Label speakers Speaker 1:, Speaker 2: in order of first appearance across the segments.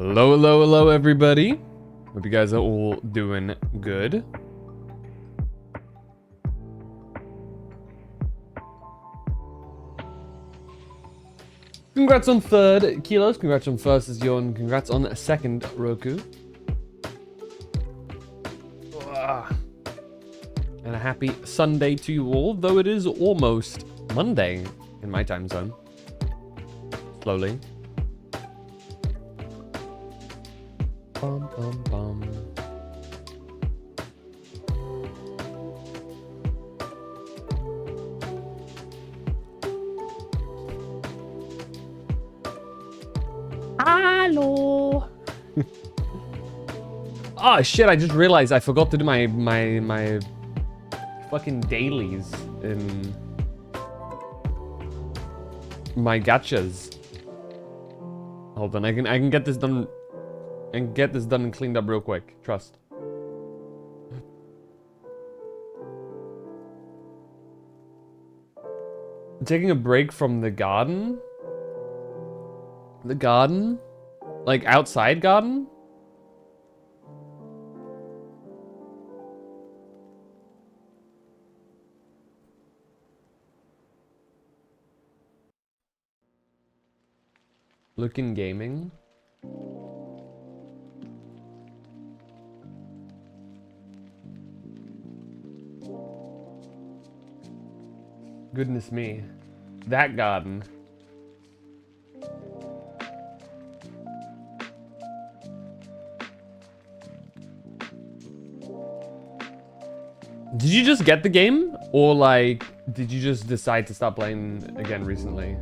Speaker 1: Hello, hello, hello, everybody. Hope you guys are all doing good. Congrats on third, Kilos. Congrats on first, Zion. Congrats on second, Roku. And a happy Sunday to you all, though it is almost Monday in my time zone. Slowly. Bum, bum, bum. Hello. Oh shit, I just realized I forgot to do my fucking dailies in my gachas. Hold on, I can get this done and get this done and cleaned up real quick. Trust. Taking a break from the garden? The garden? Like outside garden? Looking gaming? Goodness me. That garden. Did you just get the game? Or like, did you just decide to start playing again recently?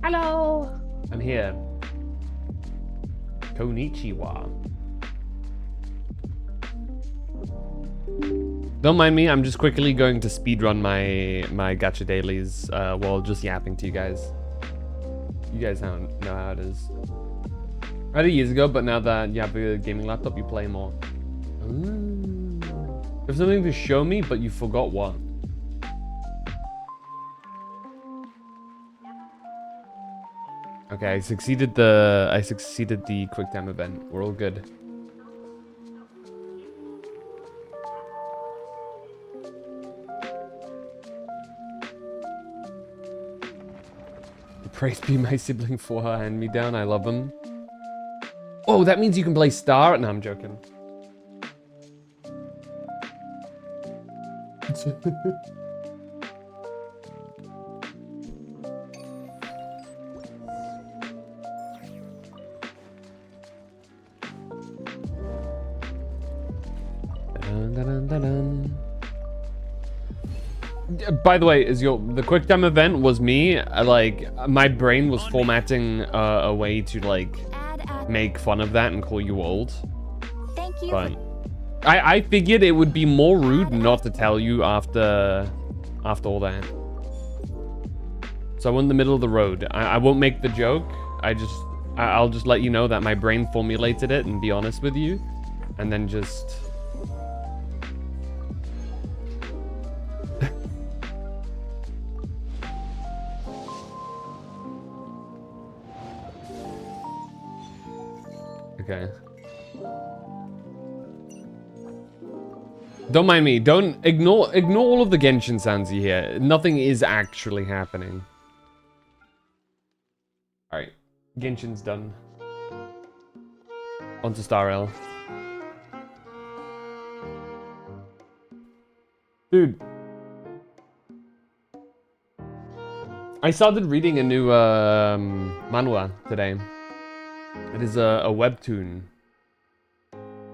Speaker 1: Hello! I'm here. Konnichiwa. Don't mind me, I'm just quickly going to speedrun my gacha dailies while just yapping to you guys. You guys know how it is. I had it years ago, but now that you have a gaming laptop, you play more. Ooh. You have something to show me, but you forgot what. Okay, I succeeded the quick time event. We're all good. Praise be my sibling for her hand-me-down. I love him. Oh, that means you can play Star? No, I'm joking. By the way, the quick time event was me. Like, my brain was formatting a way to like make fun of that and call you old.
Speaker 2: Thank you.
Speaker 1: But I figured it would be more rude not to tell you after all that. So I'm in the middle of the road. I won't make the joke. I'll just let you know that my brain formulated it and be honest with you, and then just. Okay. Don't mind me. Don't ignore all of the Genshin sounds you hear. Nothing is actually happening. All right, Genshin's done. On to Star Rail. Dude, I started reading a new manhwa today. It is a webtoon.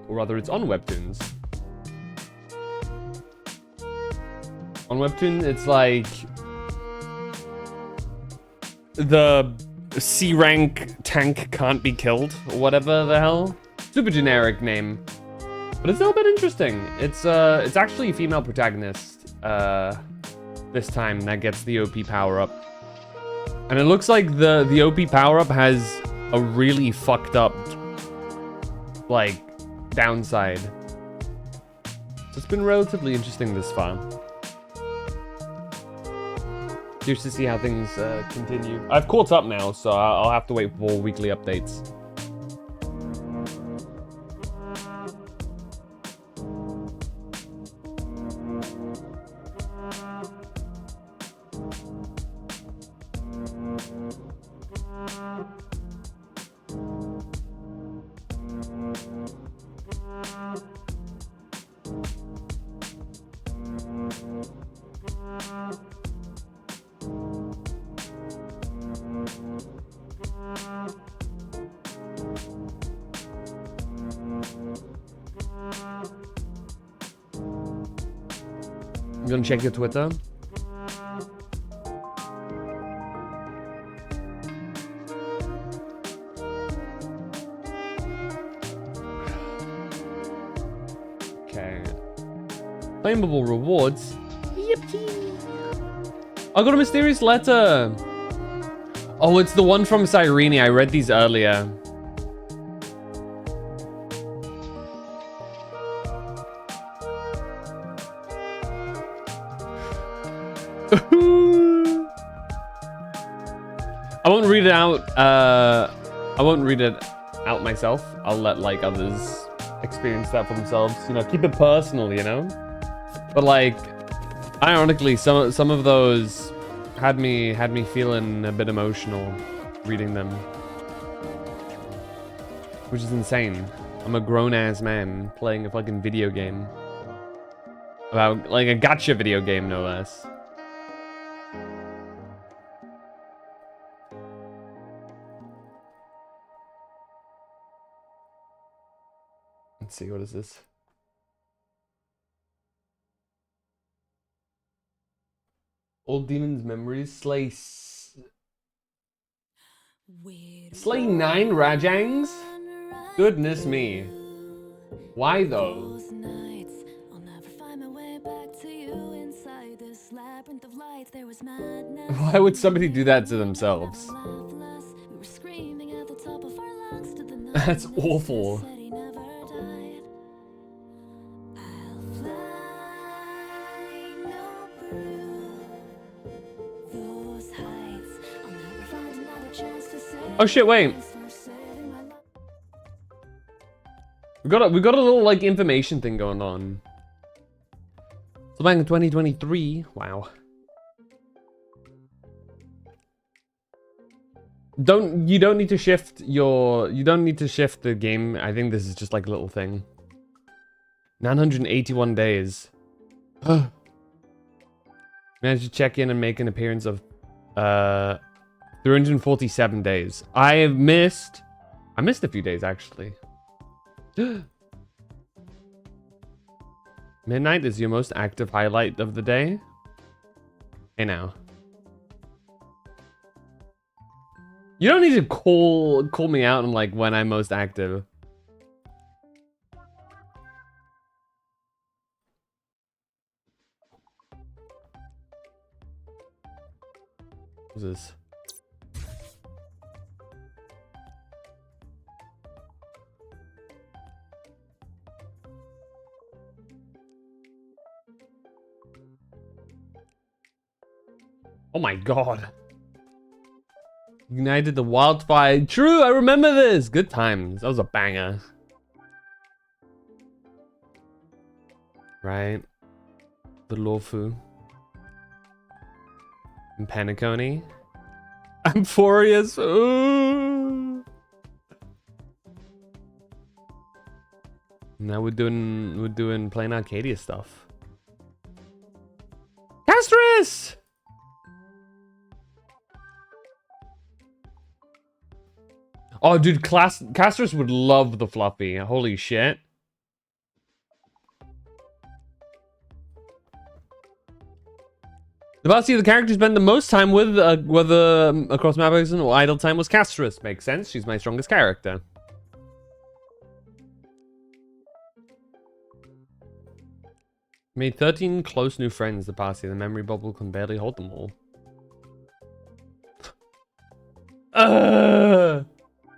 Speaker 1: Or rather, it's on Webtoons. On Webtoon, it's like the C rank tank can't be killed, or whatever the hell. Super generic name. But it's still a bit interesting. It's actually a female protagonist this time that gets the OP power-up. And it looks like the OP power-up has a really fucked up, like, downside. So it's been relatively interesting this far. Curious to see how things continue. I've caught up now, so I'll have to wait for weekly updates. You gonna check your Twitter? Okay. Claimable rewards. Yippee! I got a mysterious letter. Oh, it's the one from Cyrene. I read these earlier. I won't read it out. I won't read it out myself. I'll let like others experience that for themselves. You know, keep it personal. You know, but like, ironically, some of those had me feeling a bit emotional reading them, which is insane. I'm a grown ass man playing a fucking video game about like a gacha video game, no less. Let's see, what is this? Old Demon's Memories. Slay 9 Rajangs? Goodness me. Why though? Why would somebody do that to themselves? That's awful. Oh shit, wait. We got a little like information thing going on. So back in 2023, wow. You don't need to shift the game. I think this is just like a little thing. 981 days. Managed to check in and make an appearance of 347 days. I missed a few days actually. Midnight is your most active highlight of the day. Hey now. You don't need to call me out on like when I'm most active. What's this? Oh my god. Ignited the wildfire. True, I remember this. Good times. That was a banger. Right. The Lofu. And Penacony. Amphorius. Ooh. Now we're doing plain Arcadia stuff. Castris! Oh, dude, Castris would love the Fluffy. Holy shit. The boss of the character spent the most time with, whether across Mabexon or idle time, was Castris. Makes sense. She's my strongest character. Made 13 close new friends the past year. The memory bubble can barely hold them all.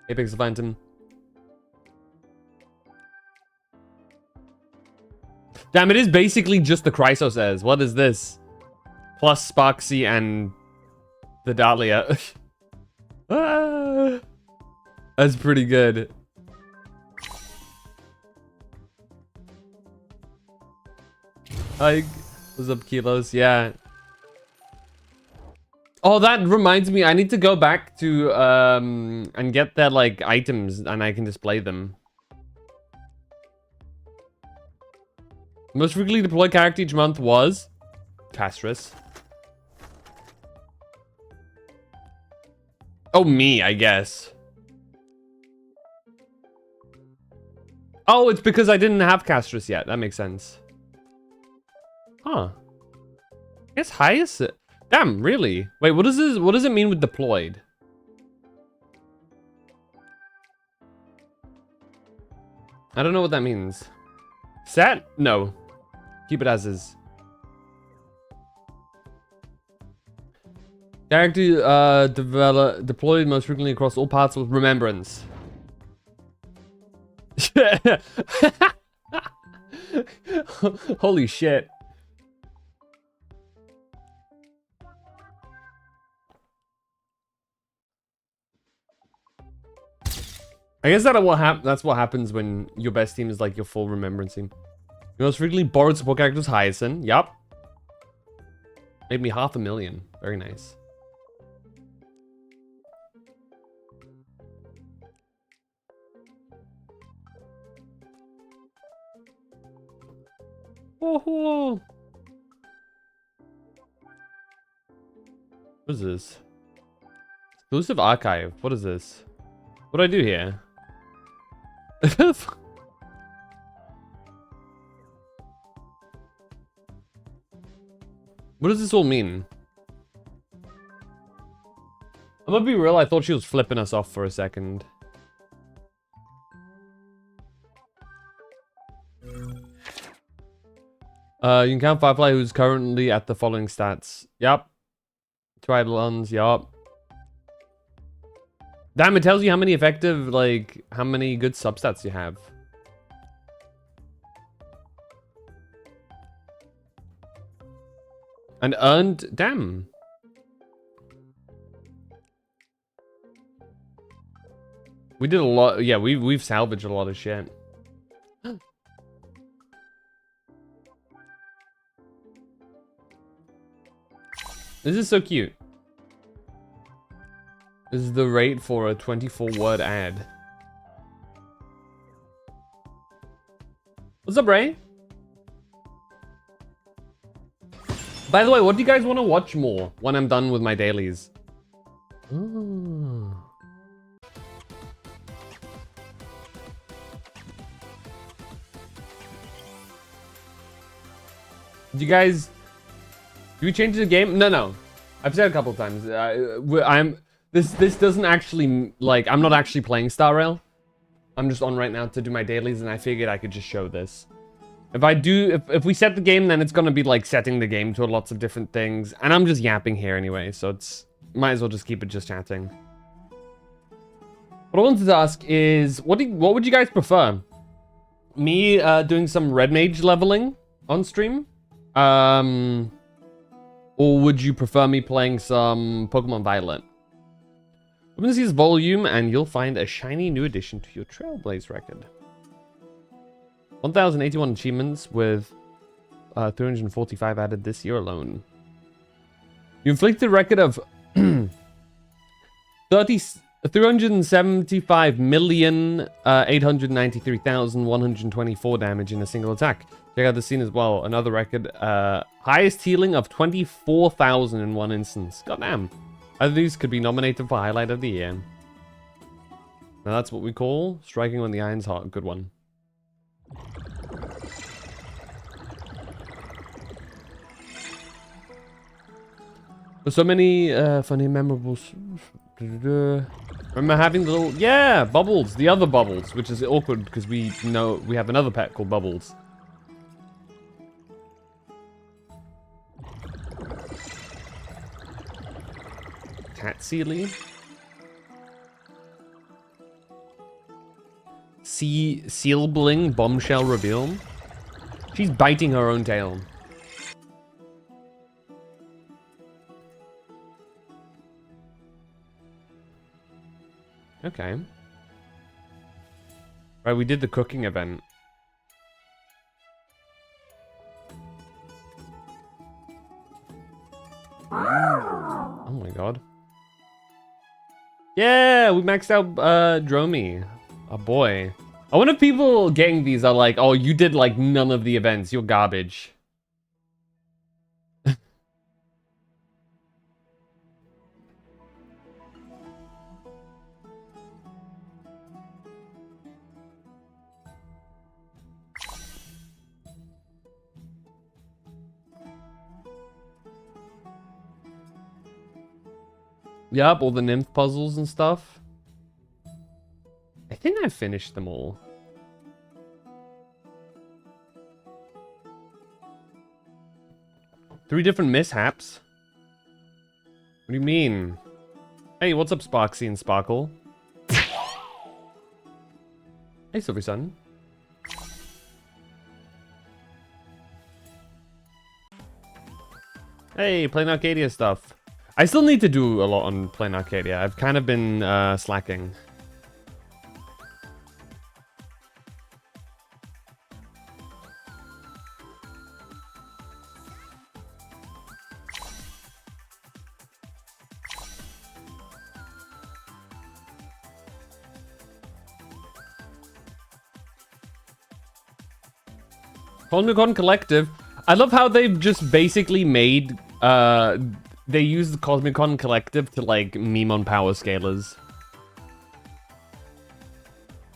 Speaker 1: Apex the Phantom. Damn, it is basically just the Chrysos. What is this? Plus Sparksy and the Dahlia. Ah, that's pretty good. Hi, what's up, Kilos? Yeah. Oh, that reminds me. I need to go back to and get their like items, and I can display them. Most frequently deployed character each month was Castris. Oh, me, I guess. Oh, it's because I didn't have Castris yet. That makes sense. Huh. I guess highest. Damn, really? Wait, what does this? What does it mean with deployed? I don't know what that means. Set? No. Keep it as is. Character deployed most frequently across all paths with remembrance. Holy shit. I guess that's what happens when your best team is like your full remembrance team. Your most frequently borrowed support character is Hyacinth. Yup. Made me 500,000. Very nice. Oh, what is this? Exclusive archive. What is this? What do I do here? What does this all mean? I'm gonna be real, I thought she was flipping us off for a second. You can count Firefly, who's currently at the following stats. Yup. 2 Eidolons, yup. Damn, it tells you how many effective, like, how many good substats you have. And earned, damn. We did a lot, yeah, we've salvaged a lot of shit. This is so cute. This is the rate for a 24-word ad. What's up, Ray? By the way, what do you guys want to watch more when I'm done with my dailies? Ooh. Do we change the game? No. I've said a couple of times. This doesn't actually, like, I'm not actually playing Star Rail. I'm just on right now to do my dailies, and I figured I could just show this. If we set the game, then it's gonna be like setting the game to lots of different things, and I'm just yapping here anyway, so it's might as well just keep it just chatting. What I wanted to ask is, what would you guys prefer? Me doing some Red Mage leveling on stream? Or would you prefer me playing some Pokemon Violet? Open this year's volume and you'll find a shiny new addition to your Trailblaze record. 1,081 achievements with 345 added this year alone. You inflicted a record of 375,893,124 damage in a single attack. Check out the scene as well. Another record. Highest healing of 24,000 in one instance. Goddamn. Either of these could be nominated for Highlight of the Year. Now that's what we call striking when the iron's hot. Good one. There's so many funny, memorable... Remember having the little... Yeah, Bubbles. The other Bubbles, which is awkward because we know we have another pet called Bubbles. Cat Sealy. Seal Bling Bombshell Reveal. She's biting her own tail. Okay. Right, we did the cooking event. Oh my god. Yeah, we maxed out Dromi. Oh boy. I wonder if people getting these are like, oh, you did like none of the events. You're garbage. Yup, all the nymph puzzles and stuff. I think I finished them all. Three different mishaps? What do you mean? Hey, what's up, Sparksy and Sparkle? Hey, Silver Sun. Hey, playing Arcadia stuff. I still need to do a lot on playing Arcadia. I've kind of been slacking. Cosmicon Collective. I love how they've just basically made they use the Cosmicon Collective to like meme on power scalers.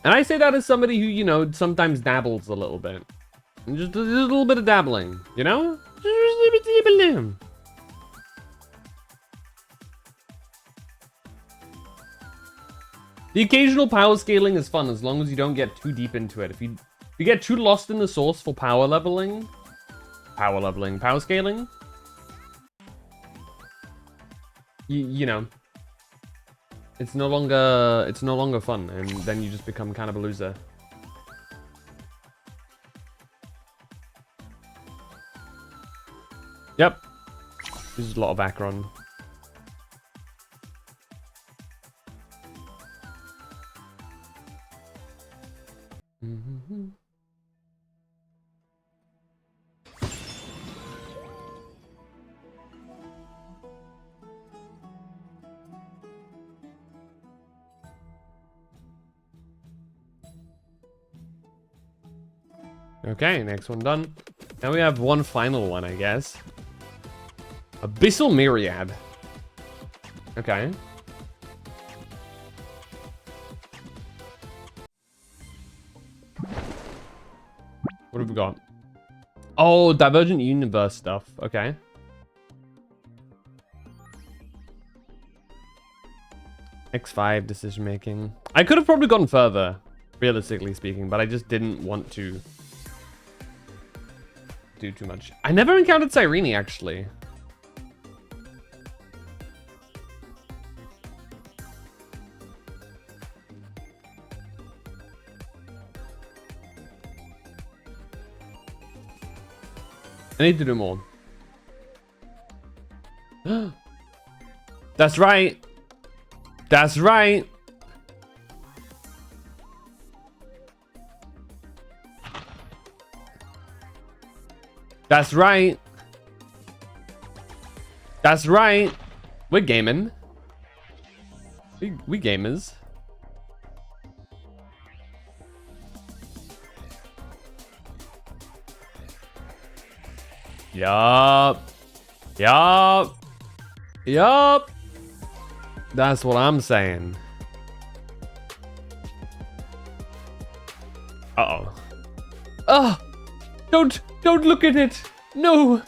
Speaker 1: And I say that as somebody who, you know, sometimes dabbles a little bit. Just a little bit of dabbling, you know? Just a bit dabbling. The occasional power scaling is fun as long as you don't get too deep into it. If you get too lost in the source for power scaling, you know, it's no longer fun, and then you just become kind of a loser. Yep, this is a lot of Acheron. Okay, next one done. Now we have one final one, I guess. Abyssal Myriad. Okay. What have we got? Oh, Divergent Universe stuff. Okay. X5 decision making. I could have probably gone further, realistically speaking, but I just didn't want to do too much. I never encountered Cyrene, actually. I need to do more. That's right. That's right. That's right. That's right. We're gaming. We gamers. Yup. Yup. Yup. That's what I'm saying. Uh-oh. Oh! Don't look at it! No!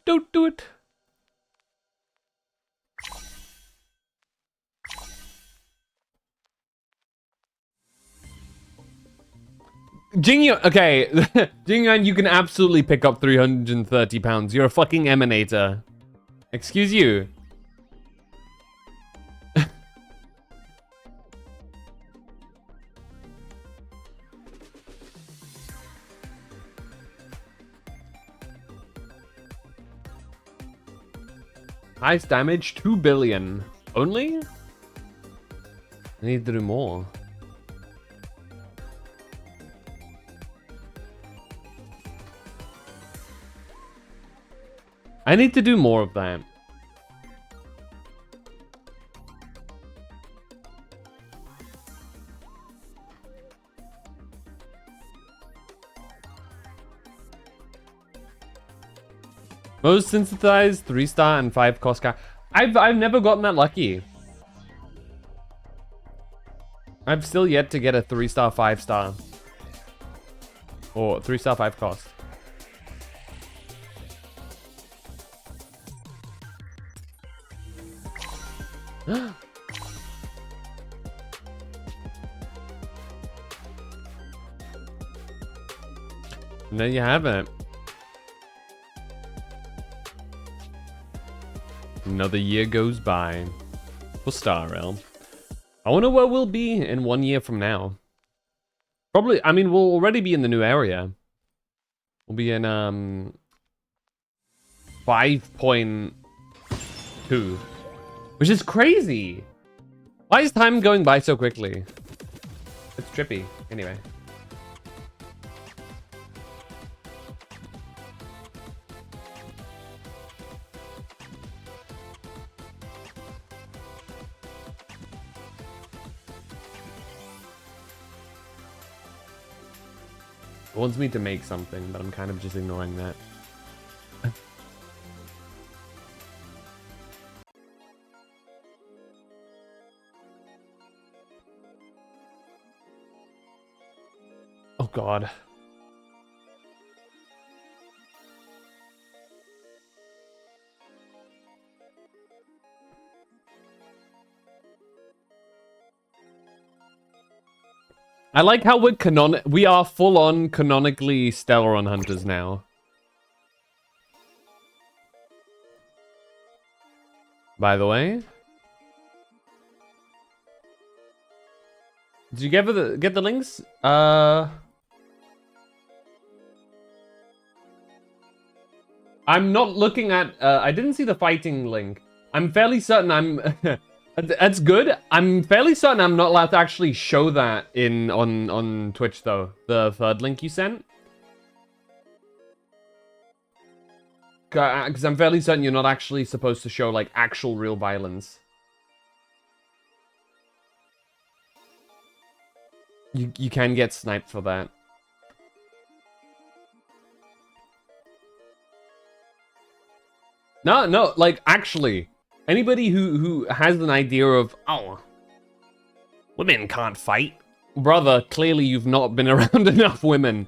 Speaker 1: Don't do it! Jingyuan, okay. Jingyuan, you can absolutely pick up 330 pounds. You're a fucking emanator. Excuse you. Highest damage, 2 billion. Only? I need to do more. I need to do more of that. Most synthesized, 3-star and 5 cost car. I've never gotten that lucky. I've still yet to get a 3-star, 5-star. Or 3-star, 5 cost. And there you have it. Another year goes by for Star Realm. I wonder where we'll be in 1 year from now. Probably, I mean, we'll already be in the new area. We'll be in 5.2, which is crazy. Why is time going by so quickly? It's trippy. Anyway. It wants me to make something, but I'm kind of just ignoring that. Oh God. I like how we are full on canonically Stellaron hunters now. By the way. Did you get the links? I'm not looking at I didn't see the fighting link. I'm fairly certain I'm that's good. I'm fairly certain I'm not allowed to actually show that on Twitch though. The third link you sent. Because I'm fairly certain you're not actually supposed to show like actual real violence. You can get sniped for that. No, like actually, anybody who has an idea of, oh, women can't fight. Brother, clearly you've not been around enough women.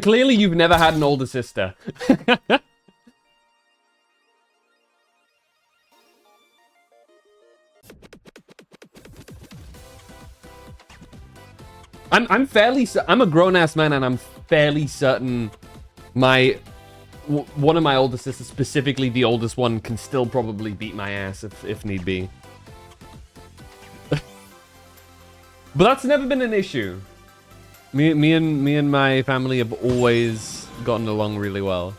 Speaker 1: Clearly you've never had an older sister. I'm a grown-ass man and I'm fairly certain one of my older sisters, specifically the oldest one, can still probably beat my ass if need be. But that's never been an issue. Me and my family have always gotten along really well.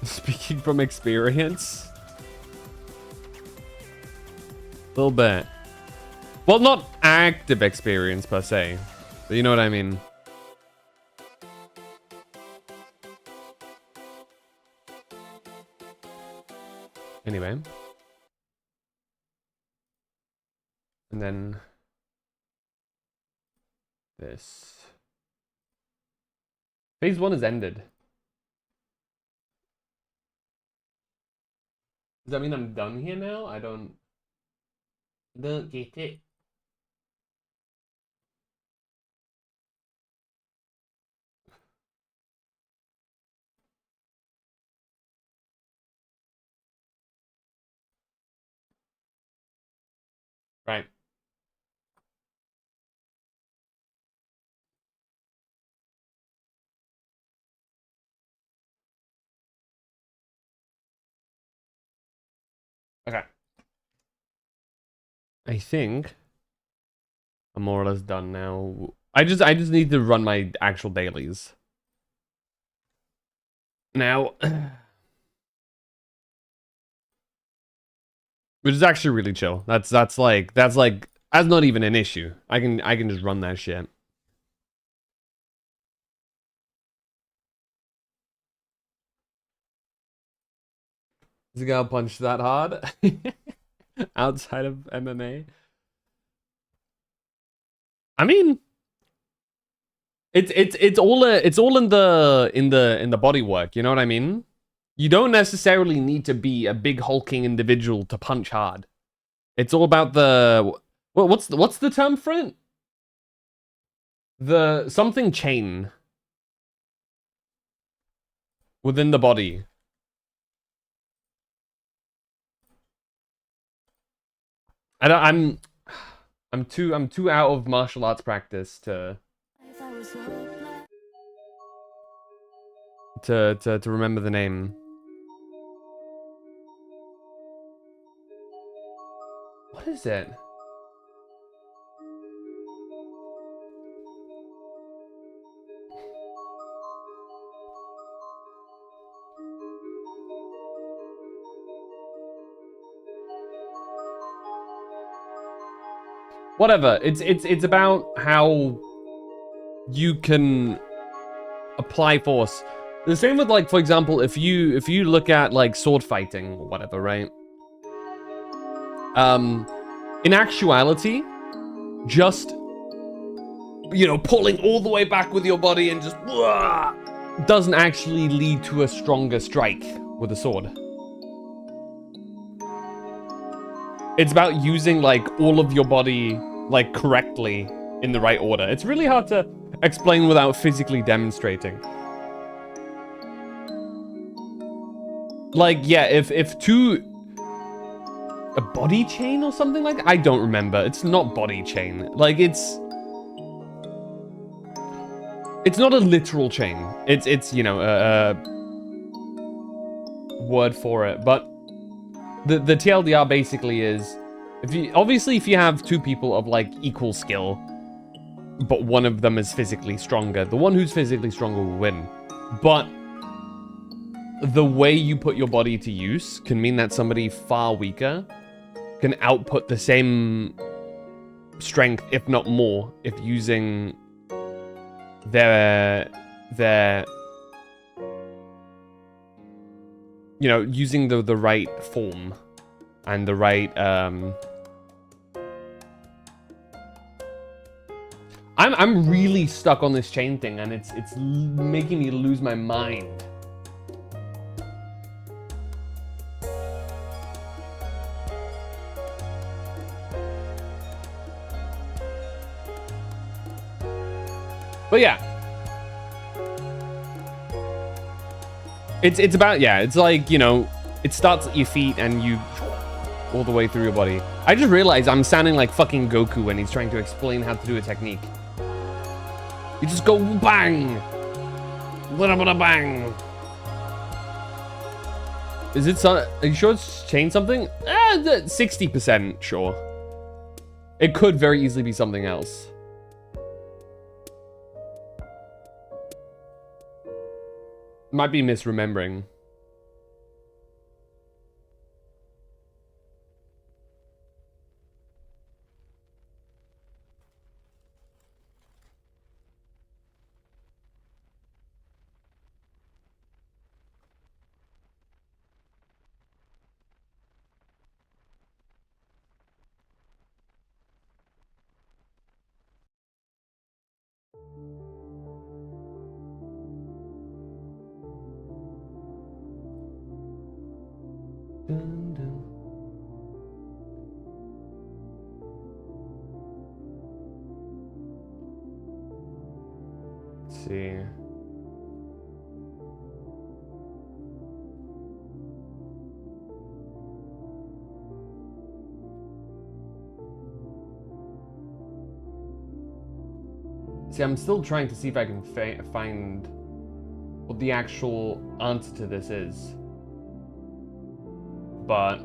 Speaker 1: Speaking from experience? A little bit. Well, not active experience per se, but you know what I mean. Anyway. And then this. Phase 1 is ended. Does that mean I'm done here now? I don't get it. Right. Okay. I think I'm more or less done now. I just need to run my actual dailies. Now, which is actually really chill. That's not even an issue. I can just run that shit. Is he gonna punch that hard? Outside of MMA? I mean, it's all in the body work. You know what I mean? You don't necessarily need to be a big hulking individual to punch hard. It's all about the what's the term for it? The something chain within the body. I'm too out of martial arts practice to remember the name. What is it? Whatever. It's about how you can apply force. The same with, like, for example, if you look at like sword fighting or whatever, right? In actuality, just, you know, pulling all the way back with your body and just doesn't actually lead to a stronger strike with a sword. It's about using like all of your body like correctly in the right order. It's really hard to explain without physically demonstrating. Like, yeah, if a body chain or something like that? I don't remember. It's not body chain. Like, it's not a literal chain. It's you know, a word for it. But the TLDR basically is, if you have two people of like equal skill, but one of them is physically stronger, the one who's physically stronger will win. But the way you put your body to use can mean that somebody far weaker can output the same strength, if not more, if using their you know, using the right form and the right I'm really stuck on this chain thing, and it's making me lose my mind. But yeah, it's about, yeah, it's like, you know, it starts at your feet and you all the way through your body. I just realized I'm sounding like fucking Goku when he's trying to explain how to do a technique. You just go bang, bada bang. Is it so? Are you sure it's chain something? 60% sure. It could very easily be something else. Might be misremembering. Dun, dun. Let's see. See, I'm still trying to see if I can find what the actual answer to this is. But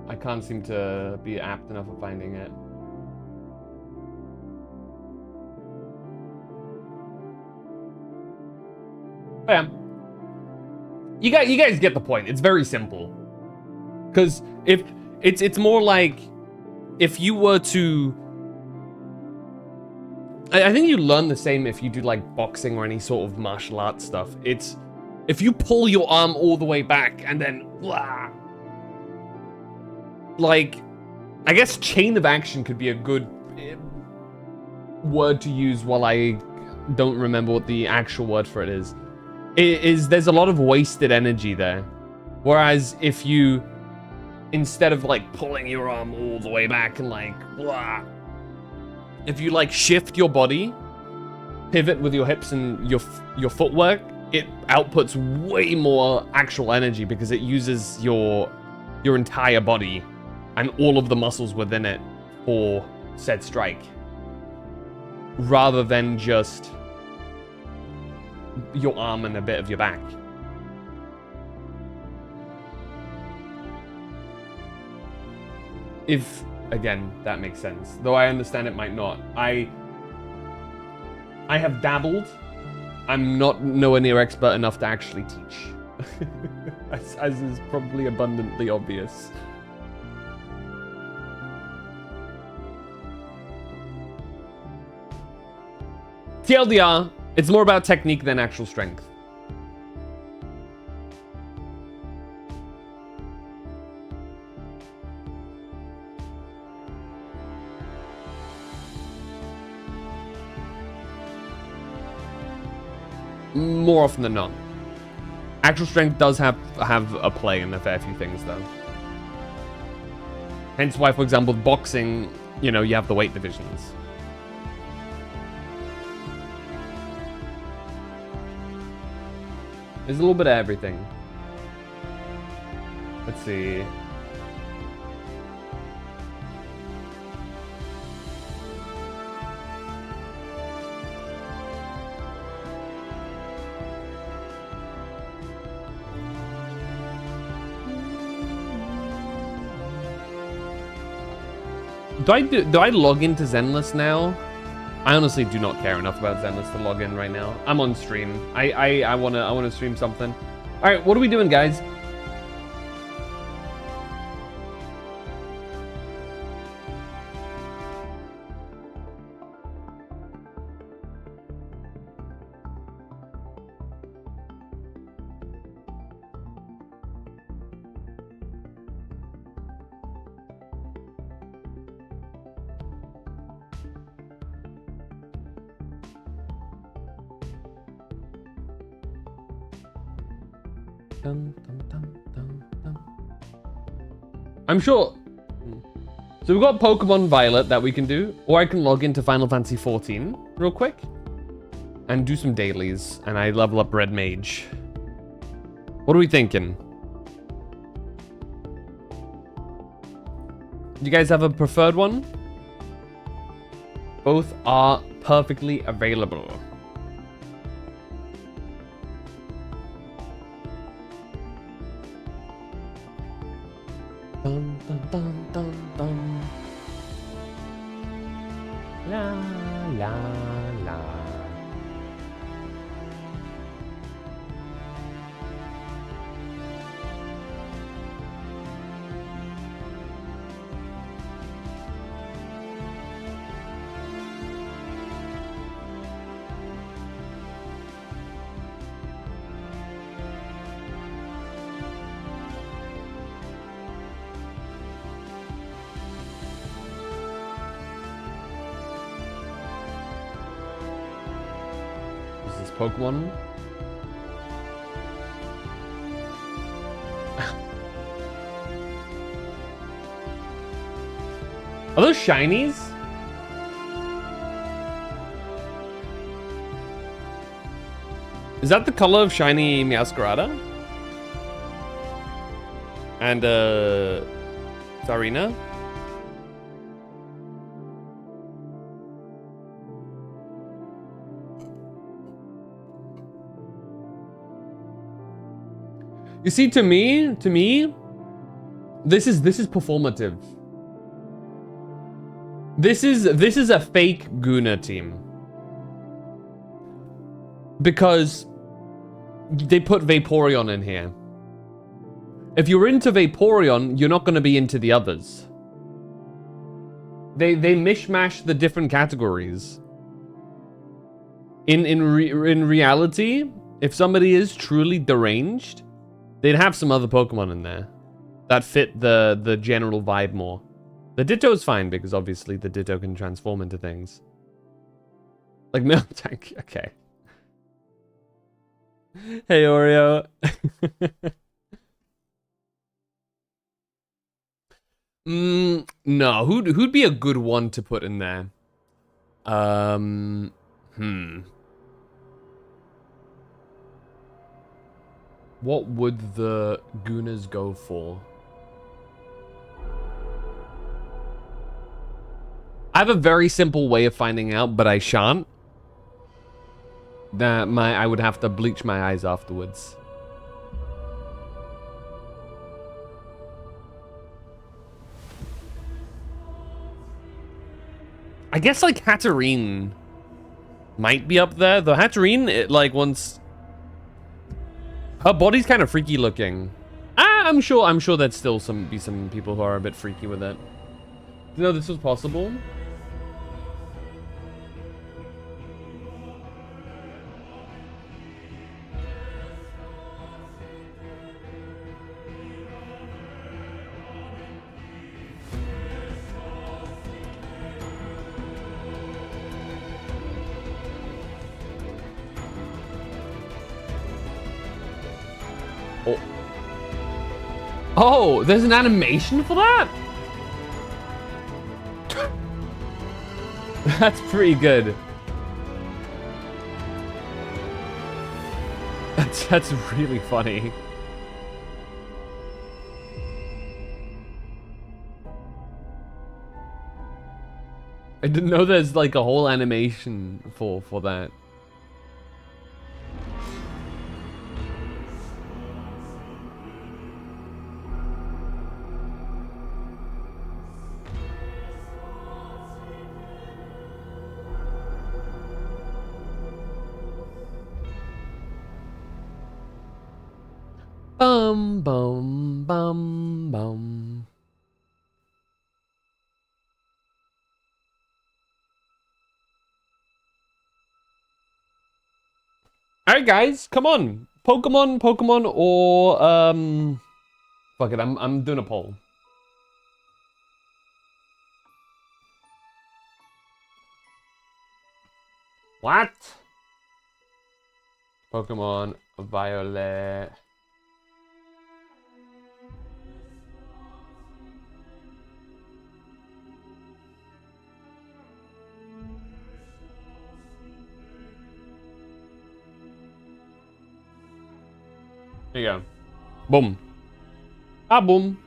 Speaker 1: I can't seem to be apt enough at finding it. But yeah. You guys get the point. It's very simple. Because if it's more like if you were to, I think you learn the same if you do like boxing or any sort of martial arts stuff. It's if you pull your arm all the way back and then blah, like, I guess chain of action could be a good word to use while I don't remember what the actual word for it is. There's a lot of wasted energy there. Whereas if you, instead of like pulling your arm all the way back and like blah, if you like shift your body, pivot with your hips and your footwork, it outputs way more actual energy because it uses your entire body and all of the muscles within it for said strike, rather than just your arm and a bit of your back. If, again, that makes sense. Though I understand it might not. I have dabbled. I'm not nowhere near expert enough to actually teach. as is probably abundantly obvious. TLDR, it's more about technique than actual strength. More often than not. Actual strength does have a play in a fair few things, though. Hence why, for example, boxing, you know, you have the weight divisions. There's a little bit of everything. Let's see. Do I log into Zenless now? I honestly do not care enough about Zenless to log in right now. I'm on stream. I wanna stream something. All right, what are we doing, guys? Dun, dun, dun, dun, dun. I'm sure. So we've got Pokemon Violet that we can do, or I can log into Final Fantasy XIV real quick and do some dailies, and I level up Red Mage. What are we thinking? Do you guys have a preferred one? Both are perfectly available. Dun, dun, dun, dun, dun. La, la, la. Pokemon. Are those shinies? Is that the color of shiny Meowscarada? And Tsarina? You see, to me, This is performative. This is a fake Guna team. Because they put Vaporeon in here. If you're into Vaporeon, you're not going to be into the others. They mishmash the different categories. In reality, if somebody is truly deranged, they'd have some other Pokemon in there that fit the general vibe more. The Ditto's fine because obviously the Ditto can transform into things. Like Miltank, okay. Hey Oreo. No, who'd be a good one to put in there? What would the Gunas go for? I have a very simple way of finding out, but I shan't. I would have to bleach my eyes afterwards. I guess like Hatterene might be up there. Though Hatterene, once her body's kind of freaky looking. I'm sure there'd still be some people who are a bit freaky with it. You know this was possible? Oh, there's an animation for that? That's pretty good. That's really funny. I didn't know there's like a whole animation for that. Bum bum bum bum. Alright guys, come on. Pokemon or fuck it, I'm doing a poll. What? Pokemon Violet. There you go. Boom. Ah, boom.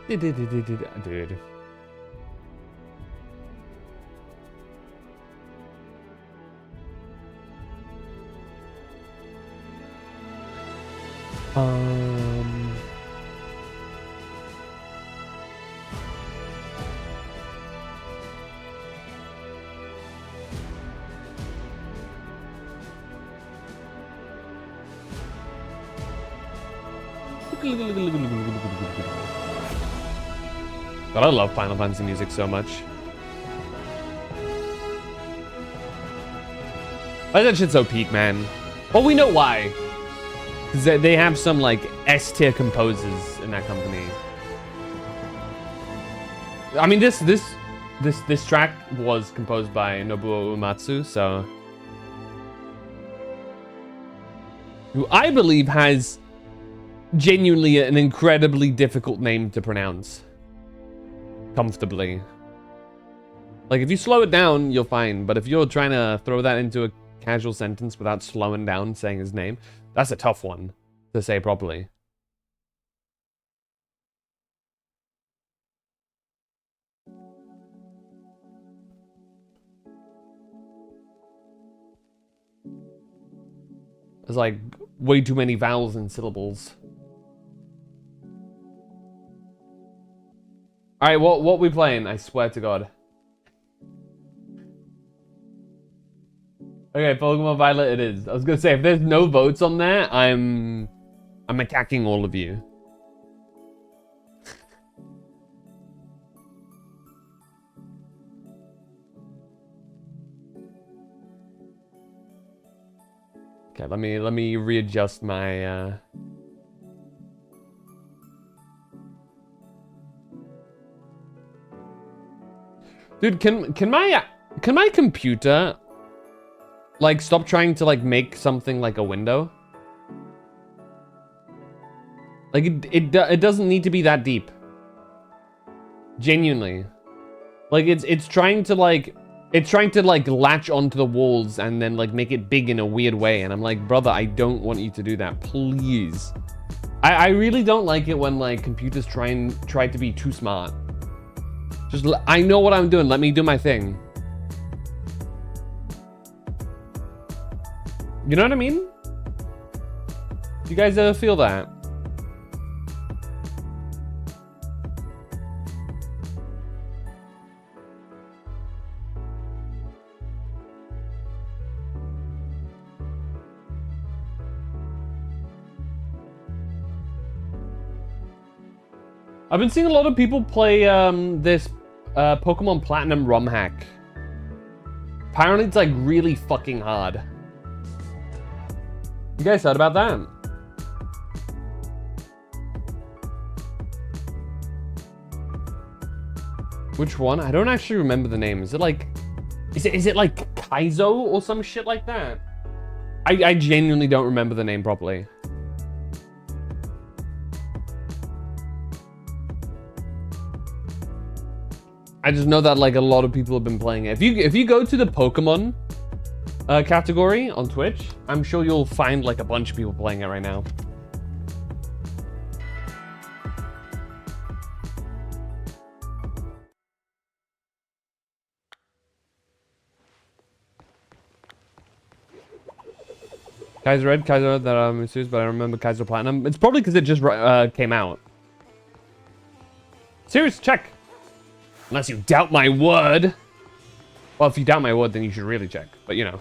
Speaker 1: Dude. God, I love Final Fantasy music so much. Why is that shit so peak, man? Well, we know why. Because they have some, like, S-tier composers in that company. I mean, this track was composed by Nobuo Uematsu, so... who I believe has genuinely an incredibly difficult name to pronounce. Comfortably. Like, if you slow it down, you're fine. But if you're trying to throw that into a casual sentence without slowing down saying his name, that's a tough one to say properly. There's like way too many vowels and syllables. All right, what we playing? I swear to God. Okay, Pokemon Violet it is. I was gonna say if there's no votes on there, I'm attacking all of you. Okay, let me readjust my Dude, can my computer like stop trying to like make something like a window? Like it doesn't need to be that deep. Genuinely. Like it's trying to like latch onto the walls and then like make it big in a weird way, and I'm like, brother, I don't want you to do that, please. I really don't like it when like computers try to be too smart. Just I know what I'm doing, let me do my thing. You know what I mean? Do you guys ever feel that? I've been seeing a lot of people play this Pokemon Platinum ROM hack. Apparently it's like really fucking hard. You guys heard about that? Which one? I don't actually remember the name. Is it like Kaizo or some shit like that? I genuinely don't remember the name properly. I just know that like a lot of people have been playing it. If you go to the Pokemon category on Twitch, I'm sure you'll find like a bunch of people playing it right now. Kaiser Red, Kaiser Red that I'm serious, but I remember Kaiser Platinum. It's probably because it just came out. Serious, check. Unless you doubt my word. Well, if you doubt my word, then you should really check. But, you know.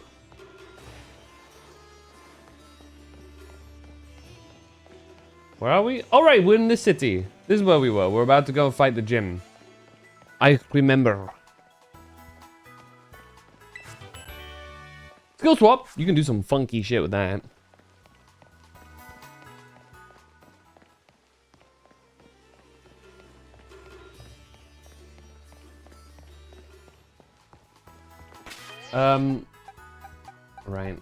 Speaker 1: Where are we? All right, we're in this city. This is where we were. We're about to go fight the gym. I remember. Skill swap. You can do some funky shit with that. Right.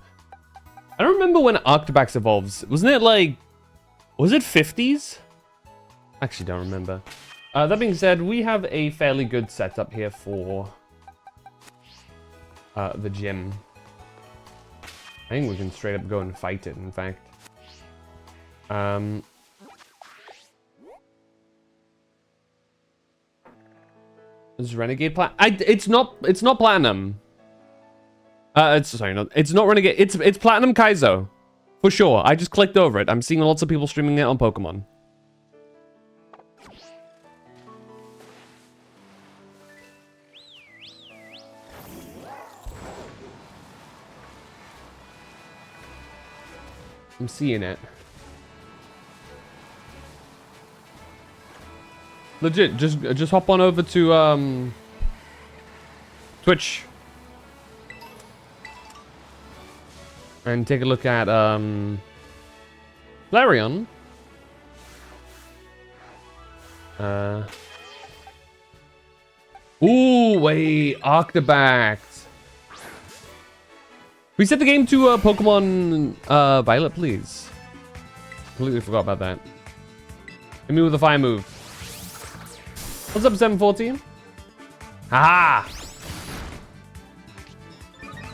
Speaker 1: I don't remember when Arctobax evolves. Wasn't it like... Was it 50s? Actually, don't remember. That being said, we have a fairly good setup here for... the gym. I think we can straight up go and fight it, in fact. Is Renegade it's not Platinum. It's not Renegade. It's Platinum Kaizo. For sure. I just clicked over it. I'm seeing lots of people streaming it on Pokemon. I'm seeing it. Legit, just hop on over to Twitch and take a look at Flareon. Ooh, wait, Octobax. Reset the game to Pokemon Violet, please. Completely forgot about that. Hit me with a fire move. What's up, 714? Haha!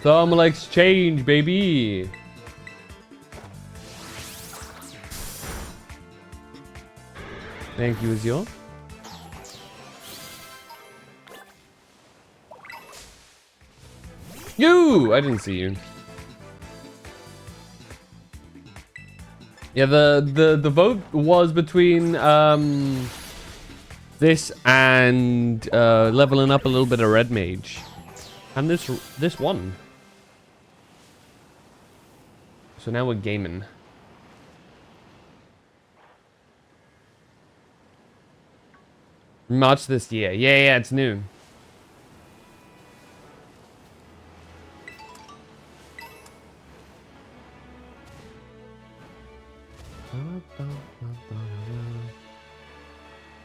Speaker 1: Thermal exchange, baby. Thank you, Azure. You! I didn't see you. Yeah, the vote was between this and leveling up a little bit of Red Mage. And this one. So now we're gaming. March this year. Yeah, it's new.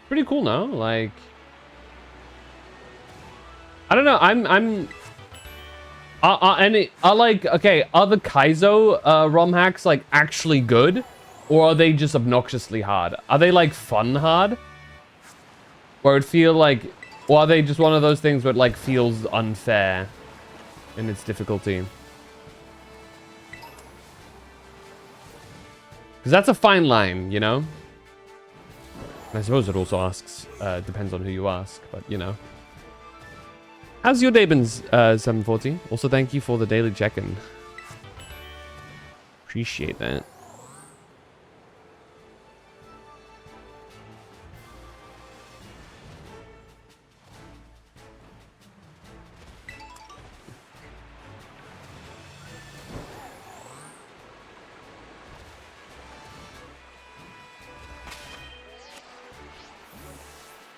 Speaker 1: Pretty cool, no? Like, I don't know. Are like, okay, are the Kaizo ROM hacks like actually good, or are they just obnoxiously hard? Are they like fun hard, or it feel like, or are they just one of those things where it like feels unfair in its difficulty? Because that's a fine line, you know? I suppose it also asks, depends on who you ask, but you know. How's your day been, 740? Also, thank you for the daily check-in. Appreciate that.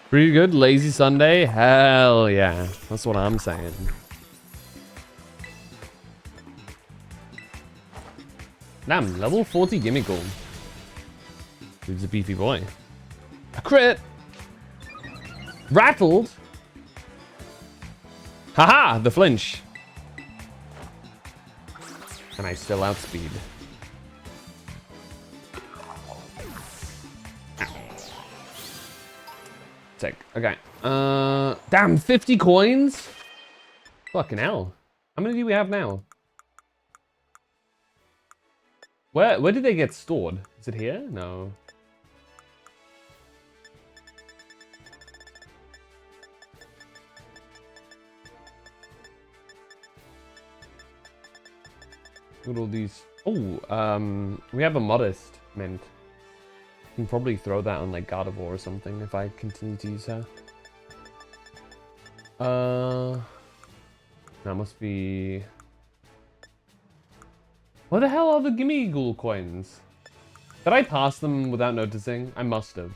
Speaker 1: Pretty good. Lazy Sunday? Hell yeah. That's what I'm saying. Damn, level 40 Gimmickle. He's a beefy boy. A crit! Rattled! Haha! The flinch. And I still outspeed. Sick. Okay. Damn, 50 coins? Fucking hell. How many do we have now? Where did they get stored? Is it here? No. Look at all these. Oh, we have a modest mint. I can probably throw that on like Gardevoir or something if I continue to use her. That must be... What the hell are the Gimmighoul coins? Did I pass them without noticing? I must have.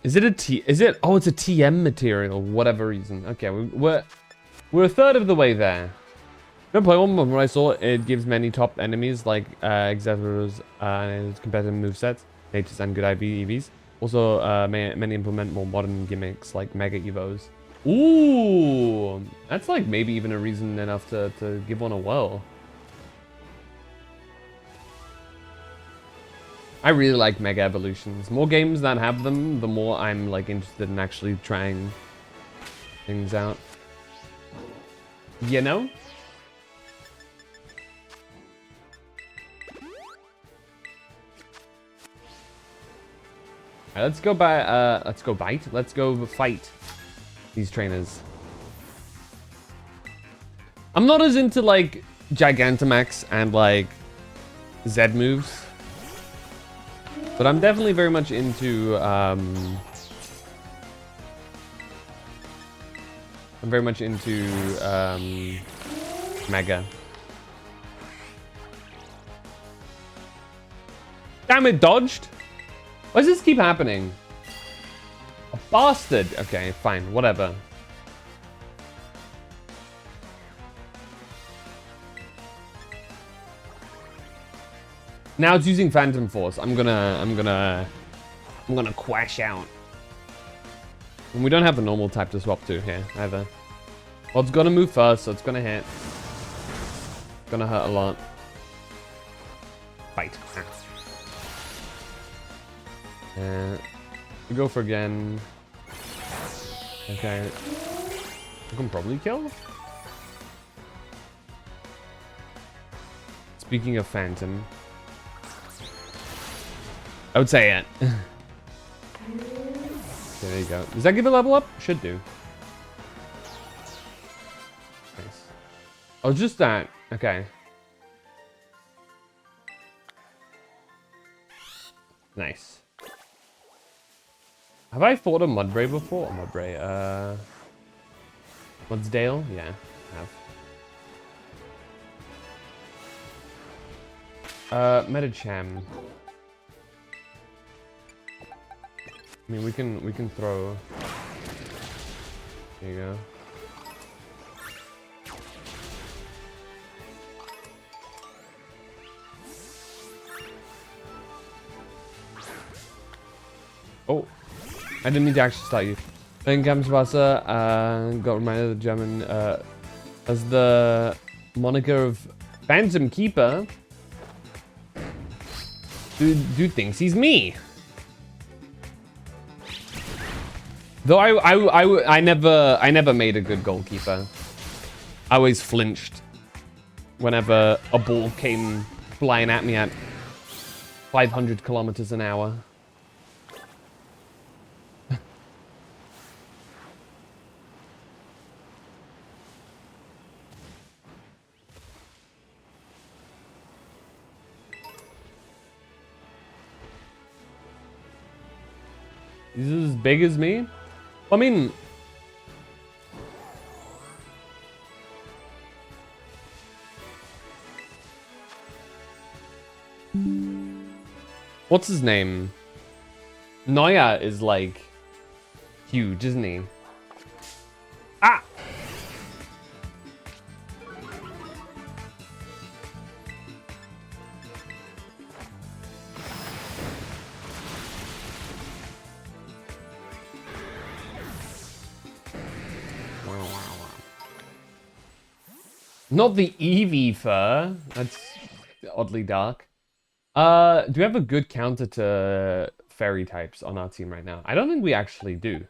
Speaker 1: Is it a T? Is it? Oh, it's a TM material. Whatever reason. Okay, we're a third of the way there. Don't play one, but when I saw it, it gives many top enemies like Executor's and competitive movesets, natures and good EVs. Also, many implement more modern gimmicks like Mega Evos. Ooh, that's like maybe even a reason enough to give one a whirl. I really like Mega Evolutions. More games that have them, the more I'm like interested in actually trying things out. You know? Alright, let's go fight these trainers. I'm not as into like Gigantamax and like Z moves. But I'm definitely very much into, I'm very much into, Mega. Damn it, dodged? Why does this keep happening? A bastard. Okay, fine, whatever. Now it's using Phantom Force. I'm gonna quash out. And we don't have a normal type to swap to here either. Well, it's gonna move first, so it's gonna hit. It's gonna hurt a lot. Fight. We go for again. Okay. We can probably kill. Speaking of Phantom, I would say it. Okay, there you go. Does that give a level up? Should do. Nice. Oh, just that. Okay. Nice. Have I fought a Mudbray before? Mudbray, Mudsdale? Yeah, I have. Medicham. I mean, we can throw. There you go. Oh, I didn't mean to actually start you. Then Kampfwasser got reminded of the German as the moniker of Phantom Keeper. Dude thinks he's me. Though I never made a good goalkeeper. I always flinched whenever a ball came flying at me at 500 kilometers an hour. He's as big as me? I mean... What's his name? Neuer is like... huge, isn't he? Ah! Not the Eevee fur. That's oddly dark. Do we have a good counter to fairy types on our team right now? I don't think we actually do.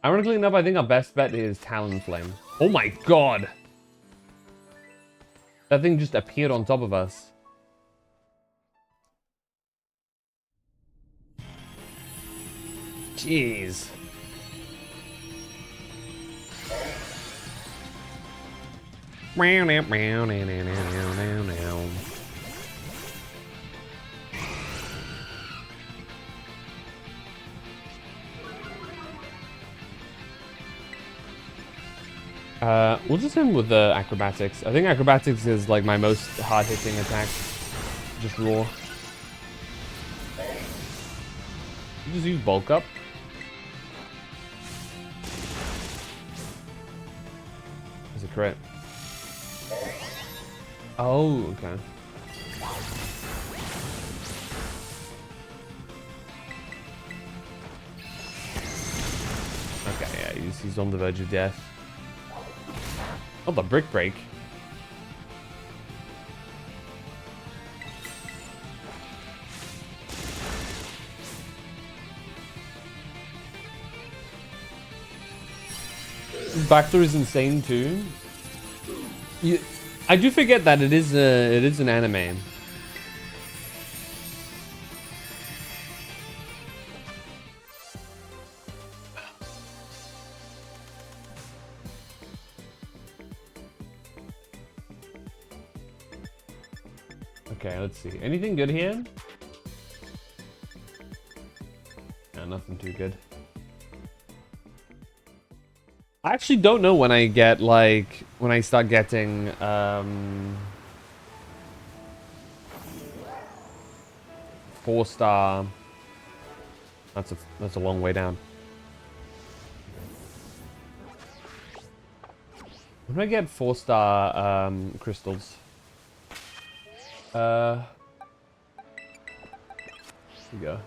Speaker 1: Ironically enough, I think our best bet is Talonflame. Oh my god! That thing just appeared on top of us. Jeez. We'll just end with the acrobatics. I think acrobatics is like my most hard-hitting attack. Just raw. You just use bulk up. It's a crit. Oh, okay. Okay, yeah, he's on the verge of death. Oh, the brick break. Backdoor is insane too. I do forget that it is an anime. Okay, let's see. Anything good here? No, nothing too good. I actually don't know when I get, like, when I start getting, 4-star. That's a long way down. When do I get 4-star, crystals? Here we go.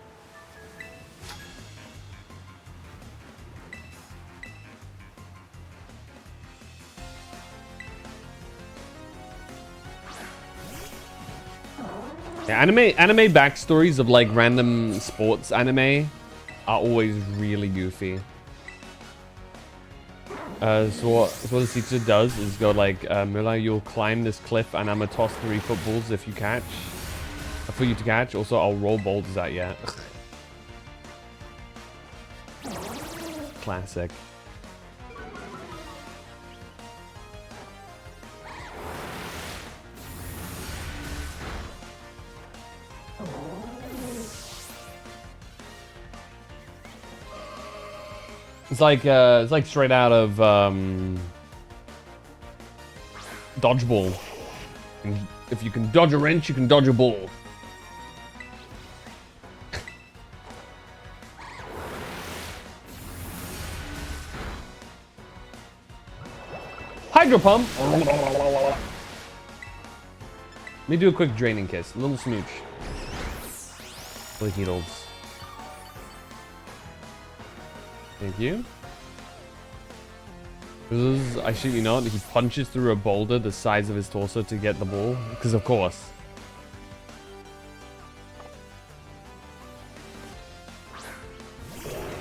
Speaker 1: Yeah, anime backstories of like random sports anime are always really goofy. So what the teacher does is go like, Mula, you'll climb this cliff and I'm gonna toss 3 footballs if you catch. For you to catch. Also, I'll roll boulders at you. Classic. It's like straight out of Dodgeball. And if you can dodge a wrench, you can dodge a ball. Hydro pump. Let me do a quick draining kiss. A little smooch. Really heals. Thank you. I shit you not, he punches through a boulder the size of his torso to get the ball. Because of course.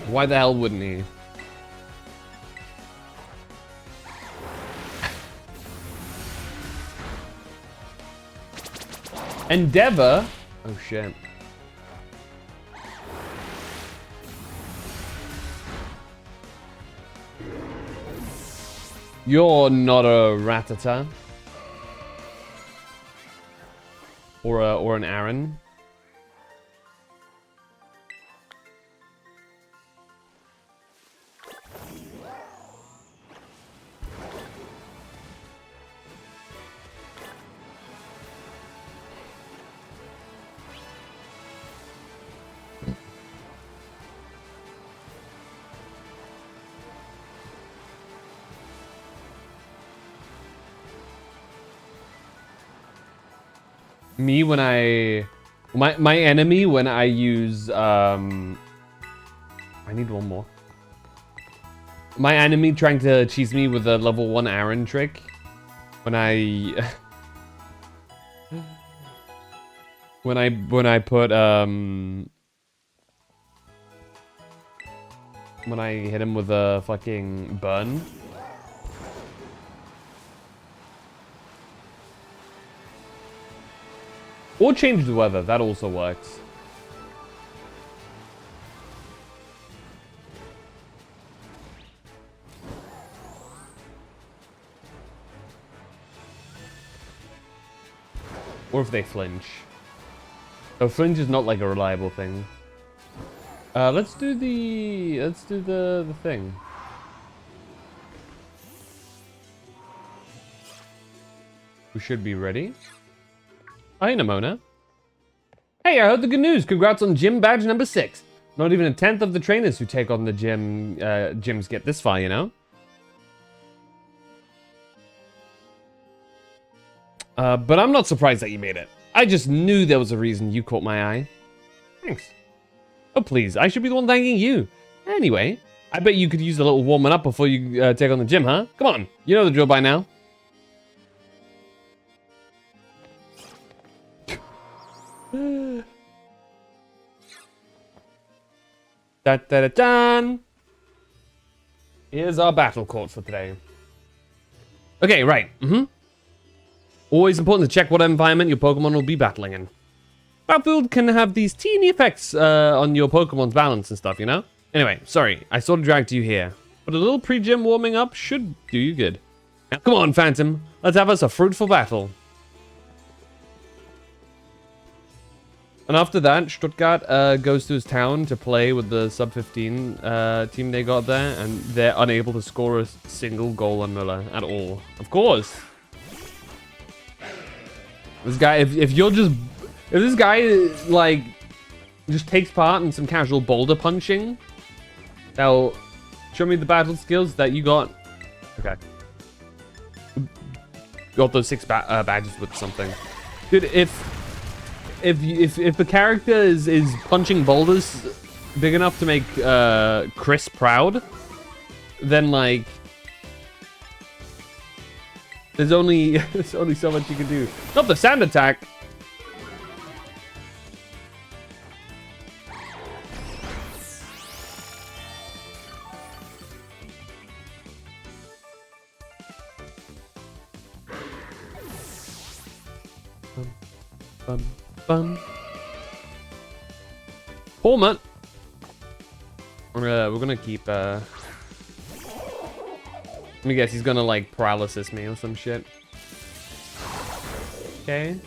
Speaker 1: Why the hell wouldn't he? Endeavor? Oh shit. You're not a Rattata. Or an Aaron. Me when my enemy when I use I need one more. My enemy trying to cheese me with a level 1 Aaron trick when I when I put when I hit him with a fucking burn. Or change the weather, that also works. Or if they flinch. So flinch is not like a reliable thing. Let's do the thing. We should be ready. Hi, Nimona. Hey, I heard the good news. Congrats on gym badge number 6. Not even a 10th of the trainers who take on the gyms get this far, you know? But I'm not surprised that you made it. I just knew there was a reason you caught my eye. Thanks. Oh, please. I should be the one thanking you. Anyway, I bet you could use a little warming up before you take on the gym, huh? Come on. You know the drill by now. Da-da-da-dun! Here's our battle court for today. Okay, right. Always important to check what environment your Pokemon will be battling in. Battlefield can have these teeny effects on your Pokemon's balance and stuff, you know? Anyway, sorry, I sort of dragged you here. But a little pre-gym warming up should do you good. Now, come on, Phantom. Let's have us a fruitful battle. And after that, Stuttgart goes to his town to play with the sub-15 team they got there, and they're unable to score a single goal on Müller at all. Of course. This guy, if this guy, like, just takes part in some casual boulder punching, now, show me the battle skills that you got. Okay. Got those 6 badges with something. Dude, if the character is punching boulders big enough to make Chris proud, then like there's only so much you can do. Not the sand attack. Bum, bum. Palmet. We're gonna keep, let me guess, he's gonna, like, paralysis me or some shit. Okay.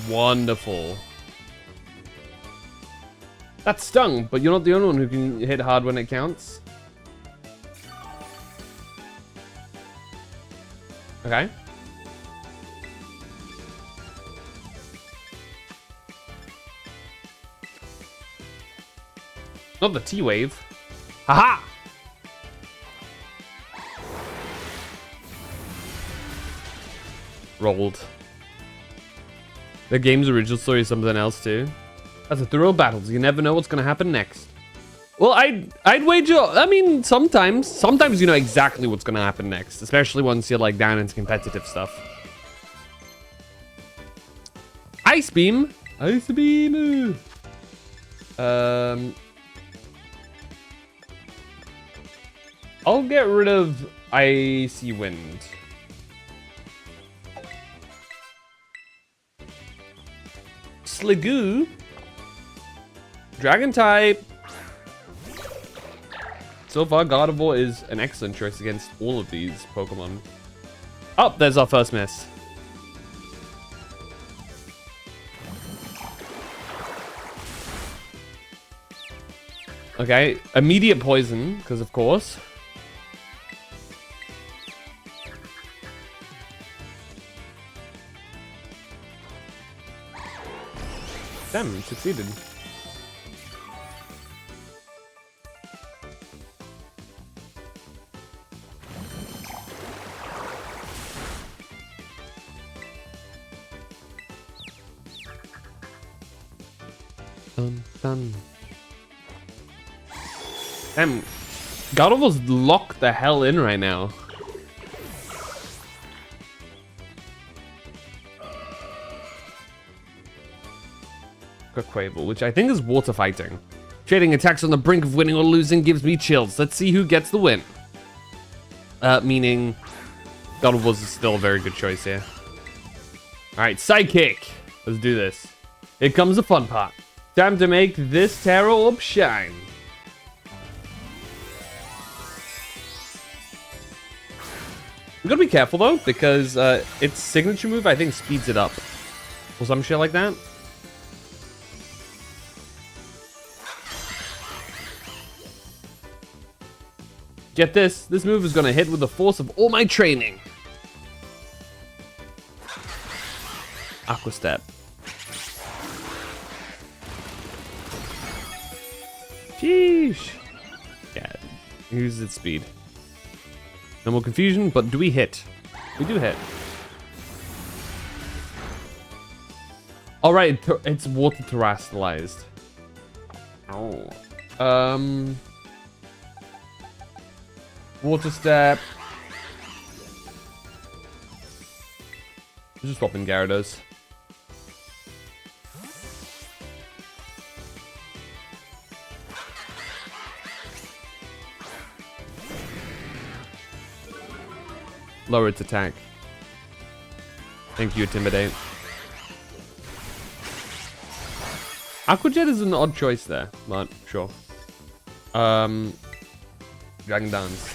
Speaker 1: Wonderful. That stung, but you're not the only one who can hit hard when it counts. Okay. Not the T-Wave. Haha! Rolled. The game's original story is something else too. That's a thrill of battles. You never know what's gonna happen next. Well, I'd wager. I mean, sometimes you know exactly what's gonna happen next, especially once you're like down into competitive stuff. Ice beam. Ice beam. I'll get rid of Icy Wind. Sliggoo. Dragon type. So far, Gardevoir is an excellent choice against all of these Pokemon. Oh, there's our first miss. Okay, immediate poison, because of course. Damn, succeeded. Dun, dun. Damn, Gardevoir's locked the hell in right now. Quavel, which I think is water fighting. Trading attacks on the brink of winning or losing gives me chills. Let's see who gets the win. Meaning, Gardevoir's is still a very good choice here. Alright, Psychic. Let's do this. Here comes the fun part. Time to make this Tera Orb shine. You gotta be careful though, because its signature move I think speeds it up. Or some shit like that. Get this, this move is gonna hit with the force of all my training. Aqua Step. Sheesh. Yeah, use its speed. No more confusion, but do we hit? We do hit. Alright, it's water terrestrialized. Oh. Water Step. Just swapping Gyarados. Lower its attack. Thank you, Intimidate. Aqua Jet is an odd choice there, but sure. Dragon Dance.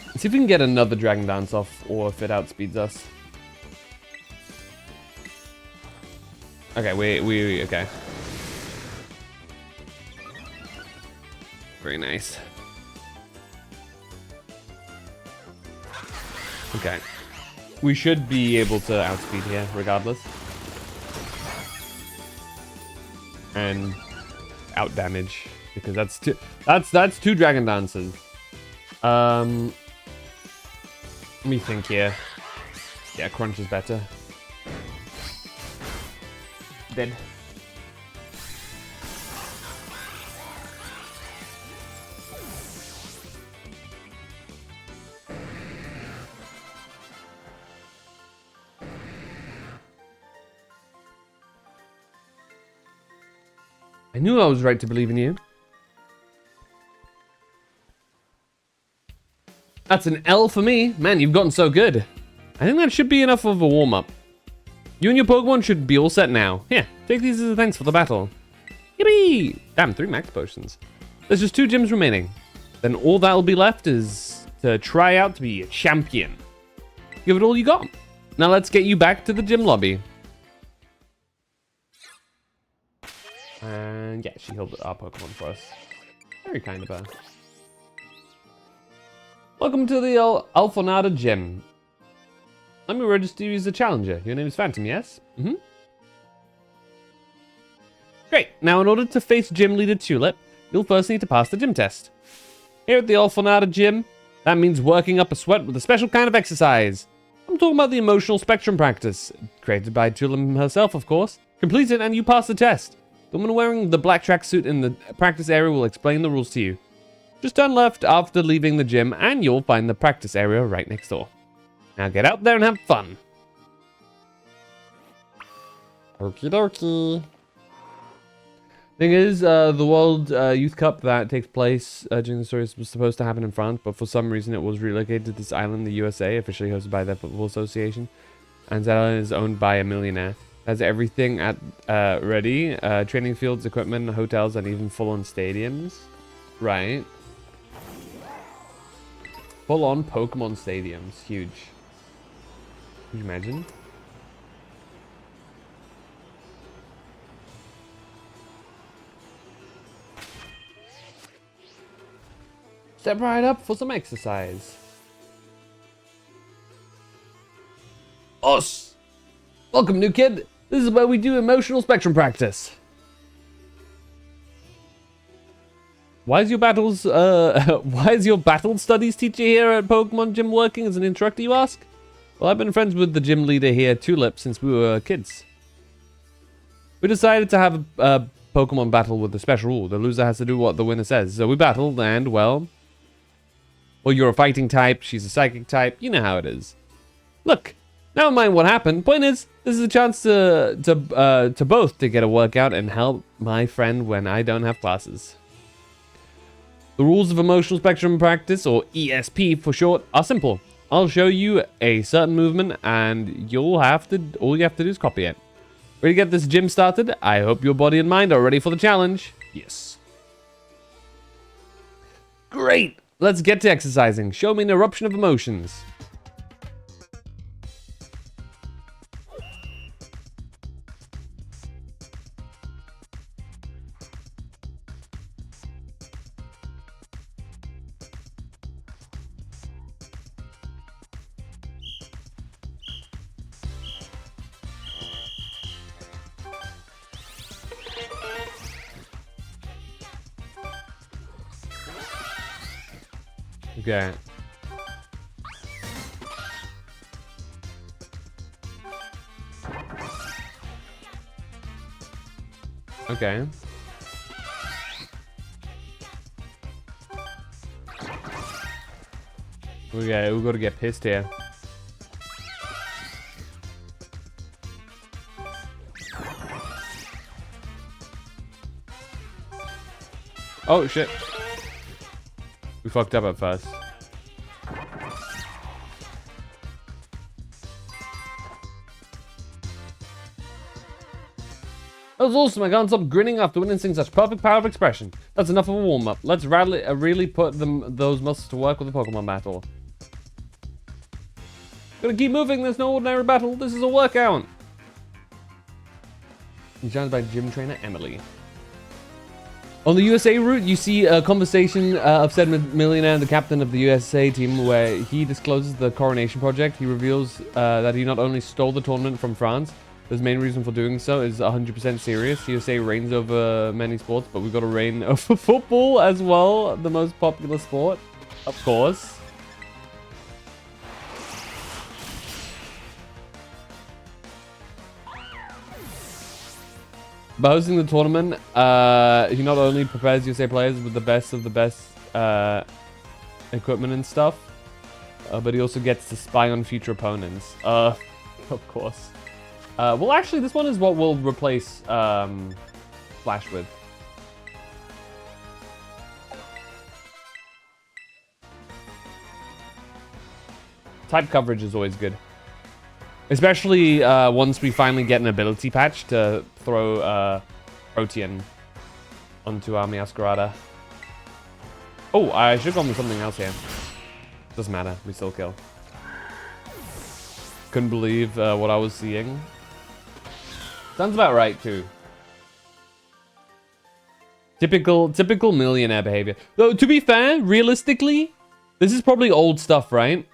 Speaker 1: Let's see if we can get another Dragon Dance off, or if it outspeeds us. Okay, okay. Very nice. Okay. We should be able to outspeed here, regardless. And out damage, because that's two Dragon Dances. Let me think here. Yeah, Crunch is better. Dead. I knew I was right to believe in you. That's an L for me. Man, you've gotten so good. I think that should be enough of a warm-up. You and your Pokemon should be all set now. Here, take these as a thanks for the battle. Yippee! Damn, 3 max potions. There's just 2 gyms remaining. Then all that'll be left is to try out to be a champion. Give it all you got. Now let's get you back to the gym lobby. And yeah, she healed our Pokemon for us. Very kind of her. Welcome to the Alfornada Gym. Let me register you as a challenger. Your name is Phantom, yes? Mm-hmm. Great. Now, in order to face Gym Leader Tulip, you'll first need to pass the gym test. Here at the Alfornada Gym, that means working up a sweat with a special kind of exercise. I'm talking about the emotional spectrum practice, created by Tulip herself, of course. Complete it and you pass the test. The woman wearing the black tracksuit in the practice area will explain the rules to you. Just turn left after leaving the gym and you'll find the practice area right next door. Now get out there and have fun. Okie dokie. Thing is, the World Youth Cup that takes place during the story was supposed to happen in France, but for some reason it was relocated to this island in the USA, officially hosted by the Football Association. And that island is owned by a millionaire. Has everything at ready, training fields, equipment, hotels, and even full-on stadiums. Right. Full-on Pokemon stadiums. Huge. Can you imagine? Step right up for some exercise. Us! Welcome, new kid. This is where we do emotional spectrum practice. Why is your battle studies teacher here at Pokemon Gym working as an instructor, you ask? Well, I've been friends with the gym leader here, Tulip, since we were kids. We decided to have a Pokemon battle with a special rule. The loser has to do what the winner says. So we battled, and, well, you're a fighting type, she's a psychic type. You know how it is. Look, never mind what happened. Point is, this is a chance to both to get a workout and help my friend when I don't have classes. The rules of emotional spectrum practice, or ESP for short, are simple. I'll show you a certain movement, and all you have to do is copy it. Ready to get this gym started? I hope your body and mind are ready for the challenge. Yes. Great. Let's get to exercising. Show me an eruption of emotions. Okay. Okay. Okay, we gotta get pissed here. Oh shit. We fucked up at first. That was awesome. I can't stop grinning after witnessing such perfect power of expression. That's enough of a warm-up. Let's really put those muscles to work with a Pokemon battle. Gotta keep moving. There's no ordinary battle. This is a workout. Joined by gym trainer Emily. On the USA route, you see a conversation of said millionaire and the captain of the USA team where he discloses the Coronation Project. He reveals that he not only stole the tournament from France, but his main reason for doing so is 100% serious. USA reigns over many sports, but we've got to reign over football as well, the most popular sport, of course. By hosting the tournament, he not only prepares USA players with the best of the best equipment and stuff, but he also gets to spy on future opponents. Of course. Well, actually, this one is what we'll replace Flash with. Type coverage is always good. Especially once we finally get an ability patch to throw Protean onto our Meowscarada. Oh, I should have gone with something else here. Doesn't matter, we still kill. Couldn't believe what I was seeing. Sounds about right too. Typical millionaire behavior. Though to be fair, realistically, this is probably old stuff, right?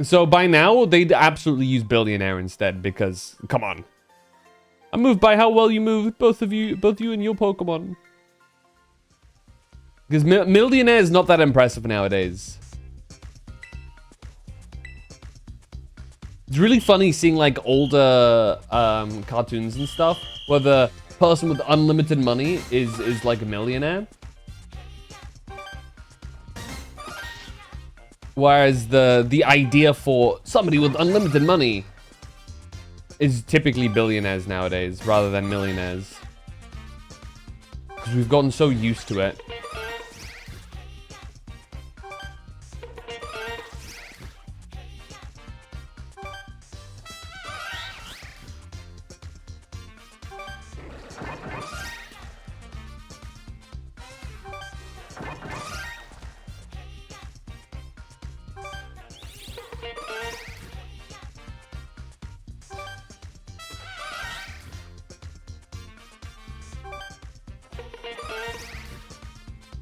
Speaker 1: So by now, they'd absolutely use billionaire instead because, come on. I'm moved by how well you move, both you and your Pokemon. Because millionaire is not that impressive nowadays. It's really funny seeing like older cartoons and stuff where the person with unlimited money is like a millionaire. Whereas the idea for somebody with unlimited money is typically billionaires nowadays rather than millionaires. Because we've gotten so used to it.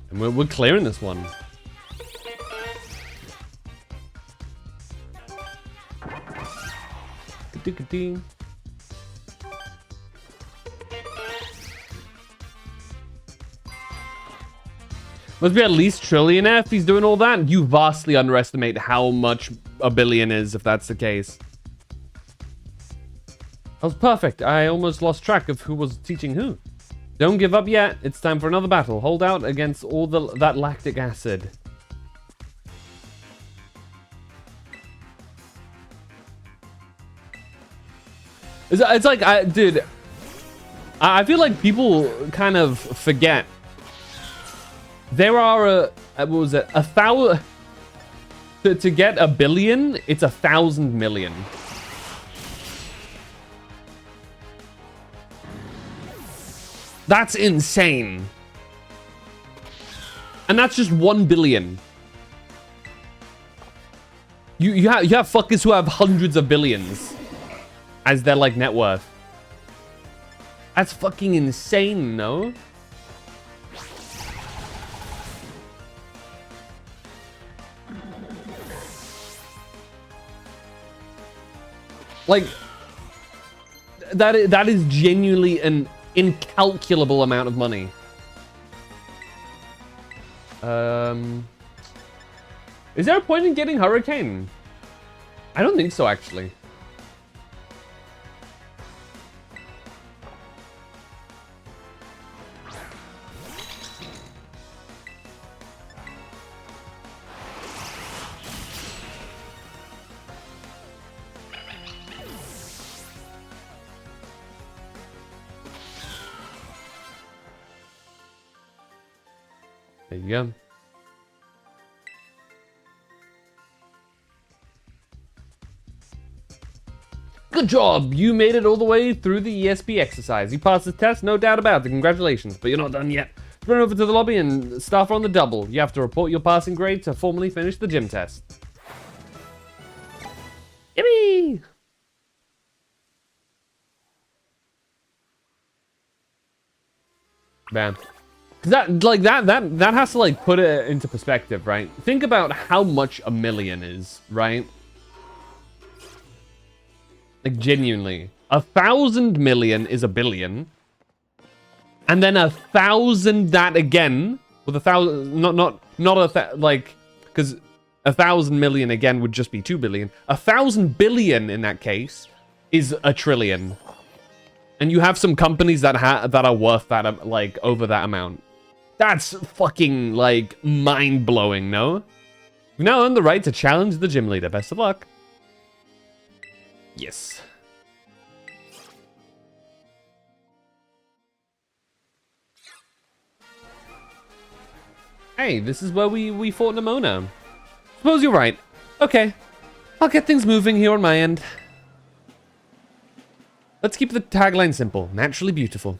Speaker 1: And we're clearing this one. Must be at least trillionaire if he's doing all that. You vastly underestimate how much a billion is if that's the case. That was perfect. I almost lost track of who was teaching who. Don't give up yet. It's time for another battle. Hold out against all that lactic acid. It's like, dude, I feel like people kind of forget. There are what was it? 1,000 to get a billion. It's 1,000 million. That's insane. And that's just 1 billion. You have fuckers who have hundreds of billions as their like net worth. That's fucking insane, no? Like that is genuinely an incalculable amount of money. Is there a point in getting Hurricane? I don't think so, actually. There you go. Good job! You made it all the way through the ESP exercise. You passed the test, no doubt about it. Congratulations, but you're not done yet. Run over to the lobby and start on the double. You have to report your passing grade to formally finish the gym test. Yippee! Bam. That has to like put it into perspective, right? Think about how much a million is, right? Like genuinely, 1,000 million is a billion, and then 1,000 that again with 1,000, like because 1,000 million again would just be 2 billion. 1,000 billion in that case is a trillion, and you have some companies that are worth that like over that amount. That's fucking, like, mind-blowing, no? You've now earned the right to challenge the gym leader. Best of luck. Yes. Hey, this is where we fought Nemona. Suppose you're right. Okay. I'll get things moving here on my end. Let's keep the tagline simple. Naturally beautiful.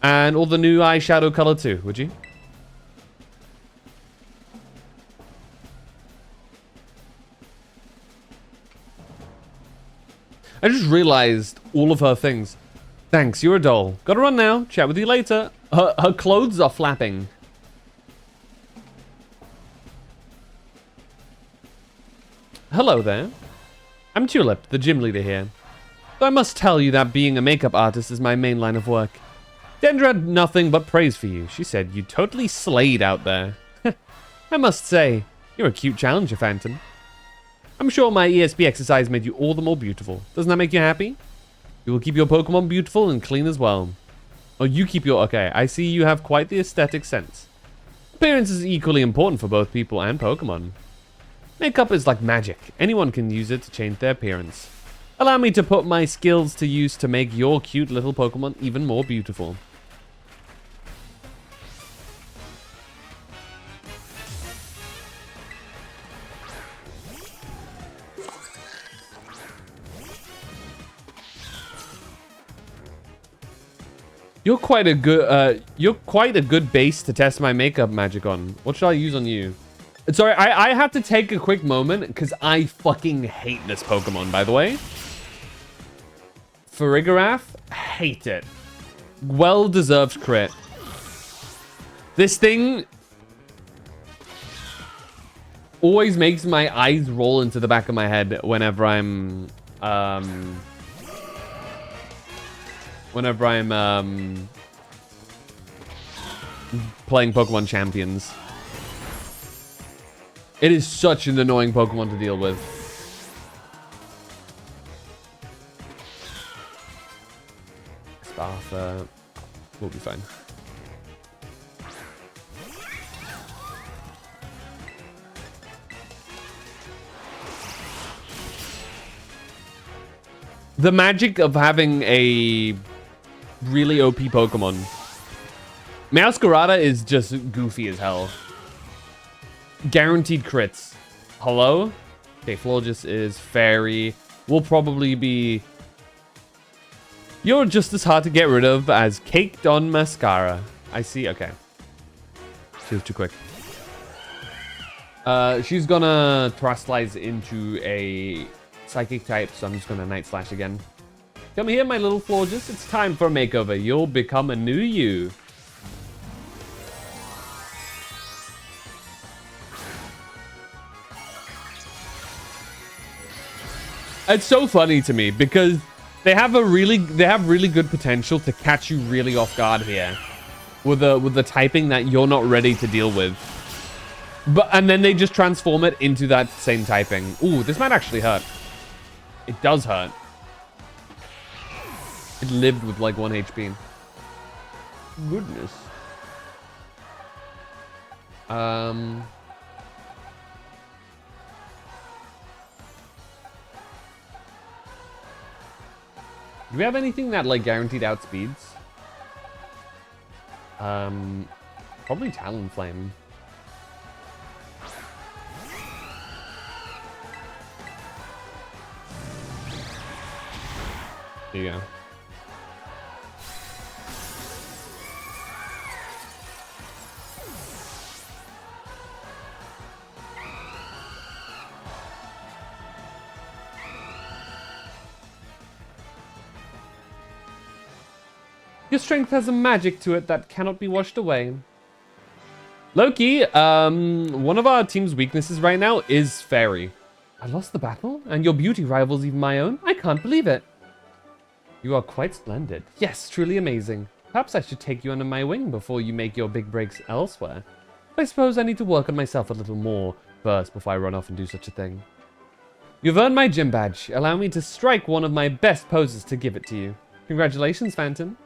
Speaker 1: And all the new eyeshadow color too, would you? I just realized all of her things. Thanks, you're a doll. Gotta run now. Chat with you later. Her clothes are flapping. Hello there. I'm Tulip, the gym leader here. Though I must tell you that being a makeup artist is my main line of work. Dendra had nothing but praise for you. She said you totally slayed out there. I must say, you're a cute challenger, Phantom. I'm sure my ESP exercise made you all the more beautiful. Doesn't that make you happy? You will keep your Pokemon beautiful and clean as well. Oh, you keep your... Okay, I see you have quite the aesthetic sense. Appearance is equally important for both people and Pokemon. Makeup is like magic. Anyone can use it to change their appearance. Allow me to put my skills to use to make your cute little Pokemon even more beautiful. You're quite a good base to test my makeup magic on. What should I use on you? Sorry, I have to take a quick moment because I fucking hate this Pokemon, by the way. Farigiraf, hate it. Well-deserved crit. This thing always makes my eyes roll into the back of my head whenever I'm playing Pokemon Champions. It is such an annoying Pokemon to deal with. Spartha will be fine. The magic of having a really OP Pokemon. Meowscarada is just goofy as hell. Guaranteed crits. Hello? Okay, Florges is fairy. Will probably be... You're just as hard to get rid of as Caked on Mascara. I see, okay. She was too quick. She's gonna Terastallize into a Psychic type, so I'm just gonna Night Slash again. Come here, my little Florges. It's time for a makeover. You'll become a new you. It's so funny to me because they have really good potential to catch you really off guard here with the typing that you're not ready to deal with. And then they just transform it into that same typing. Ooh, this might actually hurt. It does hurt. It lived with like 1 HP. Goodness. Do we have anything that like guaranteed outspeeds? Probably Talonflame. There you go. Your strength has a magic to it that cannot be washed away. Loki, one of our team's weaknesses right now is Fairy. I lost the battle, and your beauty rivals even my own? I can't believe it. You are quite splendid. Yes, truly amazing. Perhaps I should take you under my wing before you make your big breaks elsewhere. I suppose I need to work on myself a little more first before I run off and do such a thing. You've earned my gym badge. Allow me to strike one of my best poses to give it to you. Congratulations, Phantom.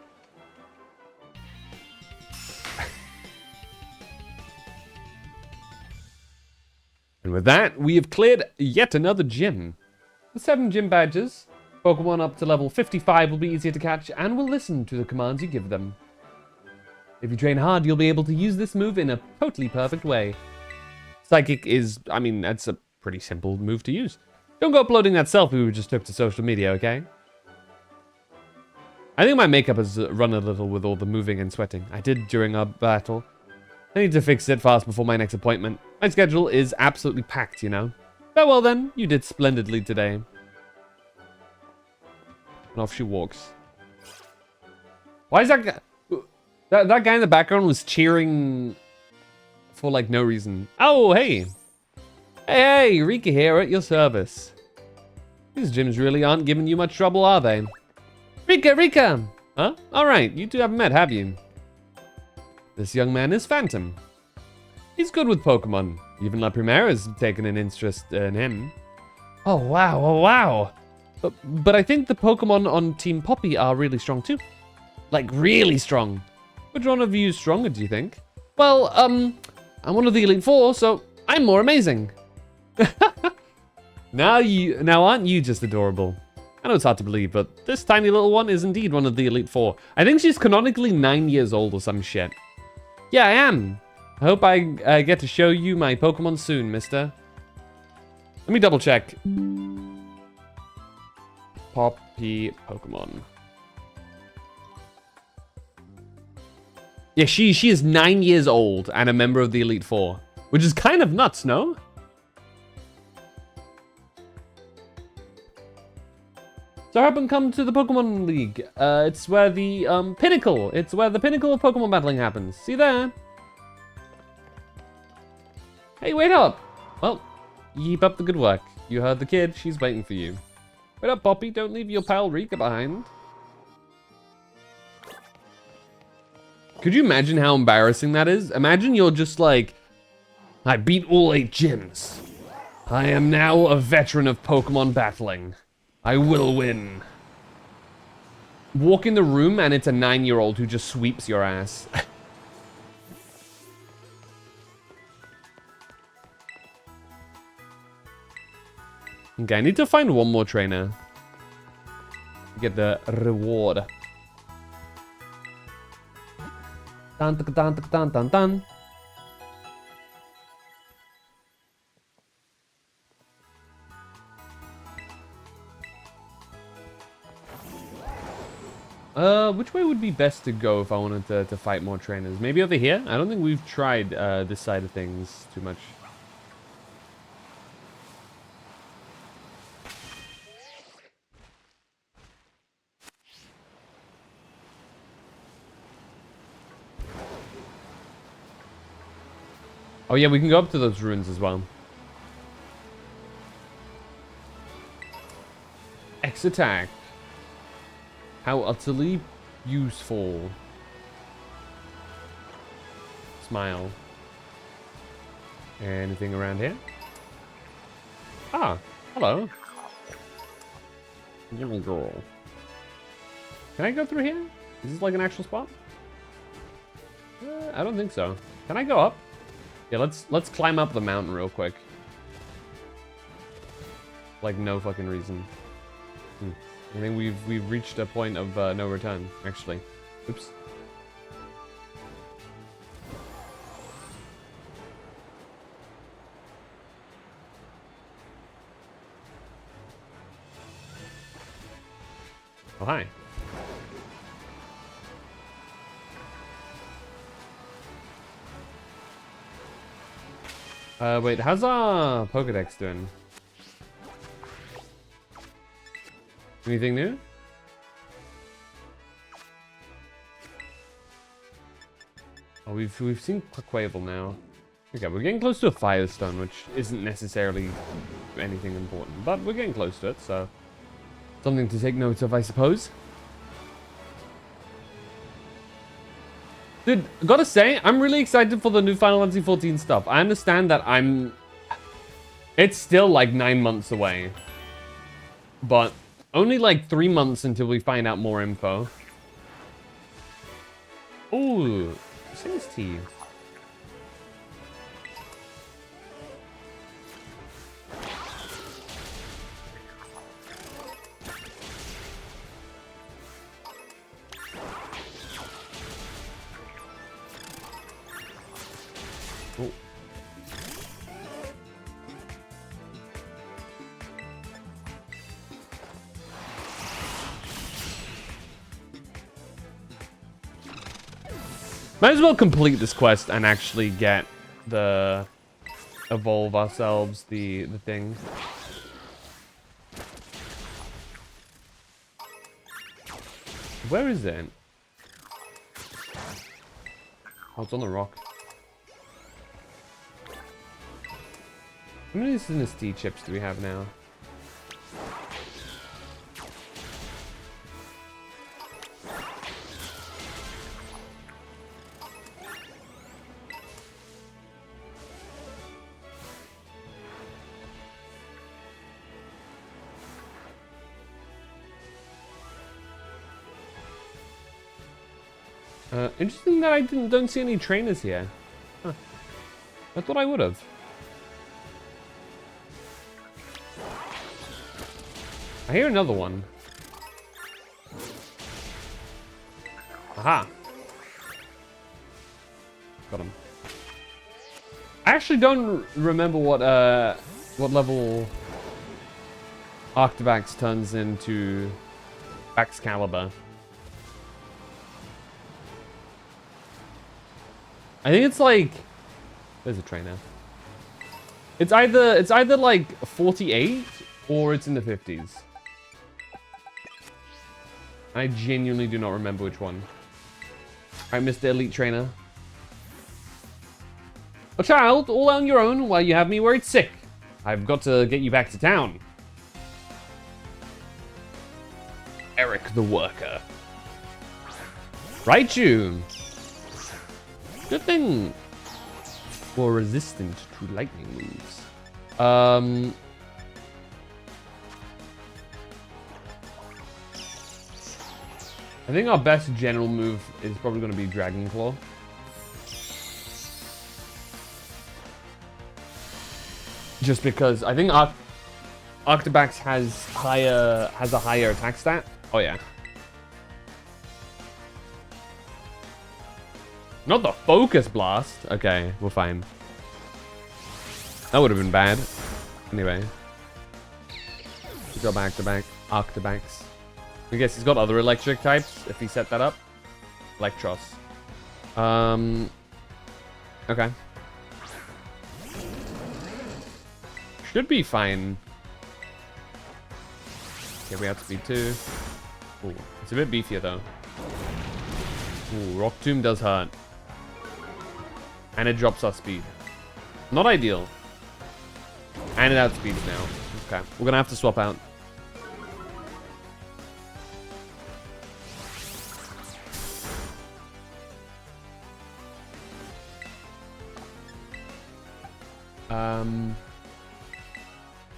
Speaker 1: And with that, we have cleared yet another gym. With 7 gym badges, Pokemon up to level 55 will be easier to catch and will listen to the commands you give them. If you train hard, you'll be able to use this move in a totally perfect way. Psychic is, I mean, that's a pretty simple move to use. Don't go uploading that selfie we just took to social media, okay? I think my makeup has run a little with all the moving and sweating. I did during our battle. I need to fix it fast before my next appointment. My schedule is absolutely packed, you know. Farewell then, you did splendidly today. And off she walks. Why is that guy... That guy in the background was cheering for, like, no reason. Oh, hey. Hey, Rika here at your service. These gyms really aren't giving you much trouble, are they? Rika! Huh? Alright, you two haven't met, have you? This young man is Phantom. He's good with Pokemon. Even La Primera's taken an interest in him. Oh, wow. But I think the Pokemon on Team Poppy are really strong, too. Like, really strong. Which one of you is stronger, do you think? Well, I'm one of the Elite Four, so I'm more amazing. Now aren't you just adorable? I know it's hard to believe, but this tiny little one is indeed one of the Elite Four. I think she's canonically 9 years old or some shit. Yeah, I am. I hope I get to show you my Pokemon soon, mister. Let me double check. Poppy Pokemon. Yeah, she is 9 years old and a member of the Elite Four, which is kind of nuts, no? So hop and come to the Pokemon League. It's where the pinnacle. It's where the pinnacle of Pokemon battling happens. See you there. Hey, wait up. Well, keep up the good work. You heard the kid. She's waiting for you. Wait up, Poppy. Don't leave your pal Rika behind. Could you imagine how embarrassing that is? Imagine you're just like, I beat all 8 gyms. I am now a veteran of Pokemon battling. I will win. Walk in the room and it's a 9-year-old who just sweeps your ass. Okay, I need to find one more trainer. Get the reward. Dun, dun, dun, dun, dun, dun. Which way would be best to go if I wanted to fight more trainers? Maybe over here? I don't think we've tried this side of things too much. Oh yeah, we can go up to those ruins as well. X attack. How utterly useful. Smile. Anything around here? Ah, hello. Yummy girl. Can I go through here? Is this like an actual spot? I don't think so. Can I go up? Yeah, let's climb up the mountain real quick. Like no fucking reason. I think we've reached a point of no return, actually. Oops. Oh, hi. Wait, how's our Pokedex doing? Anything new? Oh, we've seen Quavel now. Okay, we're getting close to a Firestone, which isn't necessarily anything important, but we're getting close to it, so something to take note of, I suppose. Dude, gotta say, I'm really excited for the new Final Fantasy XIV stuff. I understand that it's still like 9 months away, but only like 3 months until we find out more info. Ooh, Sin's Tea. Might as well complete this quest and actually get the evolve ourselves the thing. Where is it? Oh, it's on the rock. How many Dynasty chips do we have now? Interesting that I don't see any trainers here. Huh. I thought I would have. I hear another one. Aha. Got him. I actually don't remember what level Arctivax turns into Excalibur. I think it's like, there's a trainer. It's either like 48 or it's in the 50s. I genuinely do not remember which one. Alright, Mr. Elite Trainer. A child, all on your own while you have me worried sick. I've got to get you back to town. Eric the Worker. Raichu. Good thing we're resistant to lightning moves. I think our best general move is probably going to be Dragon Claw. Just because I think Arctibax has a higher attack stat. Oh yeah. Not the Focus Blast. Okay, we're fine. That would have been bad. Anyway. We go back to back. Arctibax. I guess he's got other electric types if he set that up. Electros. Okay. Should be fine. Okay, we have speed 2. Ooh, it's a bit beefier though. Ooh, Rock Tomb does hurt. And it drops our speed. Not ideal. And it outspeeds now. Okay, we're gonna have to swap out.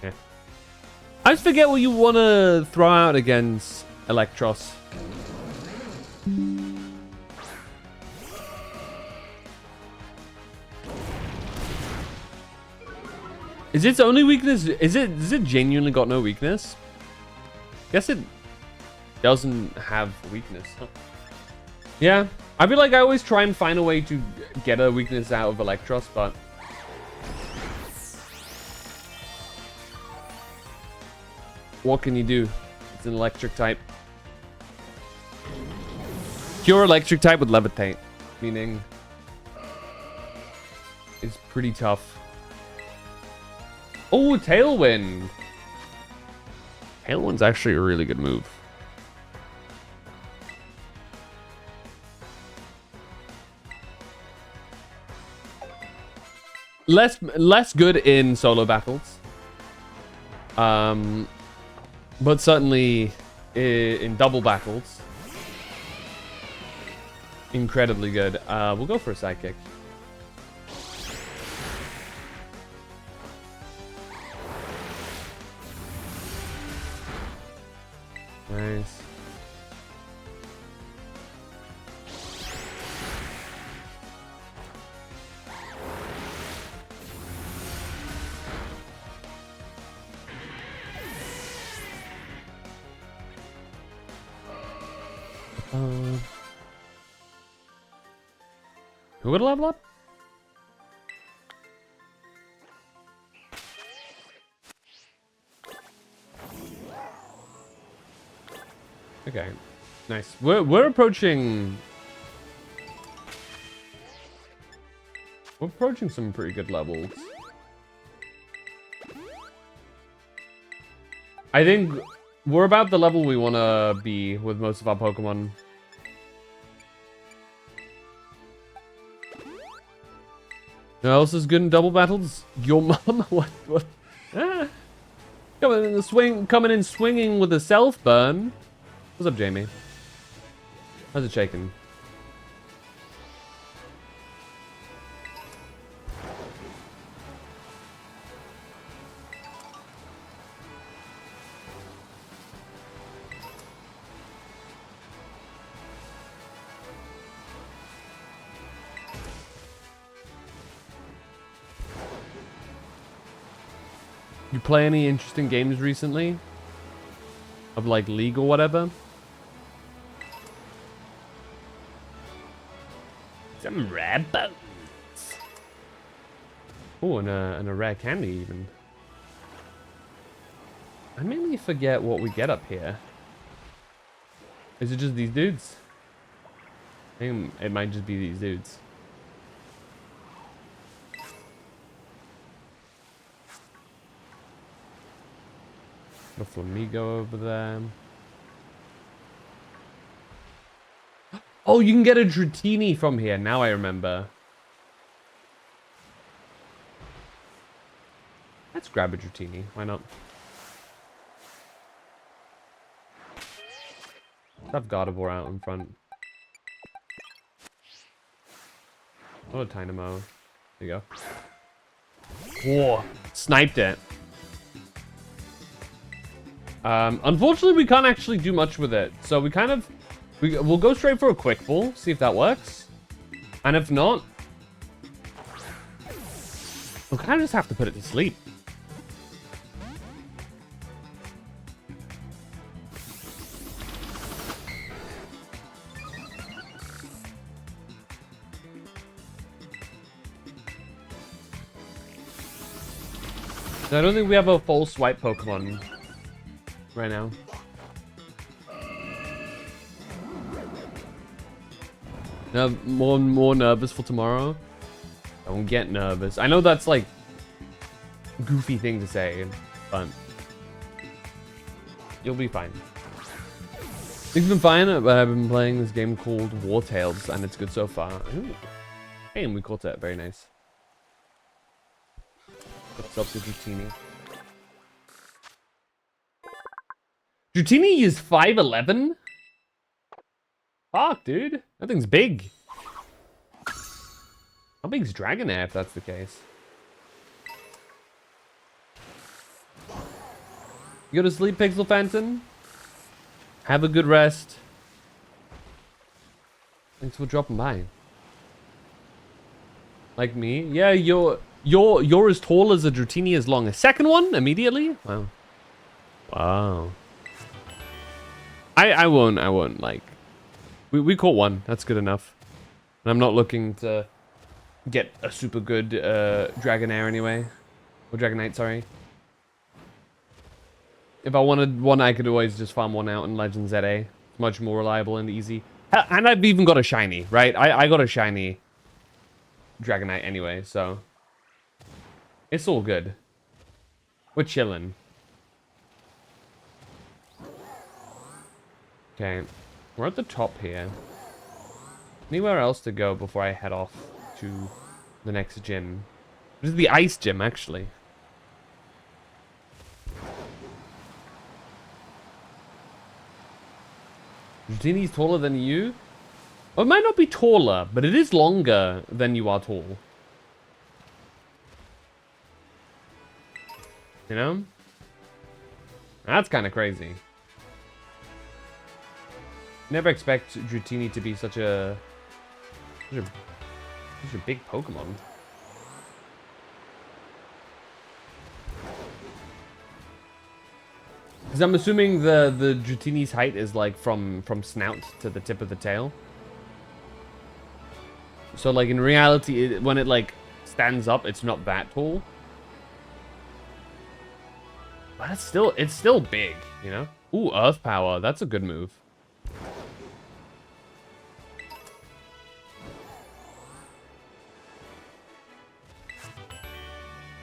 Speaker 1: Yeah. I just forget what you want to throw out against Electros. Is its only weakness? Is it genuinely got no weakness? Guess it doesn't have weakness. Huh? Yeah, I feel like I always try and find a way to get a weakness out of Electros, but what can you do? It's an electric type. Pure electric type with Levitate, meaning it's pretty tough. Oh, Tailwind. Tailwind's actually a really good move. Less good in solo battles. But certainly in double battles. Incredibly good. We'll go for a sidekick. Nice. Who would level up? Okay, nice. We're approaching We're approaching some pretty good levels. I think we're about the level we want to be with most of our Pokemon. Who else is good in double battles? Your mom? What? Ah. Coming in swinging with a self burn. What's up, Jamie? How's it shaking? You play any interesting games recently? Of like League or whatever? Some rare bones. Oh, and a rare candy even. I mainly forget what we get up here. Is it just these dudes? I think it might just be these dudes. A Flamigo over there. Oh, you can get a Dratini from here. Now I remember. Let's grab a Dratini. Why not? Let's have Gardevoir out in front. Oh, a Tynamo. There you go. Whoa. Sniped it. Unfortunately, we can't actually do much with it. So we kind of... We'll go straight for a quick ball. See if that works. And if not... we'll kind of just have to put it to sleep. So I don't think we have a full swipe Pokemon right now. No, more nervous for tomorrow. Don't get nervous. I know that's like a goofy thing to say, but you'll be fine. It's been fine, but I've been playing this game called War Tales, and it's good so far. Ooh. Hey, and we caught it. Very nice. What's up to Dratini? Dratini is 5'11"? Fuck, dude. That thing's big. How big's Dragonair if that's the case? You go to sleep, Pixel Phantom? Have a good rest. Thanks for dropping by. Like me? Yeah, you're as tall as a Dratini as long. A second one immediately? Wow. Wow. I won't like... We caught one. That's good enough. And I'm not looking to get a super good Dragonair anyway. Or Dragonite, sorry. If I wanted one, I could always just farm one out in Legend ZA. It's much more reliable and easy. And I've even got a shiny, right? I got a shiny Dragonite anyway, so... it's all good. We're chilling. Okay. We're at the top here. Anywhere else to go before I head off to the next gym? This is the ice gym, actually. Dratini's taller than you? Well, it might not be taller, but it is longer than you are tall. You know? That's kind of crazy. Never expect Dratini to be such a big Pokemon. Because I'm assuming the Dratini's height is like from snout to the tip of the tail. So like in reality, when it like stands up, it's not that tall. But it's still big, you know? Ooh, Earth Power. That's a good move.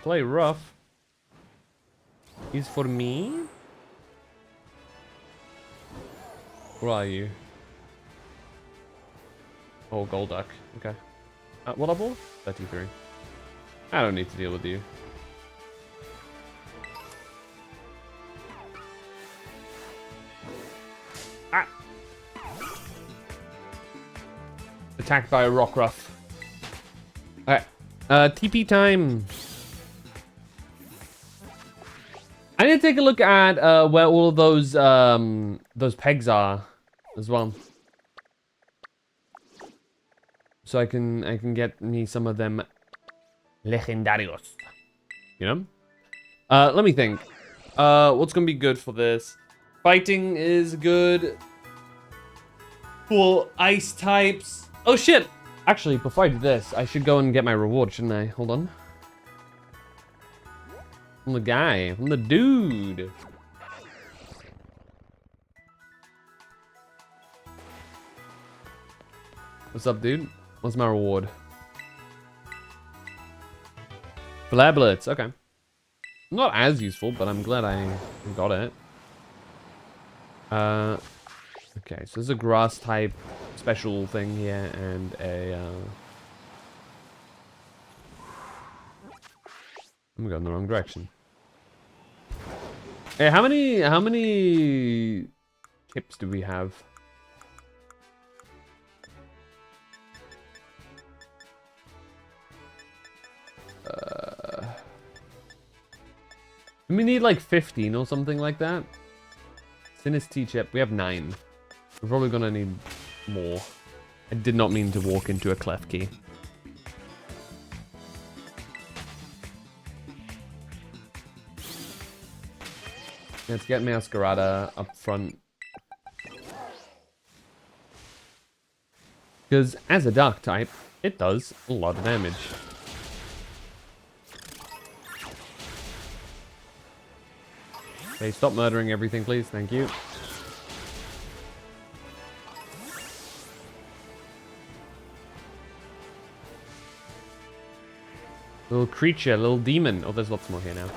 Speaker 1: Play rough. He's for me? Where are you? Oh, Golduck. Okay. What level? 33. I don't need to deal with you. Ah! Attacked by a Rockruff. Alright. TP time. I need to take a look at where all of those pegs are as well. So I can get me some of them legendarios. You know? Let me think. What's gonna be good for this? Fighting is good. For ice types. Oh shit! Actually, before I do this, I should go and get my reward, shouldn't I? Hold on. I'm the guy. I'm the dude. What's up, dude? What's my reward? Flablets. Okay. Not as useful, but I'm glad I got it. Okay, so there's a grass type special thing here and a I'm going the wrong direction. Hey, how many tips do we have? We need like 15 or something like that. Sinistee chip, we have 9. We're probably gonna need more. I did not mean to walk into a clef key. Let's get Masquerada up front. Because as a dark type, it does a lot of damage. Okay, stop murdering everything, please. Thank you. Little creature, little demon. Oh, there's lots more here now.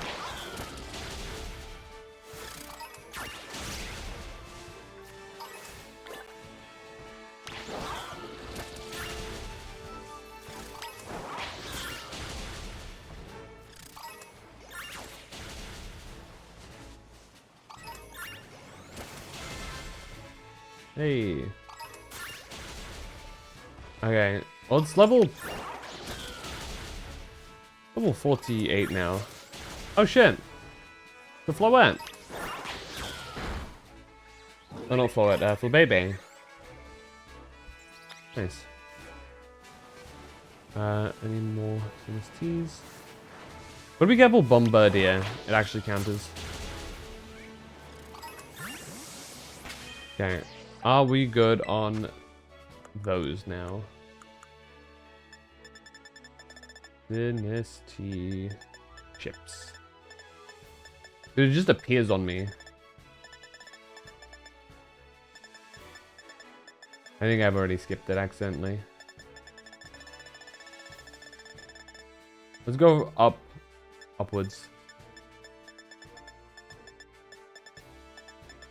Speaker 1: Hey. Okay. Well, it's level 48 now. Oh shit. The Floette. Oh, not Floette, Flabebe. Nice. Any more Sinistees? But be careful, Bombardier. It actually counters. Okay. Are we good on those now? Sinistee chips. Dude, it just appears on me. I think I've already skipped it accidentally. Let's go upwards.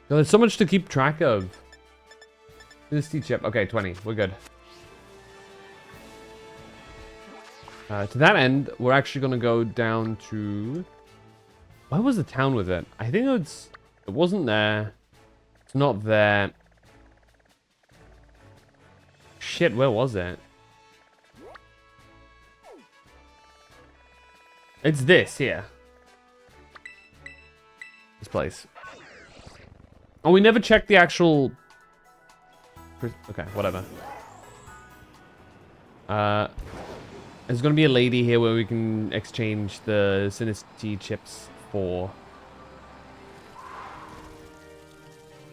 Speaker 1: No, there's so much to keep track of. Sinistee chip. Okay, 20. We're good. To that end, we're actually going to go down to... Where was the town with it? I think it wasn't there. It's not there. Shit, where was it? It's this here. This place. Oh, we never checked the actual... Okay, whatever. There's gonna be a lady here where we can exchange the Sinistee chips for...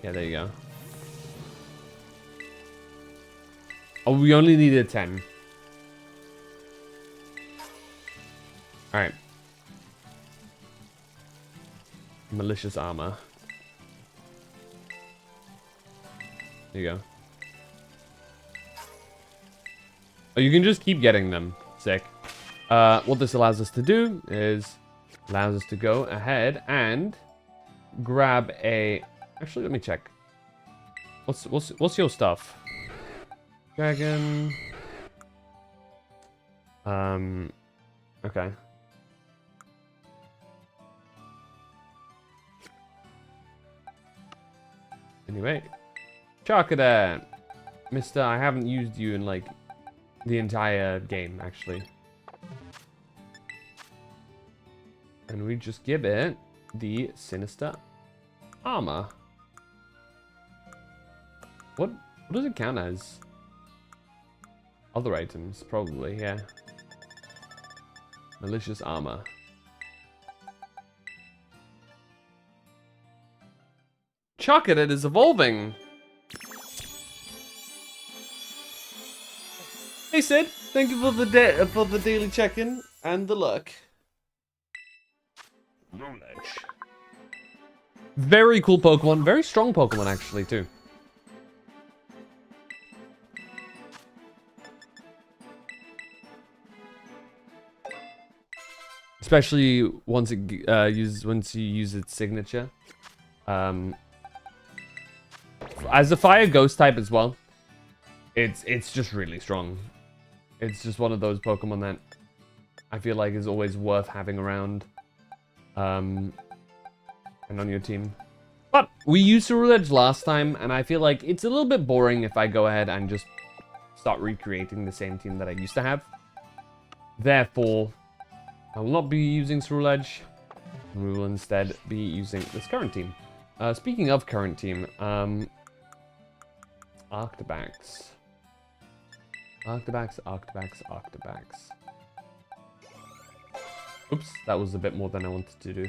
Speaker 1: Yeah, there you go. Oh, we only needed 10. Alright. Malicious armor. There you go. Oh, you can just keep getting them. Sick. What this allows us to do is allows us to go ahead and grab a. Actually, let me check. What's your stuff? Dragon. Okay. Anyway, Charcadet, Mister, I haven't used you in like the entire game actually, and we just give it the Sinister Armor. What does it count as? Other items, probably, yeah. Malicious Armor. Charcadet is evolving. Hey Sid, thank you for the daily check-in and the luck. Knowledge. Very cool Pokemon, very strong Pokemon actually too. Especially once it once you use its signature. As a fire ghost type as well, it's just really strong. It's just one of those Pokemon that I feel like is always worth having around, and on your team. But we used Ceruledge last time, and I feel like it's a little bit boring if I go ahead and just start recreating the same team that I used to have. Therefore, I will not be using Ceruledge. We will instead be using this current team. Speaking of current team, Arctibax. Oops, that was a bit more than I wanted to do.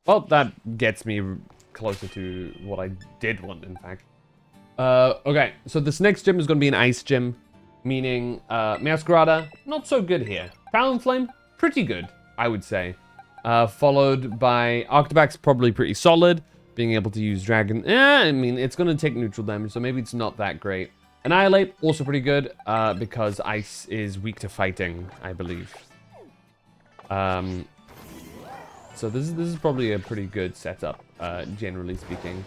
Speaker 1: Well, that gets me closer to what I did want, in fact. Okay, so this next gym is going to be an ice gym, meaning Meowscarada, not so good here. Talonflame, pretty good, I would say. Followed by Arctibax, probably pretty solid. Being able to use Dragon, I mean, it's going to take neutral damage, so maybe it's not that great. Annihilate, also pretty good, because Ice is weak to fighting, I believe. So this is probably a pretty good setup, generally speaking.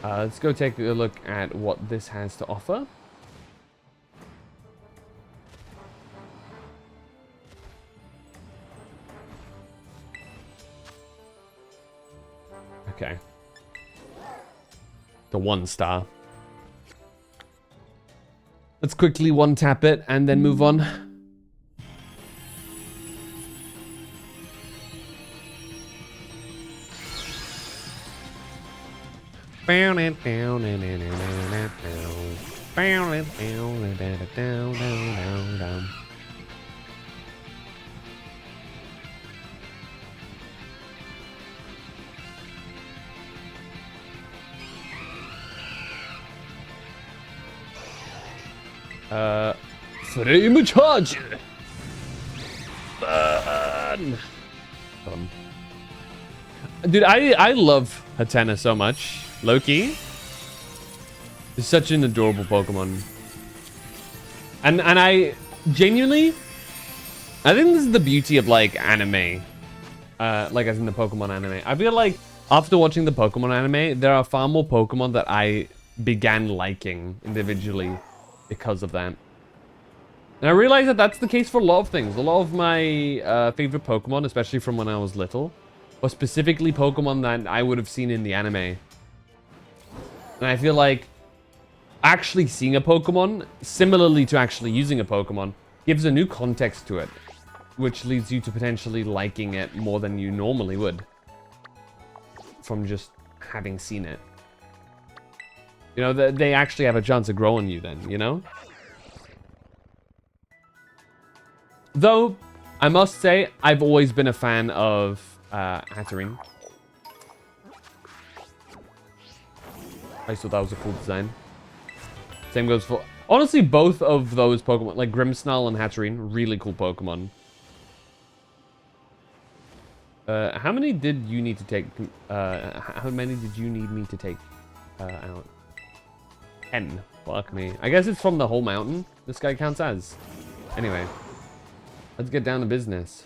Speaker 1: Let's go take a look at what this has to offer. Okay. The 1-star. Let's quickly 1-tap it and then move on. Bound it down and down. Bound it down and down. Flame charge. Burn. Dude, I love Hatenna so much. Loki is such an adorable Pokemon. And I genuinely, I think this is the beauty of like anime. Like as in the Pokemon anime. I feel like after watching the Pokemon anime, there are far more Pokemon that I began liking individually because of that. And I realize that that's the case for a lot of things. A lot of my favorite Pokemon, especially from when I was little, were specifically Pokemon that I would have seen in the anime. And I feel like actually seeing a Pokemon, similarly to actually using a Pokemon, gives a new context to it, which leads you to potentially liking it more than you normally would from just having seen it. You know, they actually have a chance to grow on you then, you know? Though, I must say, I've always been a fan of Hatterene. I thought that was a cool design. Same goes for... Honestly, both of those Pokemon, like Grimmsnarl and Hatterene, really cool Pokemon. How many did you need to take? How many did you need me to take out? 10. Fuck me. I guess it's from the whole mountain. This guy counts as. Anyway, let's get down to business.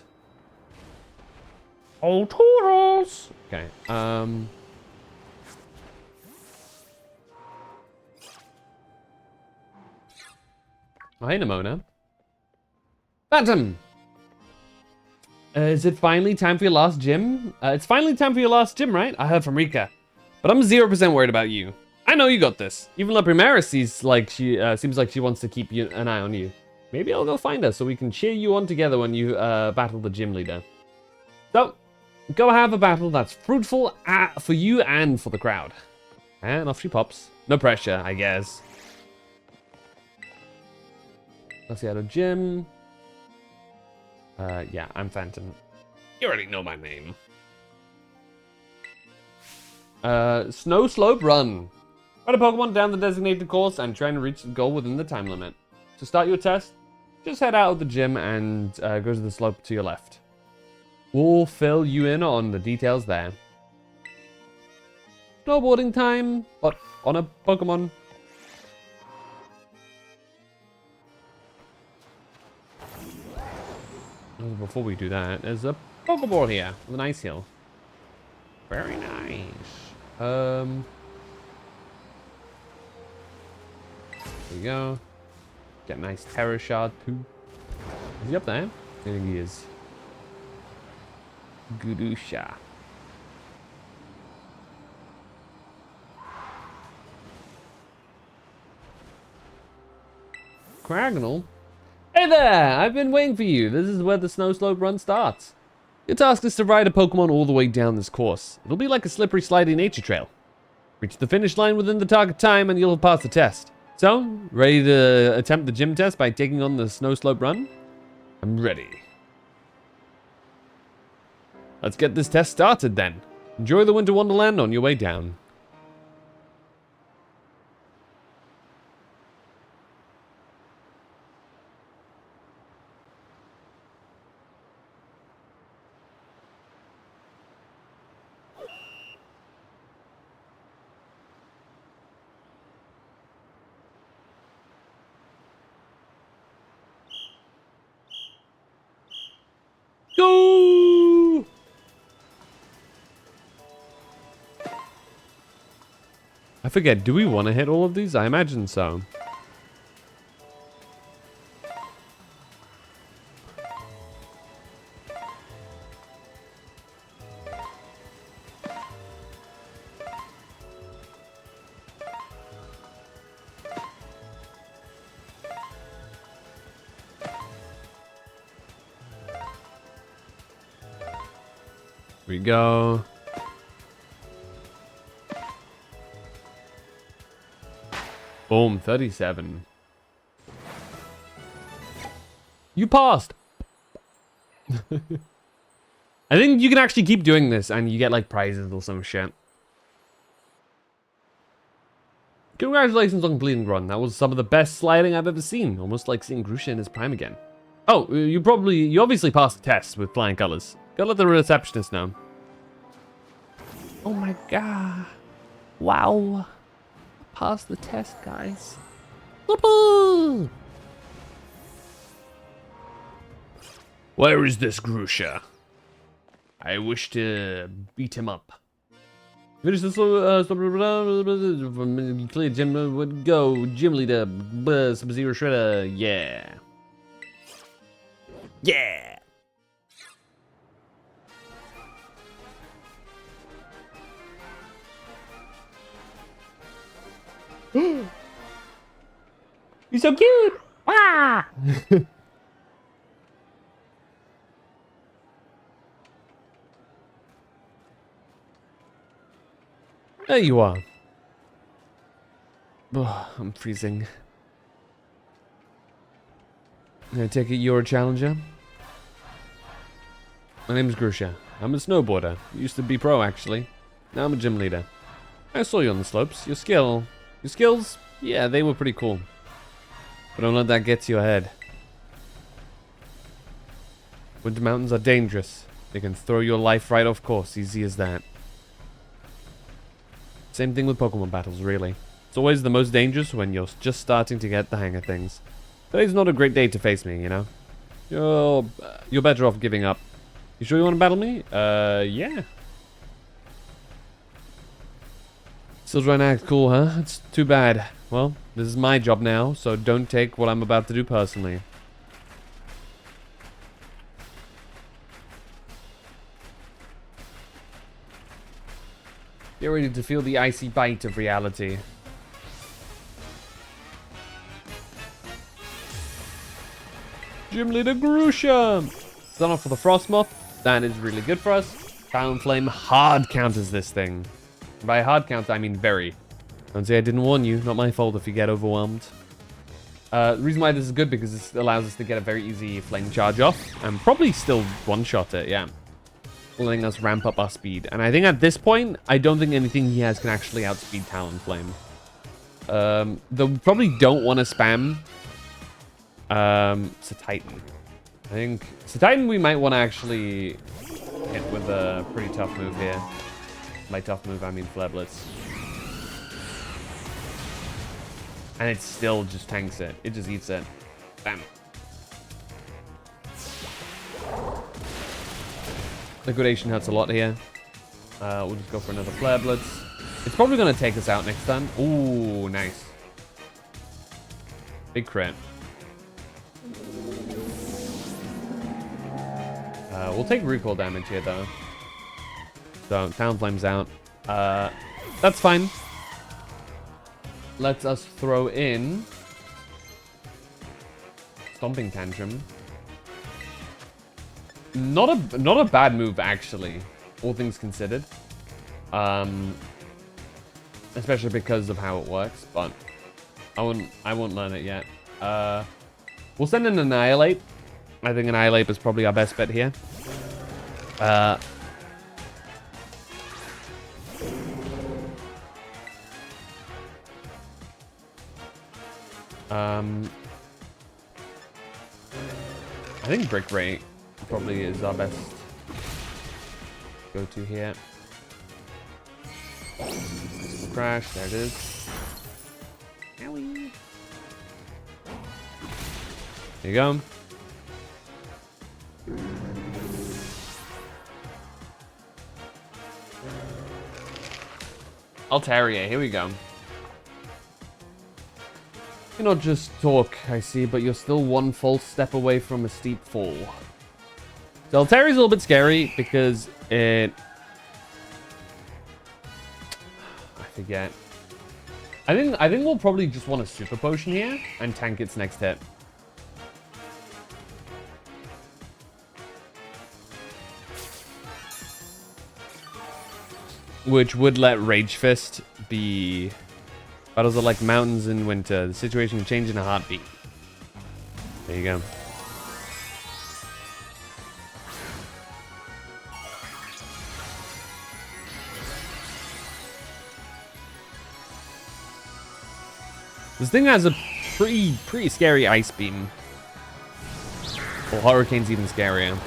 Speaker 1: Oh, turtles! Okay. Oh, hey, Nimona. Phantom! Is it finally time for your last gym? It's finally time for your last gym, right? I heard from Rika. But I'm 0% worried about you. I know you got this. Even La Primera seems like she wants to keep an eye on you. Maybe I'll go find her so we can cheer you on together when you battle the gym leader. So, go have a battle that's fruitful for you and for the crowd. And off she pops. No pressure, I guess. Let's see how to gym. Yeah, I'm Phantom. You already know my name. Snow Slope Run. Ride a Pokemon down the designated course and try and reach the goal within the time limit. To start your test, just head out of the gym and go to the slope to your left. We'll fill you in on the details there. Snowboarding time, but on a Pokemon. Before we do that, there's a Pokeball here with an ice hill. Very nice. There we go. Get a nice Terra Shard too. Is he up there? I think he is. Gudusha. Cragnal? Hey there! I've been waiting for you. This is where the Snow Slope Run starts. Your task is to ride a Pokemon all the way down this course. It'll be like a slippery, slidey nature trail. Reach the finish line within the target time and you'll pass the test. So, ready to attempt the gym test by taking on the Snow Slope Run? I'm ready. Let's get this test started then. Enjoy the Winter Wonderland on your way down. Go! I forget, do we want to hit all of these? I imagine so. Here we go. Boom, 37. You passed. I think you can actually keep doing this and you get like prizes or some shit. Congratulations on completing the run. That was some of the best sliding I've ever seen. Almost like seeing Grusha in his prime again. Oh, you obviously passed the test with flying colors. Go let the receptionist know. Oh my god. Wow. Passed the test, guys. Whoopoo! Where is this Grusha? I wish to beat him up. Finish this clear gym would go. Gym leader, Sub-Zero Shredder, yeah. Yeah! He's so cute! Ah! There you are. Oh, I'm freezing. I take it you're a challenger? My name's Grusha. I'm a snowboarder. Used to be pro, actually. Now I'm a gym leader. I saw you on the slopes. Your skills, yeah, they were pretty cool. But don't let that get to your head. Winter mountains are dangerous. They can throw your life right off course. Easy as that. Same thing with Pokemon battles, really. It's always the most dangerous when you're just starting to get the hang of things. Today's not a great day to face me, you know? You're better off giving up. You sure you want to battle me? Yeah. Still trying to act cool, huh? It's too bad. Well, this is my job now, so don't take what I'm about to do personally. Get ready to feel the icy bite of reality. Gym Leader Grusha! Start off for the Frostmoth. That is really good for us. Talonflame hard counters this thing. By hard counter, I mean very. Don't say I didn't warn you. Not my fault if you get overwhelmed. The reason why this is good because this allows us to get a very easy flame charge off. And probably still one-shot it, yeah. Letting us ramp up our speed. And I think at this point, I don't think anything he has can actually outspeed Talonflame. They probably don't want to spam Titan. I think Titan we might want to actually hit with a pretty tough move here. By tough move, I mean Flare Blitz. And it still just tanks it. It just eats it. Bam. Liquidation hurts a lot here. We'll just go for another Flare Blitz. It's probably going to take us out next time. Ooh, nice. Big crit. We'll take recoil damage here, though. So, Talonflame's out. That's fine. Let's us throw in Stomping Tantrum. Not a bad move, actually, all things considered. Especially because of how it works, but I won't learn it yet. We'll send in Annihilate. I think Annihilate is probably our best bet here. I think Brick Ray probably is our best go-to here. Crash, there it is. Owie. There you go. Altaria, here we go. You're not just talk, I see, but you're still one false step away from a steep fall. So Altaria's a little bit scary because it... I forget. I think we'll probably just want a Super Potion here and tank its next hit. Which would let Rage Fist be... Battles are like mountains in winter. The situation can change in a heartbeat. There you go. This thing has a pretty scary Ice Beam. Well, Hurricane's even scarier.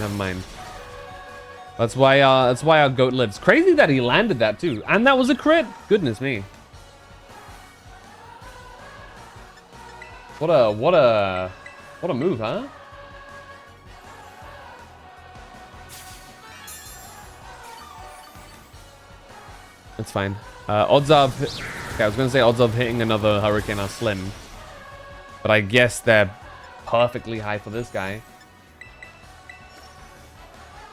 Speaker 1: Never mind. That's why our goat lives. Crazy that he landed that too, and that was a crit. Goodness me. What a move, huh? That's fine. Odds of... Okay, I was going to say odds of hitting another Hurricane are slim. But I guess they're perfectly high for this guy.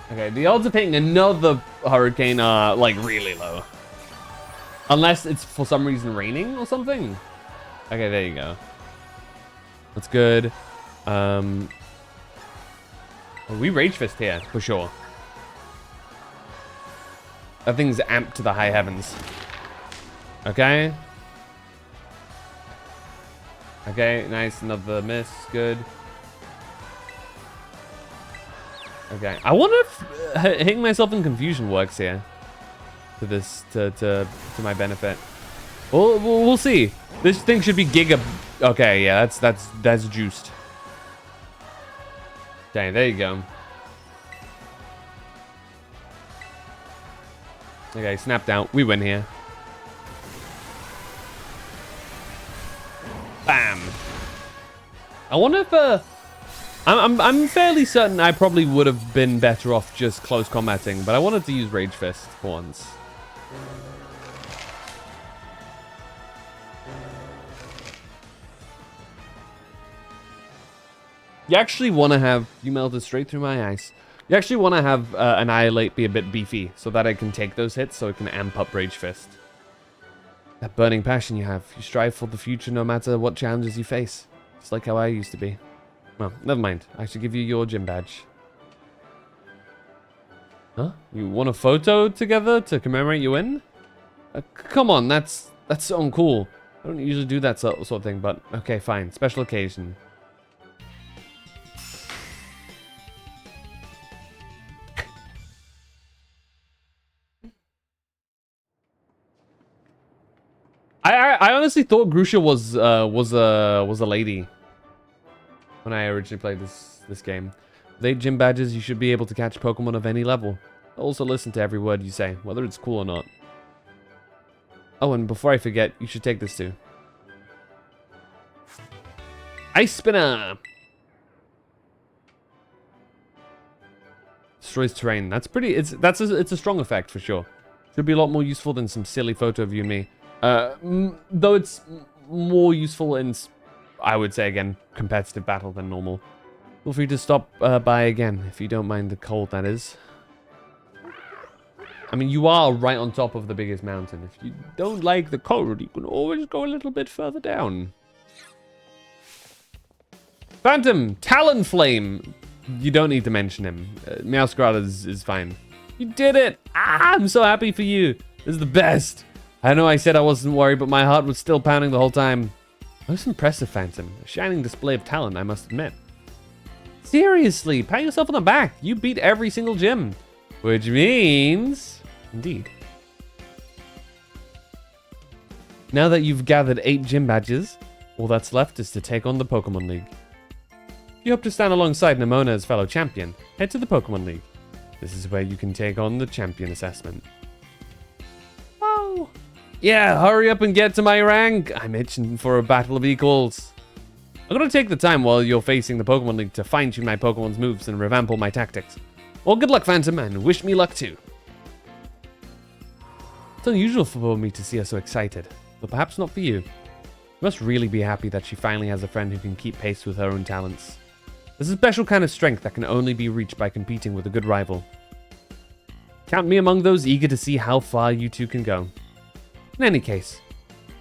Speaker 1: Okay, the odds of hitting another Hurricane are, like, really low. Unless it's for some reason raining or something. Okay, there you go. That's good. We Rage Fist here, for sure. That thing's amped to the high heavens. Okay. Okay, nice. Another miss. Good. Okay. I wonder if hitting myself in confusion works here. To this, to my benefit. We'll see. This thing should be giga. Okay, yeah, that's juiced. Okay, there you go. Okay, snapped out. We win here. Bam. I wonder if I'm fairly certain I probably would have been better off just close combating, but I wanted to use Rage Fist for once. You actually want to have... You melted straight through my ice. You actually want to have Annihilate be a bit beefy so that I can take those hits so it can amp up Rage Fist. That burning passion you have. You strive for the future no matter what challenges you face. Just like how I used to be. Well, never mind. I should give you your gym badge. Huh? You want a photo together to commemorate your win? Come on, that's so uncool. I don't usually do that sort of thing, but okay, fine. Special occasion. I honestly thought Grusha was a lady when I originally played this game. With 8 gym badges, you should be able to catch Pokemon of any level. Also listen to every word you say, whether it's cool or not. Oh, and before I forget, you should take this too. Ice Spinner! Destroys terrain. That's pretty... It's a strong effect for sure. Should be a lot more useful than some silly photo of you and me. Though it's more useful in, I would say again, competitive battle than normal. Feel free to stop by again, if you don't mind the cold, that is. I mean, you are right on top of the biggest mountain. If you don't like the cold, you can always go a little bit further down. Phantom! Talonflame! You don't need to mention him. Meowscarada is fine. You did it! Ah, I'm so happy for you. This is the best. I know I said I wasn't worried, but my heart was still pounding the whole time. Most impressive, Phantom. A shining display of talent, I must admit. Seriously, pat yourself on the back. You beat every single gym. Which means... Indeed. Now that you've gathered 8 gym badges, all that's left is to take on the Pokemon League. If you hope to stand alongside Nemona as fellow champion, head to the Pokemon League. This is where you can take on the champion assessment. Wow! Yeah, hurry up and get to my rank. I'm itching for a battle of equals. I'm gonna take the time while you're facing the Pokemon League to fine-tune my Pokemon's moves and revamp all my tactics. Well, good luck, Phantom, and wish me luck too. It's unusual for me to see her so excited, but perhaps not for you. You must really be happy that she finally has a friend who can keep pace with her own talents. There's a special kind of strength that can only be reached by competing with a good rival. Count me among those eager to see how far you two can go. In any case,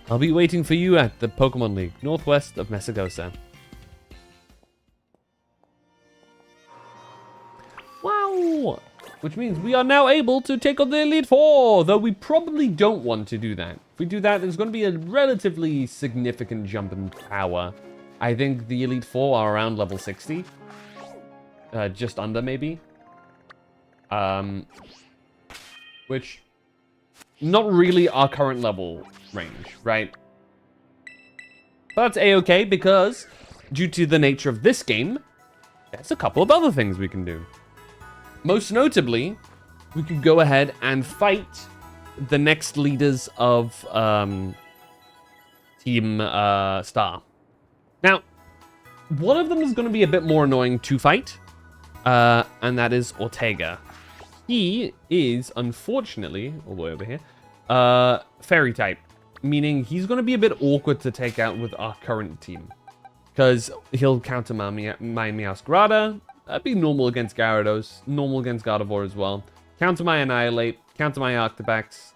Speaker 1: I'll be waiting for you at the Pokemon League, northwest of Mesagosa. Wow! Which means we are now able to take on the Elite Four, though we probably don't want to do that. If we do that, there's going to be a relatively significant jump in power. I think the Elite Four are around level 60. Just under, maybe. Which... not really our current level range, right? But that's a-okay because, due to the nature of this game, there's a couple of other things we can do. Most notably, we could go ahead and fight the next leaders of Team Star. Now, one of them is going to be a bit more annoying to fight, and that is Ortega. He is, unfortunately, all the way over here, Fairy type, meaning he's going to be a bit awkward to take out with our current team. Because he'll counter my Meowscarada, that'd be normal against Gyarados, normal against Gardevoir as well. Counter my Annihilate, counter my Arctibax,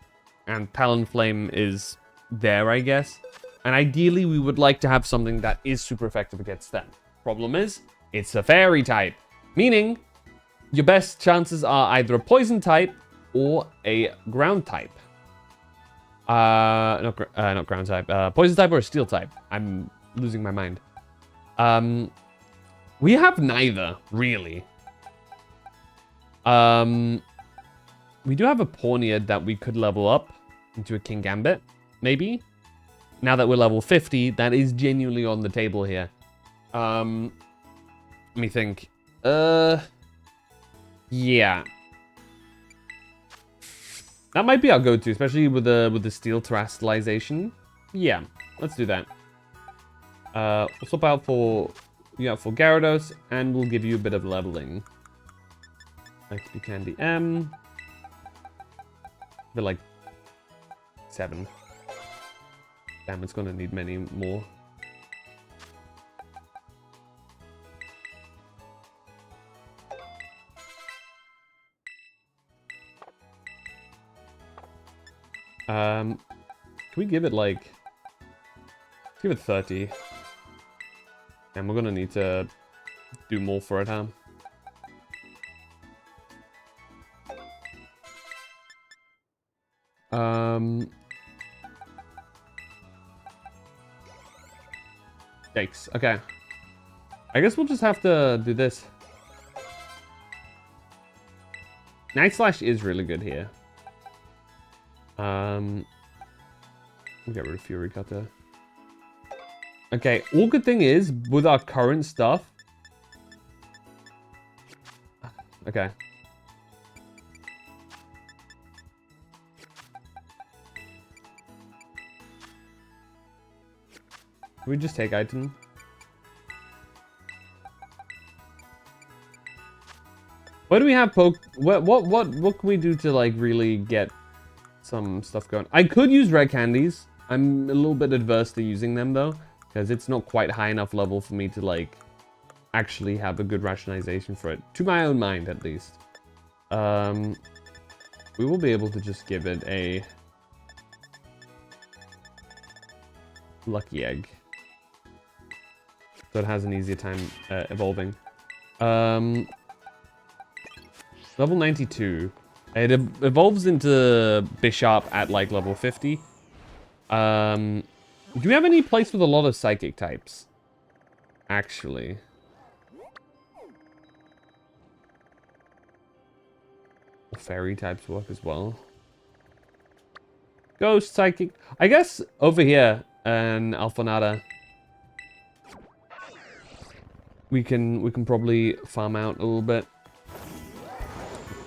Speaker 1: and Talonflame is there, I guess. And ideally, we would like to have something that is super effective against them. Problem is, it's a Fairy type, meaning your best chances are either a Poison type or a Ground type. Not Ground type. Poison type or a Steel type. I'm losing my mind. We have neither, really. We do have a Pawniard that we could level up into a Kingambit, maybe. Now that we're level 50, that is genuinely on the table here. Let me think. Yeah. That might be our go-to, especially with the steel terastallization. Yeah, let's do that. We'll swap out for Gyarados, and we'll give you a bit of leveling. XP Candy M. But like 7. Damn, it's gonna need many more. Can we give it like... Give it 30. And we're gonna need to do more for it, huh? Yikes. Okay. I guess we'll just have to do this. Night Slash is really good here. We'll get rid of Fury Cutter. Okay, all good thing is, with our current stuff... Okay. Can we just take item? What do we have what can we do to like really get some stuff going? I could use red candies. I'm a little bit adverse to using them though, because it's not quite high enough level for me to like actually have a good rationalization for it. To my own mind at least. We will be able to just give it a lucky egg. So it has an easier time evolving. Level 92. It evolves into Bishop at like level 50. Do we have any place with a lot of psychic types? Actually. Fairy types work as well. Ghost, psychic. I guess over here in Alphanada, we can probably farm out a little bit.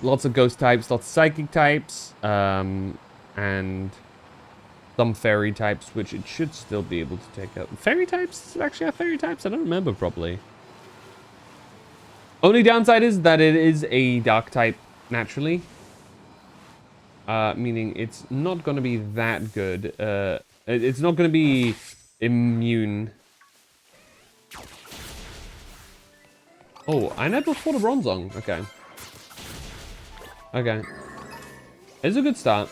Speaker 1: Lots of ghost types, lots of psychic types, and some fairy types, which it should still be able to take out. Fairy types? Does it actually have fairy types? I don't remember properly. Only downside is that it is a dark type naturally. Meaning it's not going to be that good. It's not going to be immune. Oh, I never fought a Bronzong. Okay. Okay. It's a good start.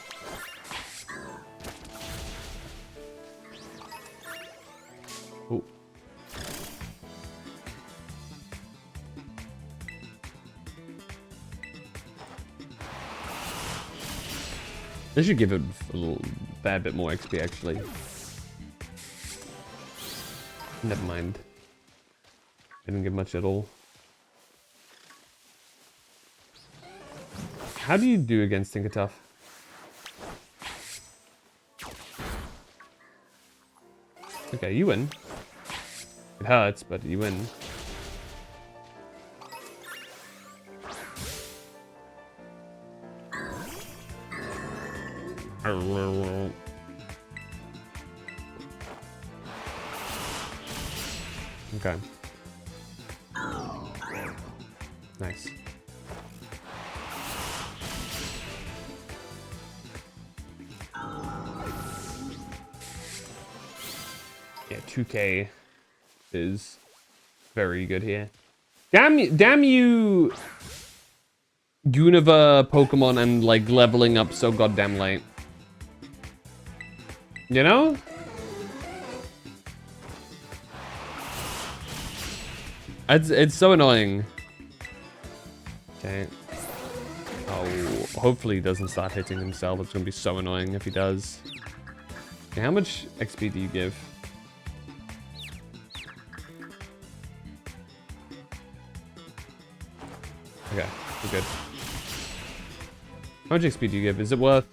Speaker 1: Oh. They should give it a fair bit more XP, actually. Never mind. Didn't give much at all. How do you do against Tinkertuff? Okay, you win. It hurts, but you win. Okay. Nice. Yeah, 2K is very good here. Damn you, Unova Pokemon, and like leveling up so goddamn late. You know? It's so annoying. Okay. Oh, hopefully he doesn't start hitting himself. It's gonna be so annoying if he does. Okay, how much XP do you give? Okay, we're good. How much XP do you give? Is it worth?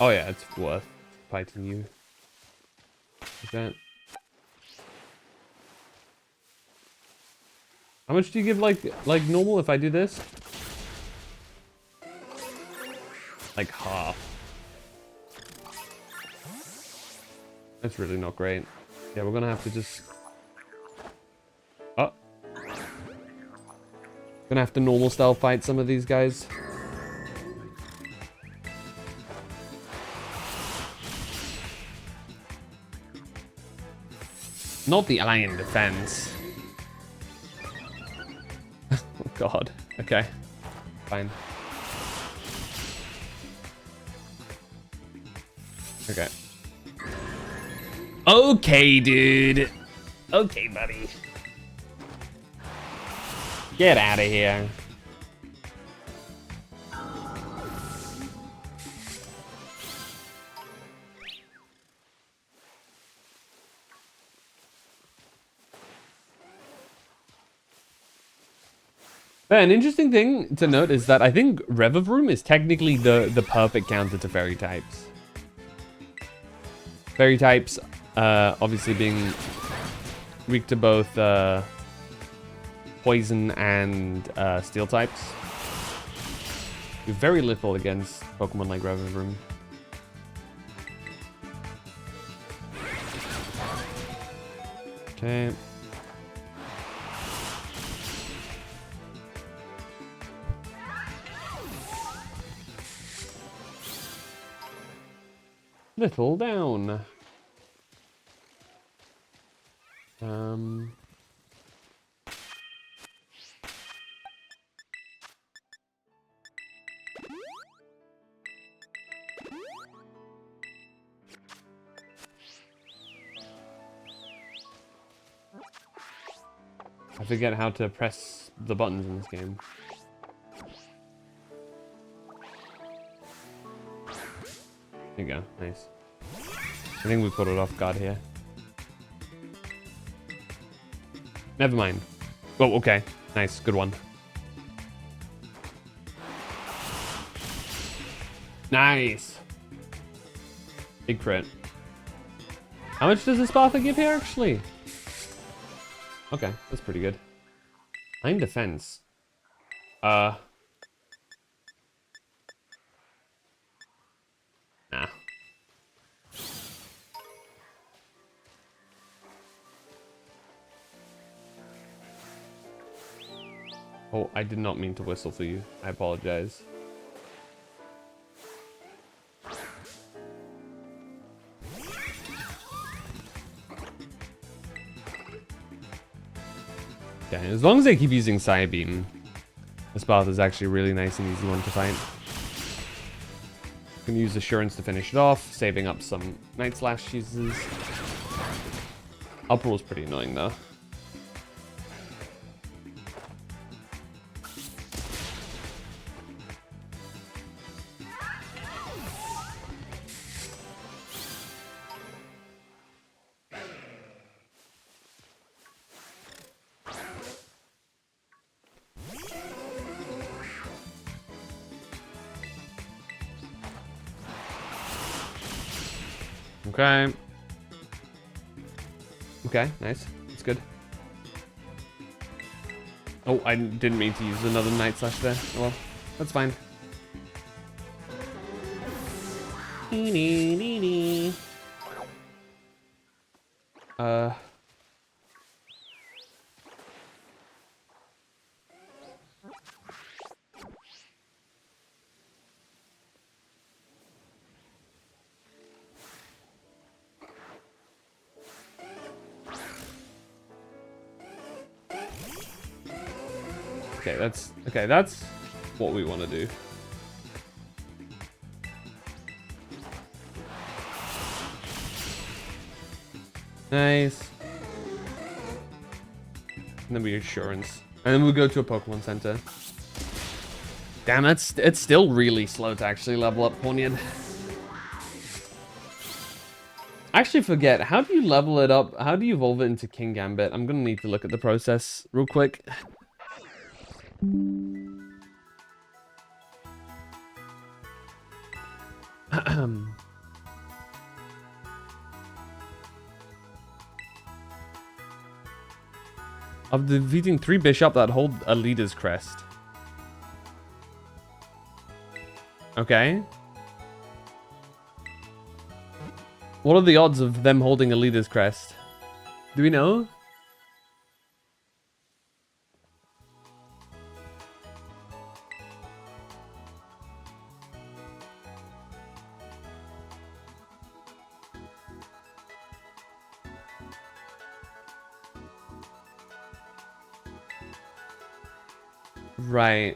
Speaker 1: Oh yeah, it's worth fighting you. Is that? How much do you give like normal if I do this? like half. That's really not great. Yeah, we're gonna have to just... Oh. Gonna have to normal style fight some of these guys. Not the iron defense. Oh god. Okay. Fine. Okay. Okay, dude. Okay, buddy. Get out of here. But an interesting thing to note is that I think Revavroom is technically the perfect counter to fairy types. Fairy types, obviously being weak to both poison and steel types. Do very little against Pokemon like Revavroom. Okay. Little down. I forget how to press the buttons in this game. There you go, nice. I think we put it off guard here. Never mind. Oh, okay. Nice, good one. Nice. Big crit. How much does this Sparta give here, actually? Okay, that's pretty good. 9 defense. Nah. Oh, I did not mean to whistle for you. I apologize. Okay, as long as they keep using Psybeam, this path is actually a really nice and easy one to fight. Can use Assurance to finish it off, saving up some Night Slash uses. Uproar's pretty annoying though. Okay. Okay, nice. That's good. Oh, I didn't mean to use another Night Slash there. Well, that's fine. Okay, that's what we want to do. Nice. And then we Assurance. And then we'll go to a Pokemon Center. Damn, it's still really slow to actually level up Pawniard. I actually forget, how do you level it up? How do you evolve it into King Gambit? I'm gonna need to look at the process real quick. Of defeating 3 Bishop that hold a leader's crest. Okay. What are the odds of them holding a leader's crest? Do we know? Right.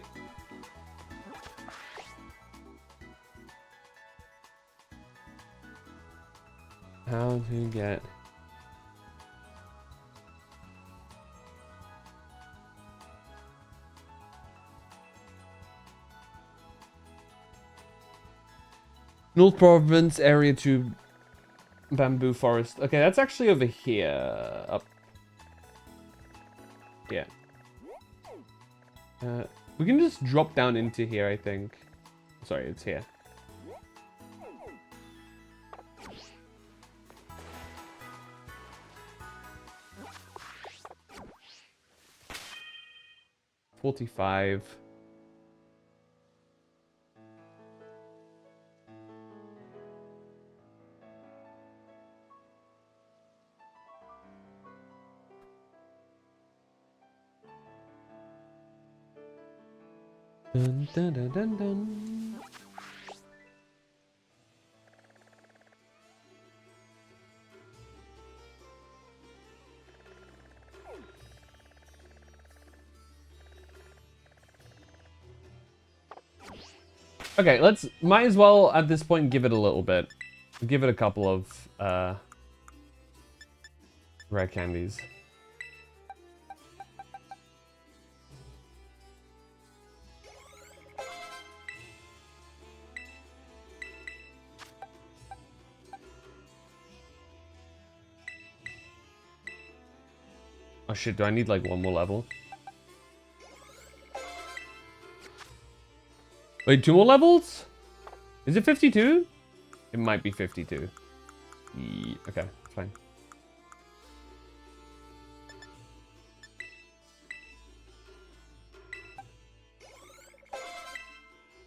Speaker 1: How to get... North Province, Area 2, Bamboo Forest. Okay, that's actually over here. Up. Yeah. We can just drop down into here, I think. Sorry, it's here. $45. Dun, dun, dun, dun, dun. Okay, might as well at this point give it a little bit. Give it a couple of rare candies. Oh shit, do I need like one more level? Wait, 2 more levels? Is it 52? It might be 52. Okay, fine.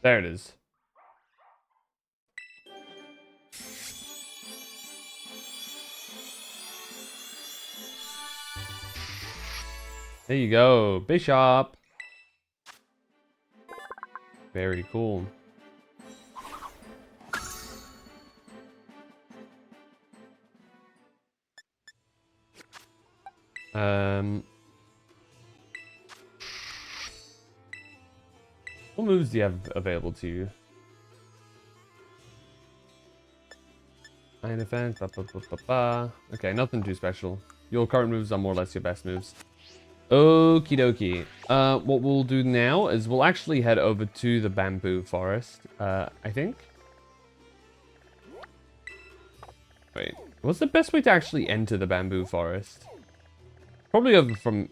Speaker 1: There it is. There you go, Bishop. Very cool. What moves do you have available to you? Iron defense, Okay, nothing too special. Your current moves are more or less your best moves. Okie dokie. What we'll do now is we'll actually head over to the bamboo forest, I think. Wait, what's the best way to actually enter the bamboo forest? Probably over from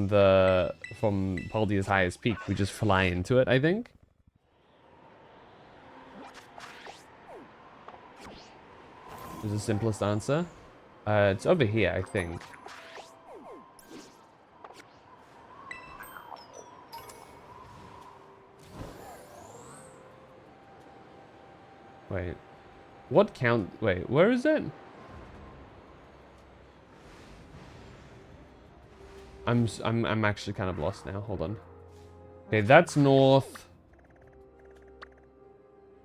Speaker 1: Paldia's highest peak. We just fly into it, I think. Is the simplest answer. It's over here, I think. Wait. What count? Wait, where is it? I'm actually kind of lost now. Hold on. Okay, that's north.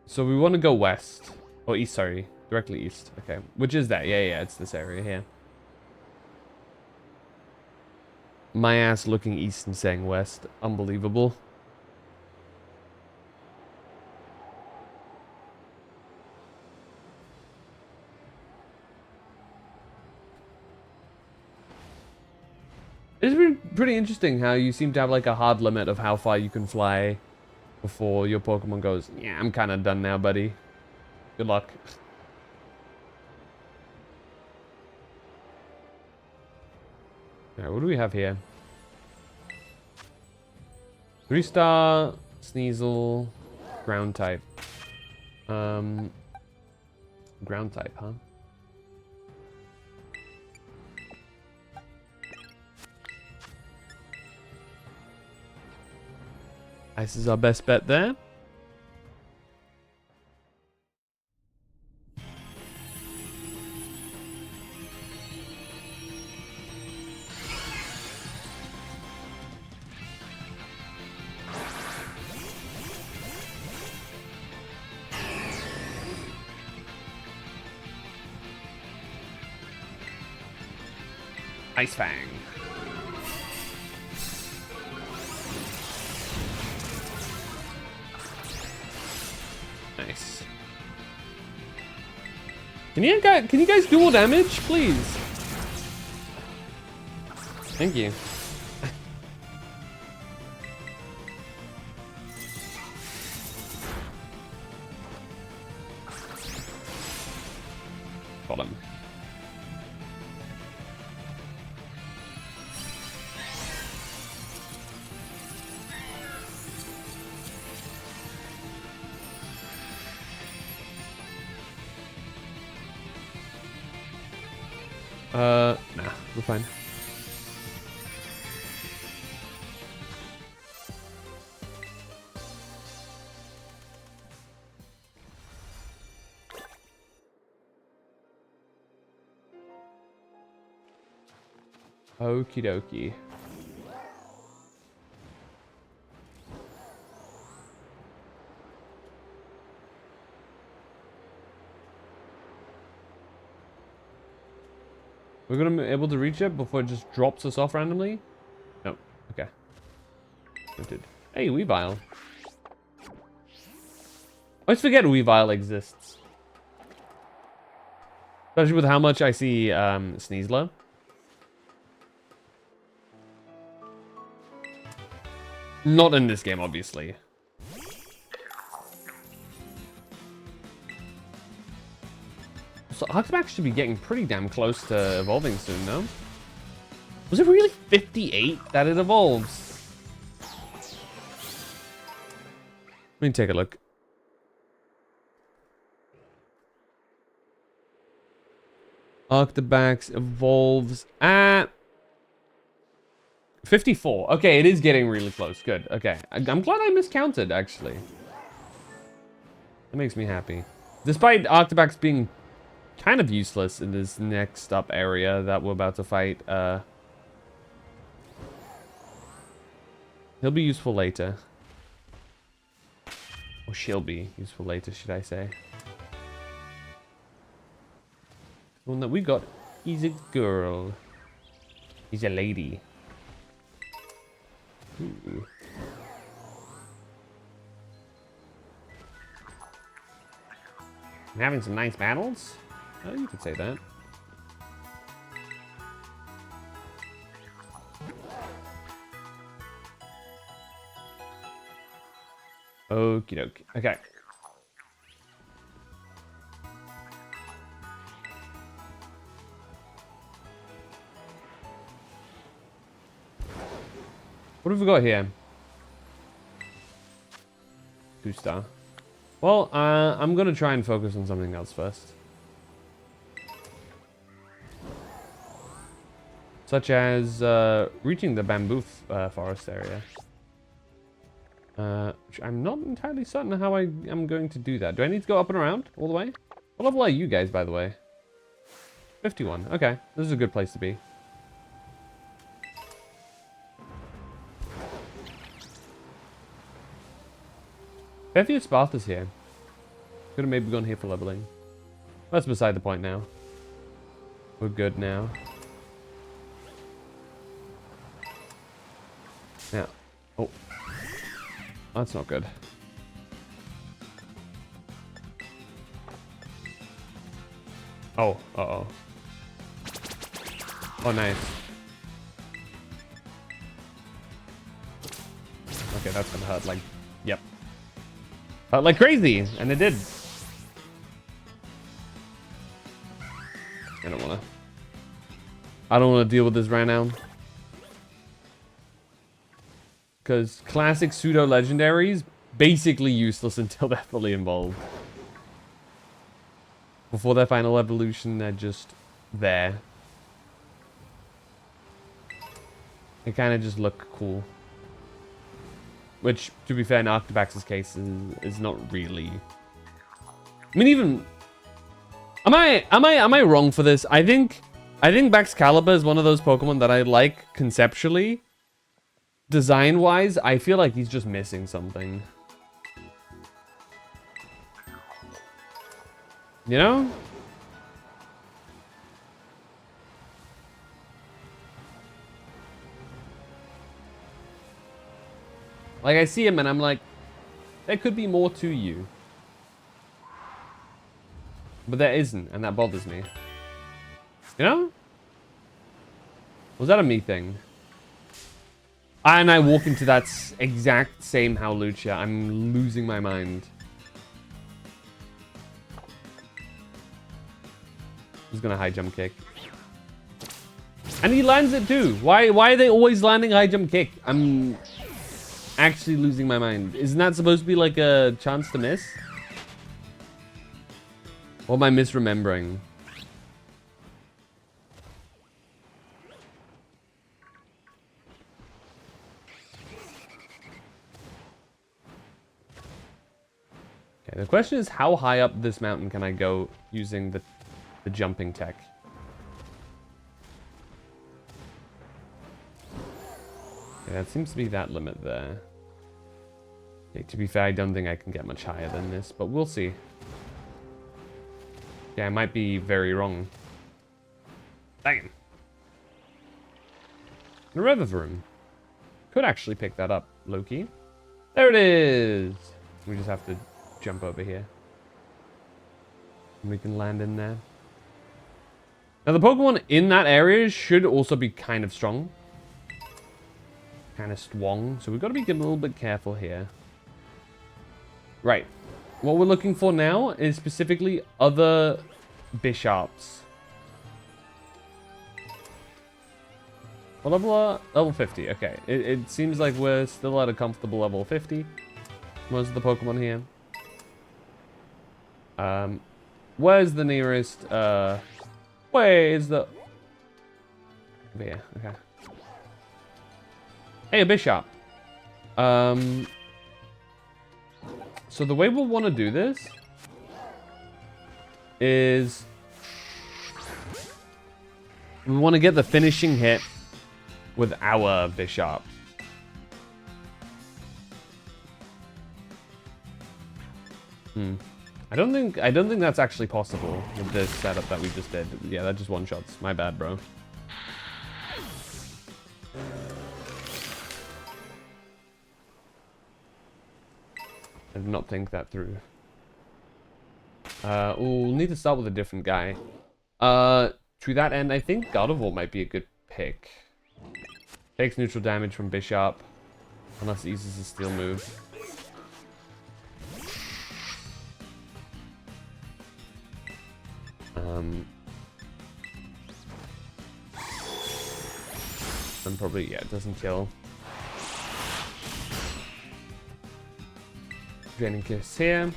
Speaker 1: So we want to go west. Or east, sorry. Directly east. Okay. Which is that? Yeah, it's this area here. My ass looking east and saying west. Unbelievable. It's pretty interesting how you seem to have like a hard limit of how far you can fly before your Pokemon goes, yeah, I'm kind of done now, buddy. Good luck. Alright, what do we have here? 3-star, Sneasel, ground type. Ground type, huh? Ice is our best bet there. Ice Fang. Nice. Can you guys do more damage, please? Thank you. Got him. Nah, we're fine. Okie dokie. We're gonna be able to reach it before it just drops us off randomly? No. Okay. Noted. Hey, Weavile. I always forget Weavile exists. Especially with how much I see Sneasler. Not in this game, obviously. So Arctibax should be getting pretty damn close to evolving soon, no? Was it really 58 that it evolves? Let me take a look. Arctibax evolves at 54. Okay, it is getting really close. Good. Okay. I'm glad I miscounted, actually. That makes me happy. Despite Arctibax being kind of useless in this next up area that we're about to fight. He'll be useful later. Or she'll be useful later, should I say. The one that we got is a girl. He's a lady. Ooh. I'm having some nice battles? Oh, you could say that. Okie dokie. Okay. What have we got here? 2-star. Well, I'm gonna try and focus on something else first. Such as reaching the bamboo forest area. Which I'm not entirely certain how I am going to do that. Do I need to go up and around all the way? What level are you guys, by the way? 51. Okay, this is a good place to be. Bevy Sparta's here. Could have maybe gone here for leveling. That's beside the point now. We're good now. Now. Oh. That's not good. Oh. Uh-oh. Oh, nice. Okay, that's gonna hurt like... Yep. Hurt like crazy! And it did. I don't wanna deal with this right now. Because classic pseudo-legendaries, basically useless until they're fully evolved. Before their final evolution, they're just there. They kind of just look cool. Which, to be fair, in Arctibax's case, is not really... I mean, even... Am I wrong for this? I think Baxcalibur is one of those Pokemon that I like conceptually. Design-wise, I feel like he's just missing something. You know? Like, I see him and I'm like, there could be more to you. But there isn't, and that bothers me. You know? Was that a me thing? And I walk into that exact same Howlucha. I'm losing my mind. He's gonna high jump kick. And he lands it too. Why are they always landing high jump kick? I'm actually losing my mind. Isn't that supposed to be like a chance to miss? Or am I misremembering? Okay, the question is how high up this mountain can I go using the jumping tech? Okay, that seems to be that limit there. Okay, to be fair, I don't think I can get much higher than this, but we'll see. Yeah, I might be very wrong. Damn. The River Room. Could actually pick that up, Loki. There it is! We just have to jump over here. And we can land in there. Now, the Pokemon in that area should also be kind of strong. Kind of strong. So we've got to be a little bit careful here. Right. What we're looking for now is specifically other Bisharps. What level are? Level 50. Okay. It seems like we're still at a comfortable level 50. Most of the Pokemon here. Where's the nearest? Where's the? Over here. Okay. Hey, a Bisharp. So the way we'll want to do this is we want to get the finishing hit with our Bisharp. I don't think that's actually possible with this setup that we just did. Yeah, that just one shots. My bad, bro. I did not think that through. We'll need to start with a different guy. To that end, I think Gardevoir might be a good pick. Takes neutral damage from Bisharp, unless it uses a steel move. And probably, yeah, it doesn't kill. Draining Kiss here.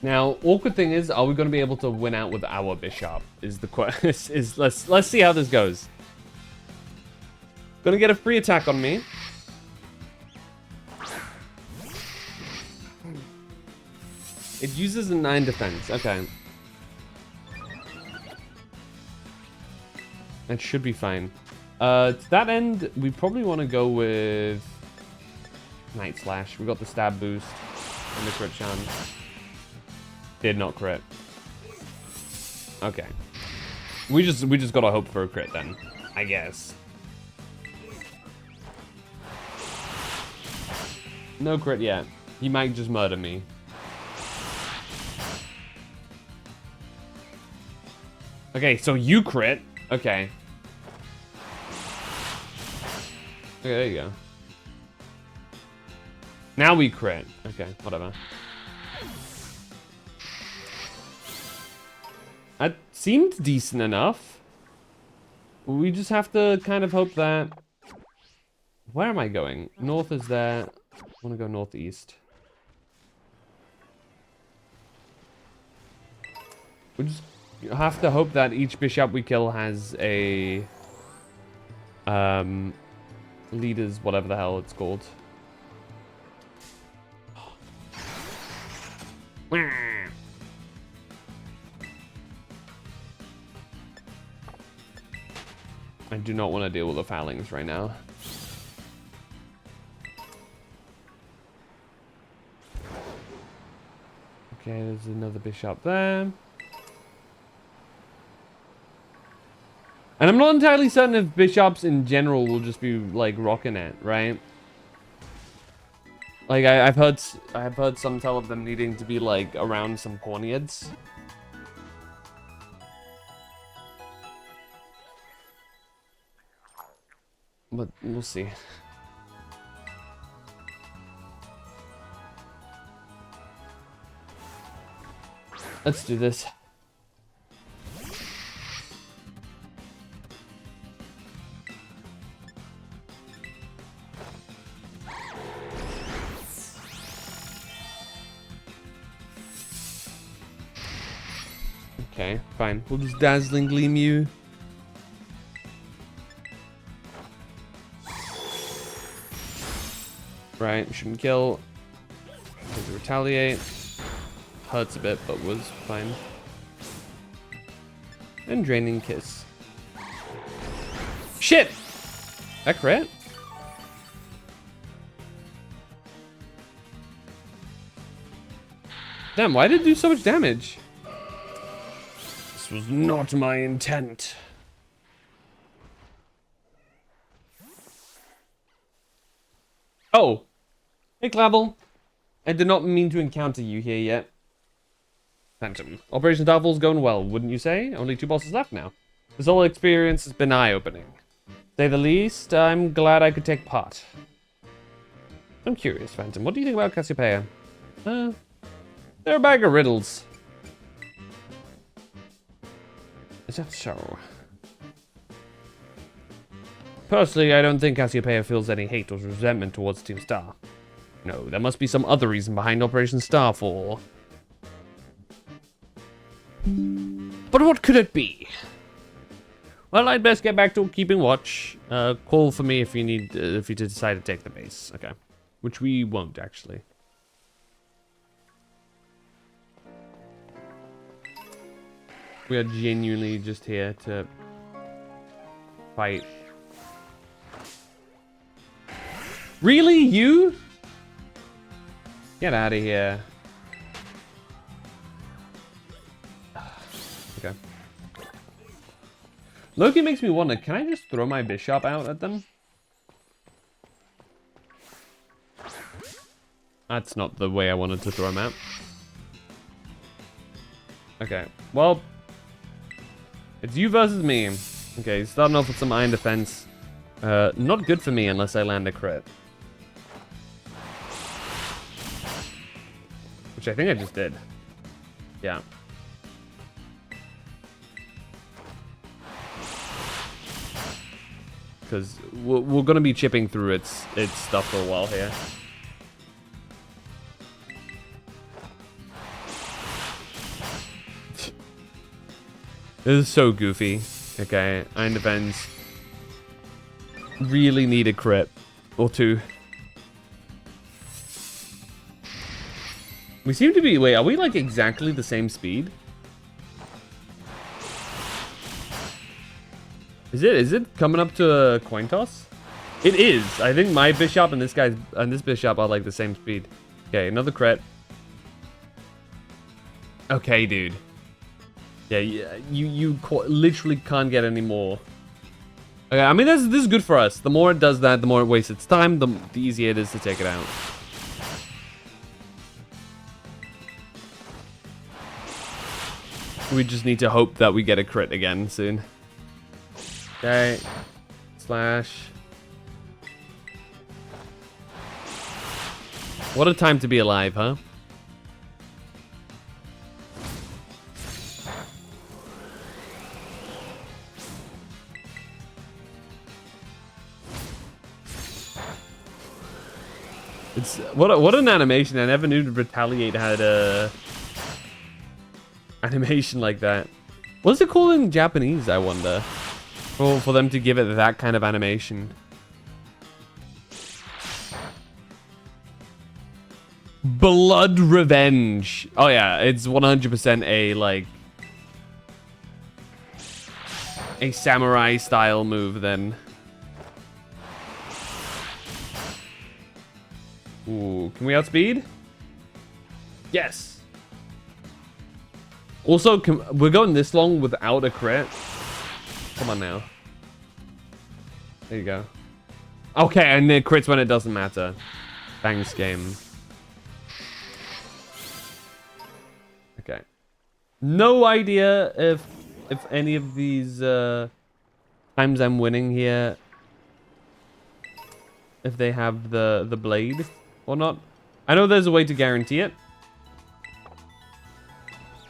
Speaker 1: Now, awkward thing is, are we going to be able to win out with our Bisharp? Is the question. Let's see how this goes. Gonna get a free attack on me. It uses a 9 defense. Okay. That should be fine. To that end, we probably want to go with Night Slash. We got the stab boost and the crit chance. Did not crit. Okay. We just gotta hope for a crit then, I guess. No crit yet. He might just murder me. Okay, so you crit. Okay. Okay, there you go. Now we crit. Okay, whatever. That seemed decent enough. We just have to kind of hope that... Where am I going? North is there. I want to go northeast. We just have to hope that each Bisharp we kill has a... leaders, whatever the hell it's called. I do not want to deal with the Foulings right now. Okay, there's another bishop there. And I'm not entirely certain if bishops in general will just be like rocking it, right? Like I've heard some tell of them needing to be like around some corneriads. But we'll see. Let's do this. Okay, fine. We'll just Dazzling Gleam you. Right, shouldn't kill. Retaliate. Hurts a bit, but was fine. And Draining Kiss. Shit! That crit? Damn, why did it do so much damage? This was not my intent. Oh. Hey, Clavel. I did not mean to encounter you here yet. Phantom. Operation Starfall's going well, wouldn't you say? Only 2 bosses left now. This whole experience has been eye-opening. To say the least, I'm glad I could take part. I'm curious, Phantom. What do you think about Cassiopeia? They're a bag of riddles. Is that so? Personally, I don't think Cassiopeia feels any hate or resentment towards Team Star. No, there must be some other reason behind Operation Starfall. But what could it be? Well, I'd best get back to keeping watch. Call for me if you need, if you decide to take the base. Okay. Which we won't, actually. We are genuinely just here to fight. Really? You? Get out of here. Okay. Loki makes me wonder, can I just throw my bishop out at them? That's not the way I wanted to throw him out. Okay, well, it's you versus me. Okay, starting off with some iron defense. Not good for me unless I land a crit. Which I think I just did. Yeah. Because we're going to be chipping through its stuff for a while here. This is so goofy. Okay, Iron Defense. Really need a crit. Or 2. We seem to be... Wait, are we like exactly the same speed? Is it coming up to a coin toss? It is. I think my bishop and this bishop are like the same speed. Okay, another crit. Okay, dude. Yeah, you literally can't get any more. Okay, I mean this is good for us. The more it does that, the more it wastes its time, the easier it is to take it out. We just need to hope that we get a crit again soon. Okay. Slash. What a time to be alive, huh? It's what an animation. I never knew Retaliate had a animation like that. What's it called in Japanese, I wonder? For them to give it that kind of animation. Blood Revenge. Oh yeah, it's 100% a like a samurai style move then. Ooh, can we outspeed? Yes. Also, we're going this long without a crit. Come on now. There you go. Okay, and it crits when it doesn't matter. Thanks, game. Okay. No idea if any of these times I'm winning here, if they have the blade or not. I know there's a way to guarantee it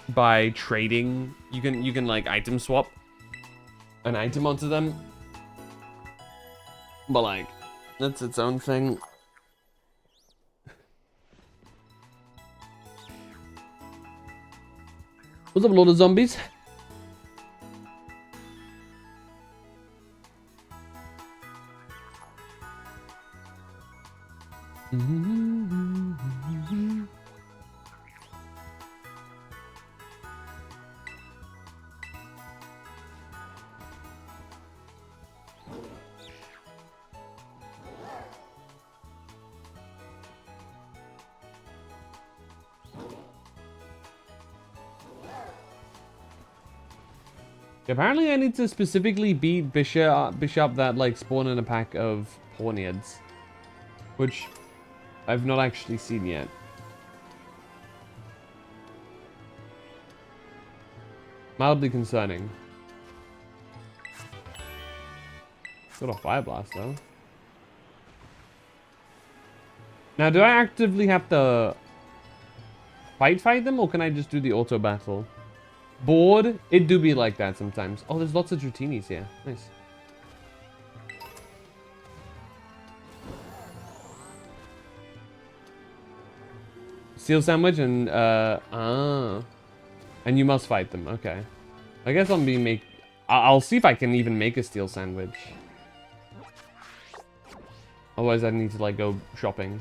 Speaker 1: by trading. You can like item swap an item onto them, but like that's its own thing. What's up, Lord of Zombies? Apparently I need to specifically beat Bishop that like spawn in a pack of Horniads, which I've not actually seen yet. Mildly concerning. Got a Fire Blast though. Now, do I actively have to fight them, or can I just do the auto battle? Bored? It do be like that sometimes. Oh, there's lots of Dratinis here. Nice. Steel sandwich and and you must fight them. Okay. I guess I'll see if I can even make a steel sandwich. Otherwise I need to like go shopping.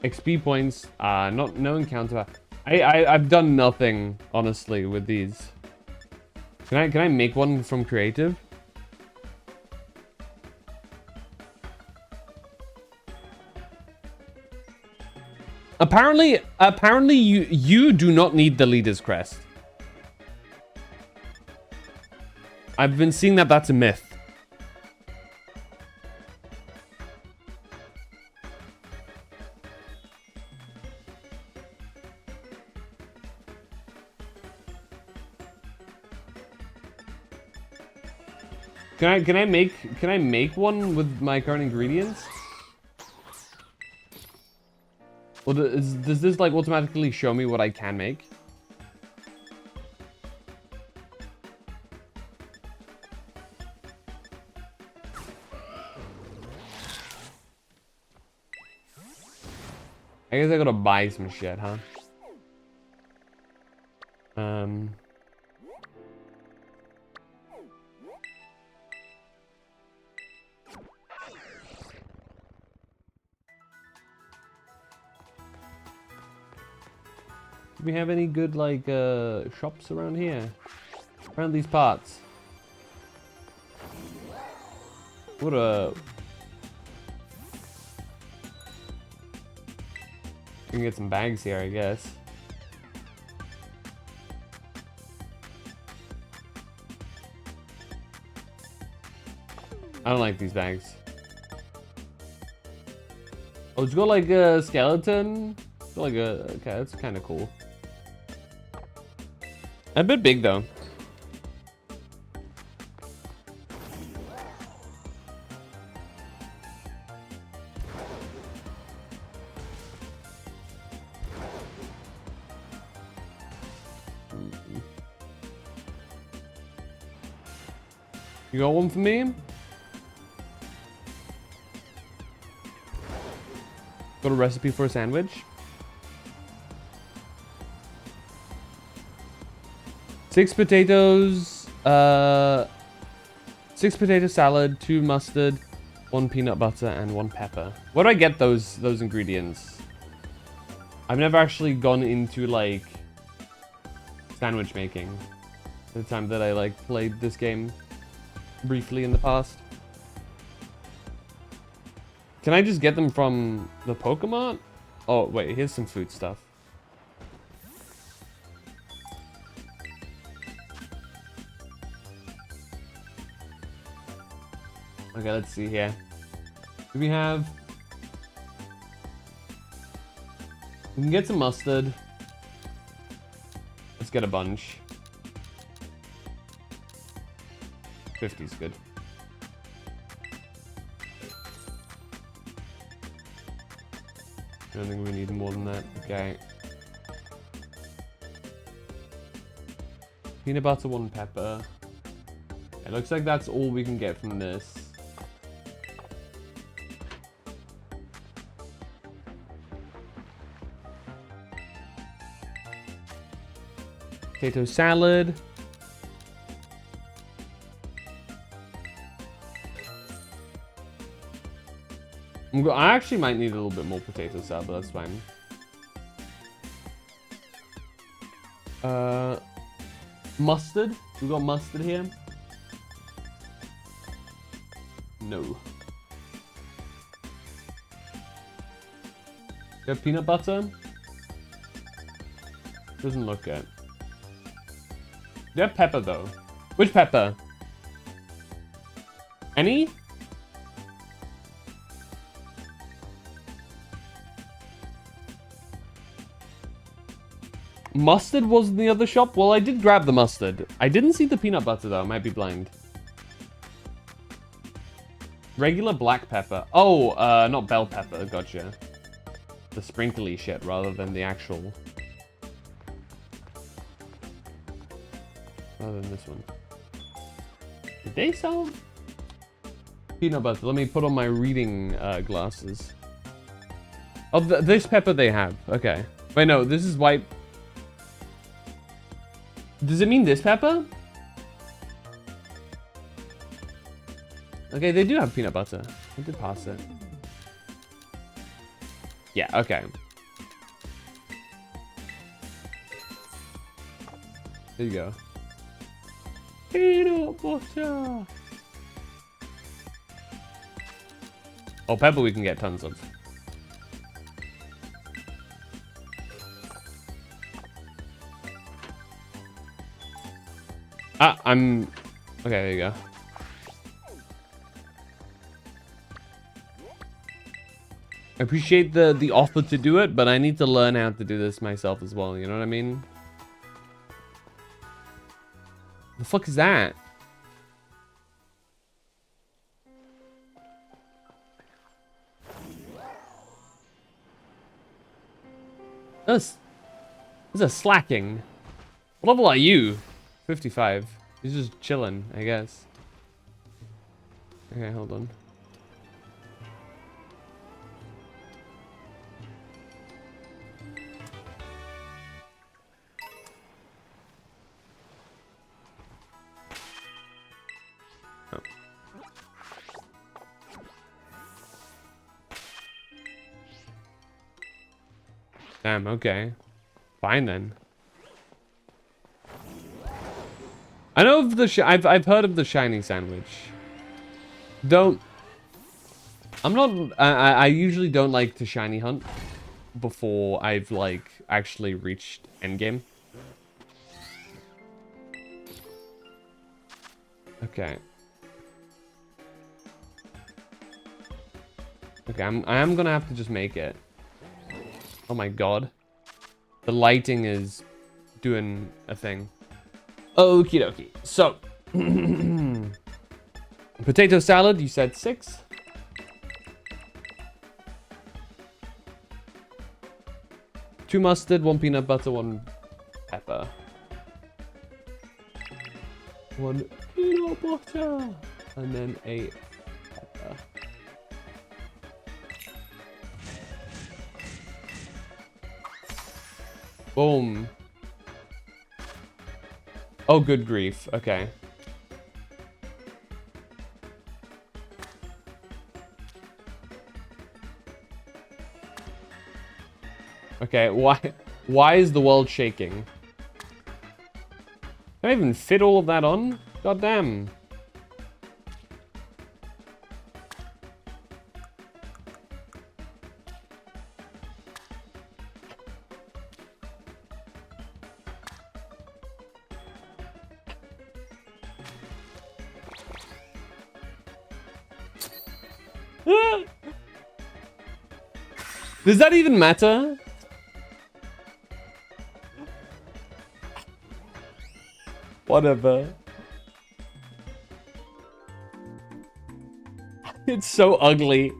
Speaker 1: XP points, no encounter. I've done nothing honestly with these. Can I make one from creative? Apparently you do not need the leader's crest. I've been seeing that that's a myth. Can I make one with my current ingredients? Well, does this like automatically show me what I can make? I guess I gotta buy some shit, huh? Do we have any good like shops around here? Around these parts? What a... We can get some bags here, I guess. I don't like these bags. Oh, it's got like a skeleton. It's got like a... Okay, that's kind of cool. A bit big though. You got one for me? Got a recipe for a sandwich? Six potatoes, 6 potato salad, 2 mustard, 1 peanut butter, and 1 pepper. Where do I get those ingredients? I've never actually gone into like sandwich making. The time that I like played this game briefly in the past. Can I just get them from the Pokemon? Oh wait, here's some food stuff. Okay, let's see here. Do we have... We can get some mustard. Let's get a bunch. 50 is good. I don't think we need more than that. Okay. Peanut butter, 1 pepper. It looks like that's all we can get from this. Potato salad. I actually might need a little bit more potato salad, but that's fine. Mustard. We got mustard here. No. You have peanut butter? Doesn't look good. You have pepper though. Which pepper? Any? Mustard was in the other shop? Well, I did grab the mustard. I didn't see the peanut butter though. I might be blind. Regular black pepper. Oh, not bell pepper. Gotcha. The sprinkly shit rather than the actual. Rather than this one. Did they sell peanut butter? Let me put on my reading glasses. Oh, this pepper they have. Okay. Wait, no. This is white. Does it mean this pepper? Okay, they do have peanut butter. I did pass it. Yeah, okay. There you go. Peanut butter. Oh, pepper we can get tons of. Ah, I'm... Okay, there you go. I appreciate the offer to do it, but I need to learn how to do this myself as well, you know what I mean? The fuck is that? This is a slacking. What level are you? 55. He's just chilling, I guess. Okay, hold on. Oh. Damn, okay. Fine then. I know of the I've heard of the shiny sandwich. I usually don't like to shiny hunt before I've like actually reached endgame. Okay. Okay, I am gonna have to just make it. Oh my god. The lighting is doing a thing. Okie dokie. So, potato salad, you said 6. Two mustard, 1 peanut butter, 1 pepper. 1 peanut butter. And then a pepper. Boom. Oh, good grief. Okay. Okay, why is the world shaking? Can I even fit all of that on? God damn. Does that even matter? Whatever. It's so ugly.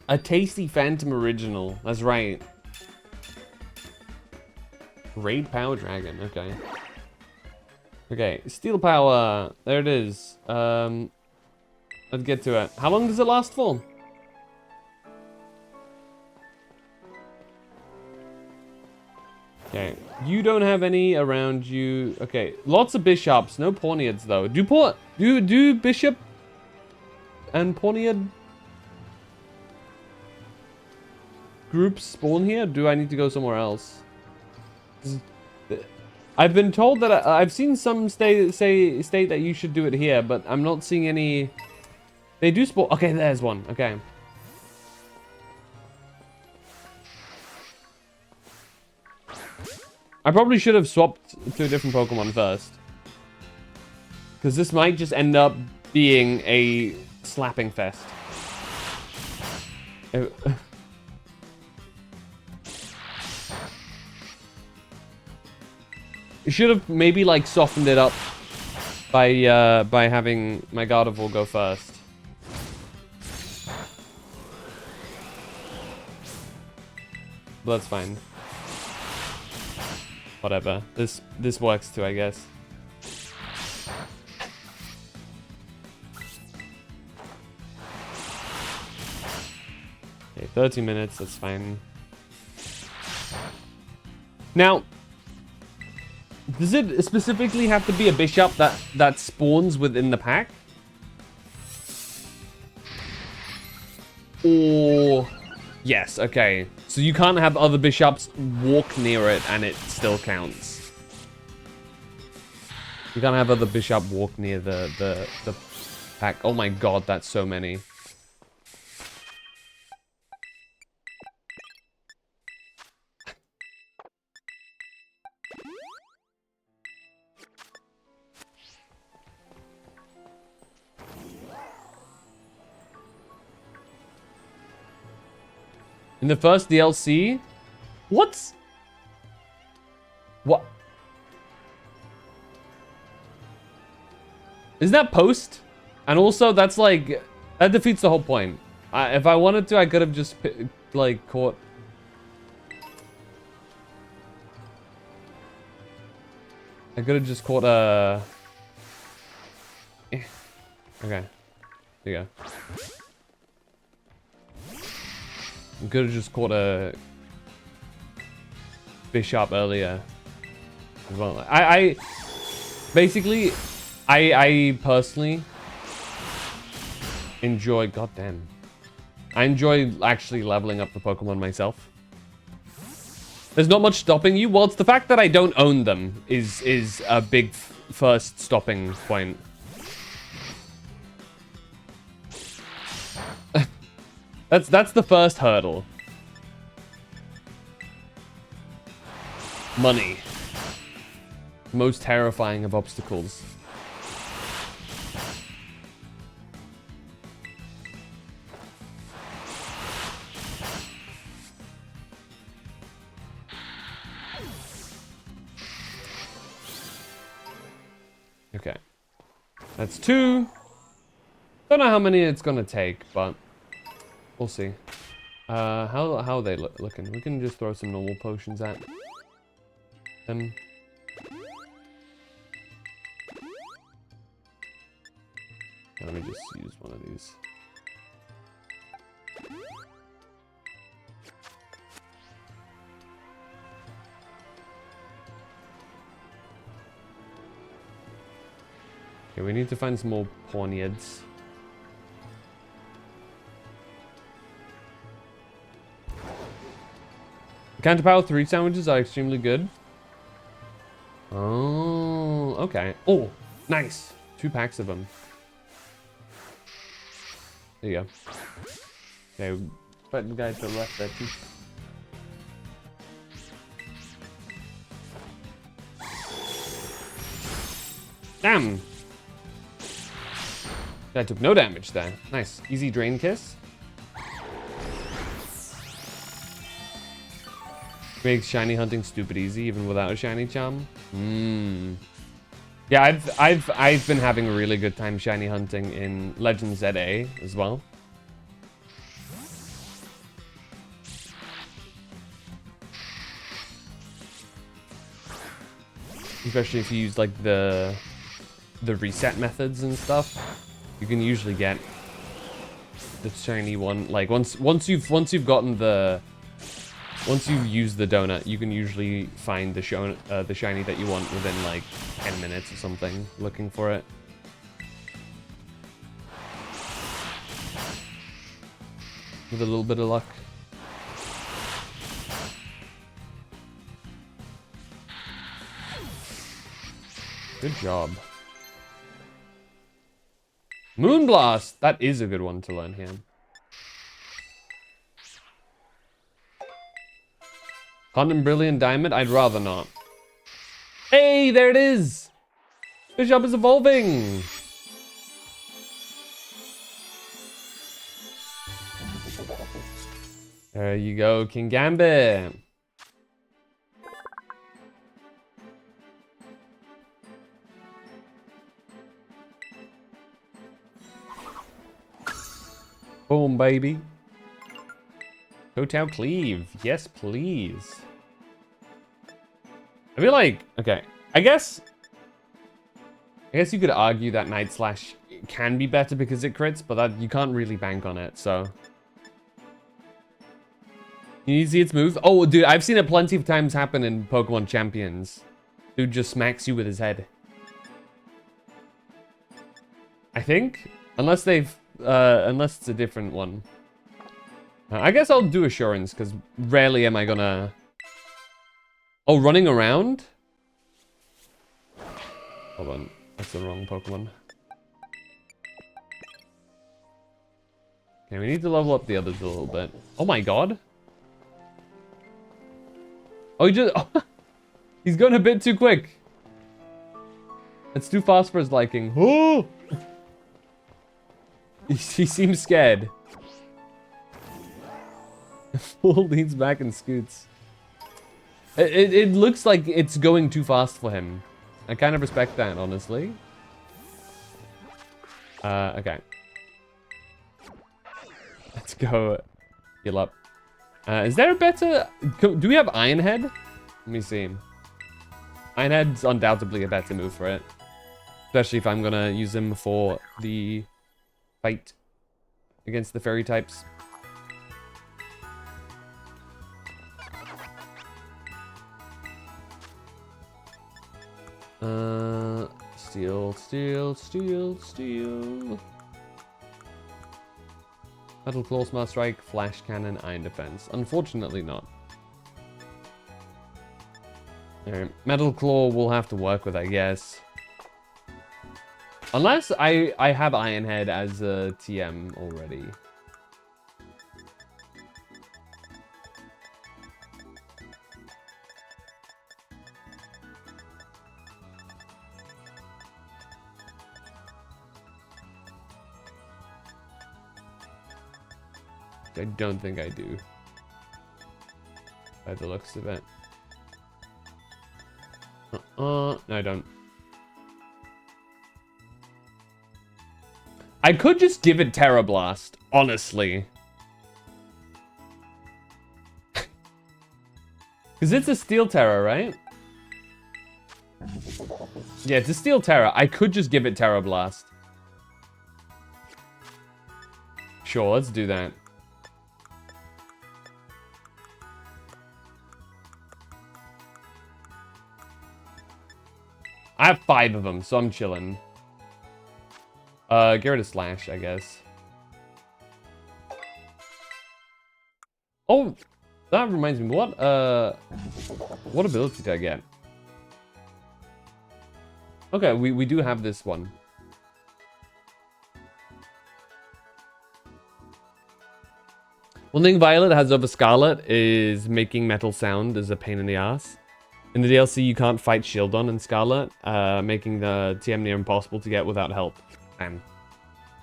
Speaker 1: A tasty Phantom original. That's right. Raid Power Dragon. Okay. Okay. Steel Power. There it is. Let's get to it. How long does it last for? Okay. You don't have any around you. Okay. Lots of bishops. No Pawniards though. Do bishop and Pawniard groups spawn here? Do I need to go somewhere else? I've been told that I've seen some state that you should do it here, but I'm not seeing any. They do spawn. Okay, there's one. Okay. I probably should have swapped to a different Pokemon first, because this might just end up being a slapping fest. You should have maybe like softened it up by having my Gardevoir go first. But that's fine. Whatever. This works too, I guess. Okay, 30 minutes, that's fine. Now, does it specifically have to be a bishop that spawns within the pack? Or yes, okay. So you can't have other bishops walk near it and it still counts. You can't have other bishop walk near the pack. Oh my god, that's so many. In the first DLC? What? What? Is that post? And also, that's like... That defeats the whole point. If I wanted to, I could have just, like, caught... I could have just caught a... Okay. There you go. I could have just caught a bishop earlier as well. Basically, I personally enjoy, goddamn. I enjoy actually leveling up the Pokemon myself. There's not much stopping you. Well, it's the fact that I don't own them is a big first stopping point. That's the first hurdle. Money. Most terrifying of obstacles. Okay. That's 2. Don't know how many it's gonna take, but we'll see. How are they looking? We can just throw some normal potions at them. Let me just use one of these. Okay, we need to find some more Pawniards. Counterpower 3 sandwiches are extremely good. Oh, okay. Oh, nice. 2 packs of them. There you go. Okay, fight the guy to the left there too. Damn! I took no damage there. Nice. Easy drain kiss. Makes shiny hunting stupid easy even without a shiny charm. Yeah, I've been having a really good time shiny hunting in Legend ZA as well. Especially if you use like the reset methods and stuff, you can usually get the shiny one. Like once you've gotten once you've used the donut, you can usually find the shiny that you want within like 10 minutes or something, looking for it. With a little bit of luck. Good job. Moonblast! That is a good one to learn here. Condom Brilliant Diamond? I'd rather not. Hey, there it is! Bishop is evolving! There you go, King Gambit. Boom, baby. Hotel Cleave. Yes, please. I feel like, okay, I guess you could argue that Night Slash can be better because it crits, but that you can't really bank on it, so. You see its move? Oh, dude, I've seen it plenty of times happen in Pokemon Champions. Dude just smacks you with his head. I think, unless it's a different one. I guess I'll do Assurance, because rarely am I gonna... Oh, running around? Hold on, that's the wrong Pokemon. Okay, we need to level up the others a little bit. Oh my god. Oh, he just... Oh, he's going a bit too quick. It's too fast for his liking. Oh! He seems scared. Fool leans back and scoots. It looks like it's going too fast for him. I kind of respect that, honestly. Okay. Let's go heal up. Is there a better... Do we have Iron Head? Let me see. Iron Head's undoubtedly a better move for it. Especially if I'm gonna use him for the fight against the fairy types. Steel. Metal Claw, Smart Strike, Flash Cannon, Iron Defense. Unfortunately not. Alright, Metal Claw will have to work with, I guess. Unless I have Iron Head as a TM already. I don't think I do. By the looks of it. No, I don't. I could just give it Terra Blast, honestly. Because it's a Steel Terra, right? Yeah, it's a Steel Terra. I could just give it Terra Blast. Sure, let's do that. I have 5 of them, so I'm chilling. Gyarados Slash, I guess. Oh, that reminds me. What ability did I get? Okay, we do have this one. One thing Violet has over Scarlet is making Metal Sound is a pain in the ass. In the DLC, you can't fight Shieldon in Scarlet, making the TM near impossible to get without help. Damn.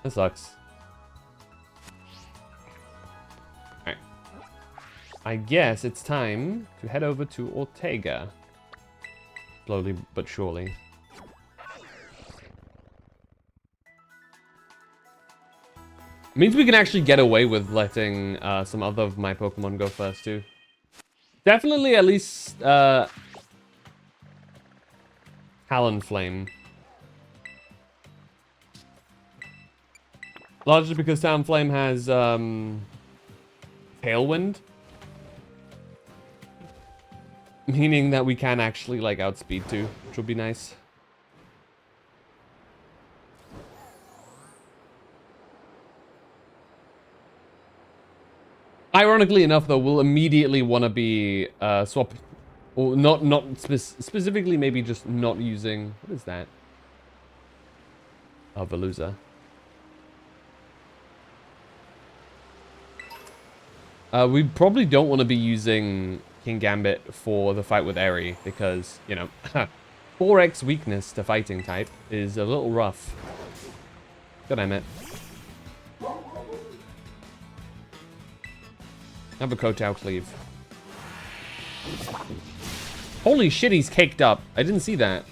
Speaker 1: That sucks. Alright. I guess it's time to head over to Ortega. Slowly but surely. Means we can actually get away with letting some other of my Pokemon go first too. Definitely at least Talonflame. Largely because Talonflame has Tailwind. Meaning that we can actually like outspeed too, which would be nice. Ironically enough, though, we'll immediately want to be swap, or not specifically, maybe just not using. What is that? Oh, Veluza. We probably don't want to be using King Gambit for the fight with Eri because, you know, 4x weakness to fighting type is a little rough. God damn it. Have a Kotao Cleave. Holy shit, he's caked up. I didn't see that.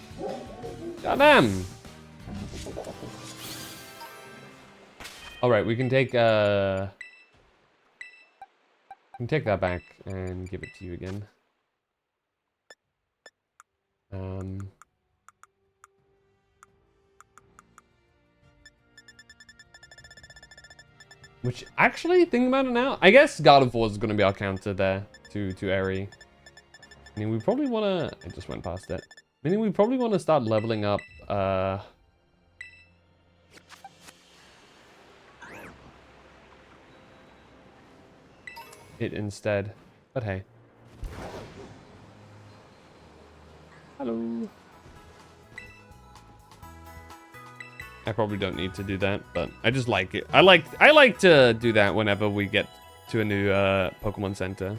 Speaker 1: God damn. Alright, we can take that back and give it to you again. Which, actually, thinking about it now, I guess God of War is going to be our counter there to Eri. I mean, we probably want to... I just went past it. I mean, we probably want to start leveling up... it instead. But hey. Hello. I probably don't need to do that, but I just like it. I like to do that whenever we get to a new Pokemon Center.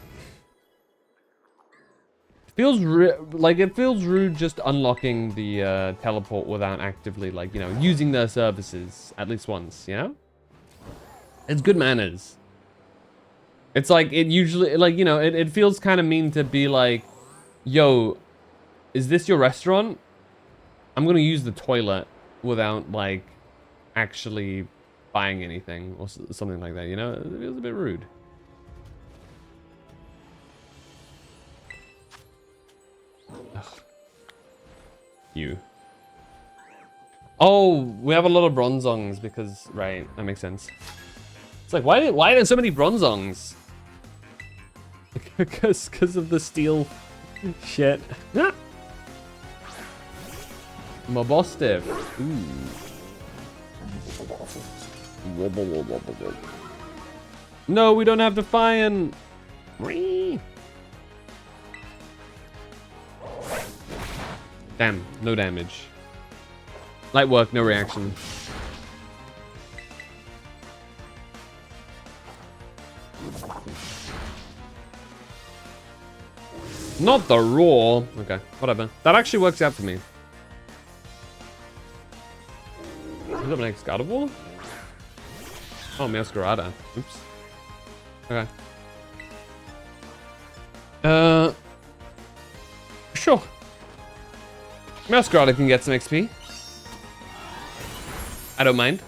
Speaker 1: It feels rude just unlocking the teleport without actively, like, you know, using their services at least once, you know? It's good manners. It's like, it usually, like, you know, it feels kind of mean to be like, yo, is this your restaurant? I'm gonna use the toilet without, like, actually buying anything or something like that, you know? It feels a bit rude. Ugh. You. Oh, we have a lot of Bronzongs because, right, that makes sense. It's like, why are there so many Bronzongs? Because of the steel shit. Mobostiff. Ooh. Wobble, wobble, wobble, wobble. No, we don't have Defiant. Damn, no damage. Light work, no reaction. Not the roar. Okay, whatever. That actually works out for me. Is that next God of War? Oh, Meowscarada. Oops. Okay. Sure. Meowscarada can get some XP. I don't mind.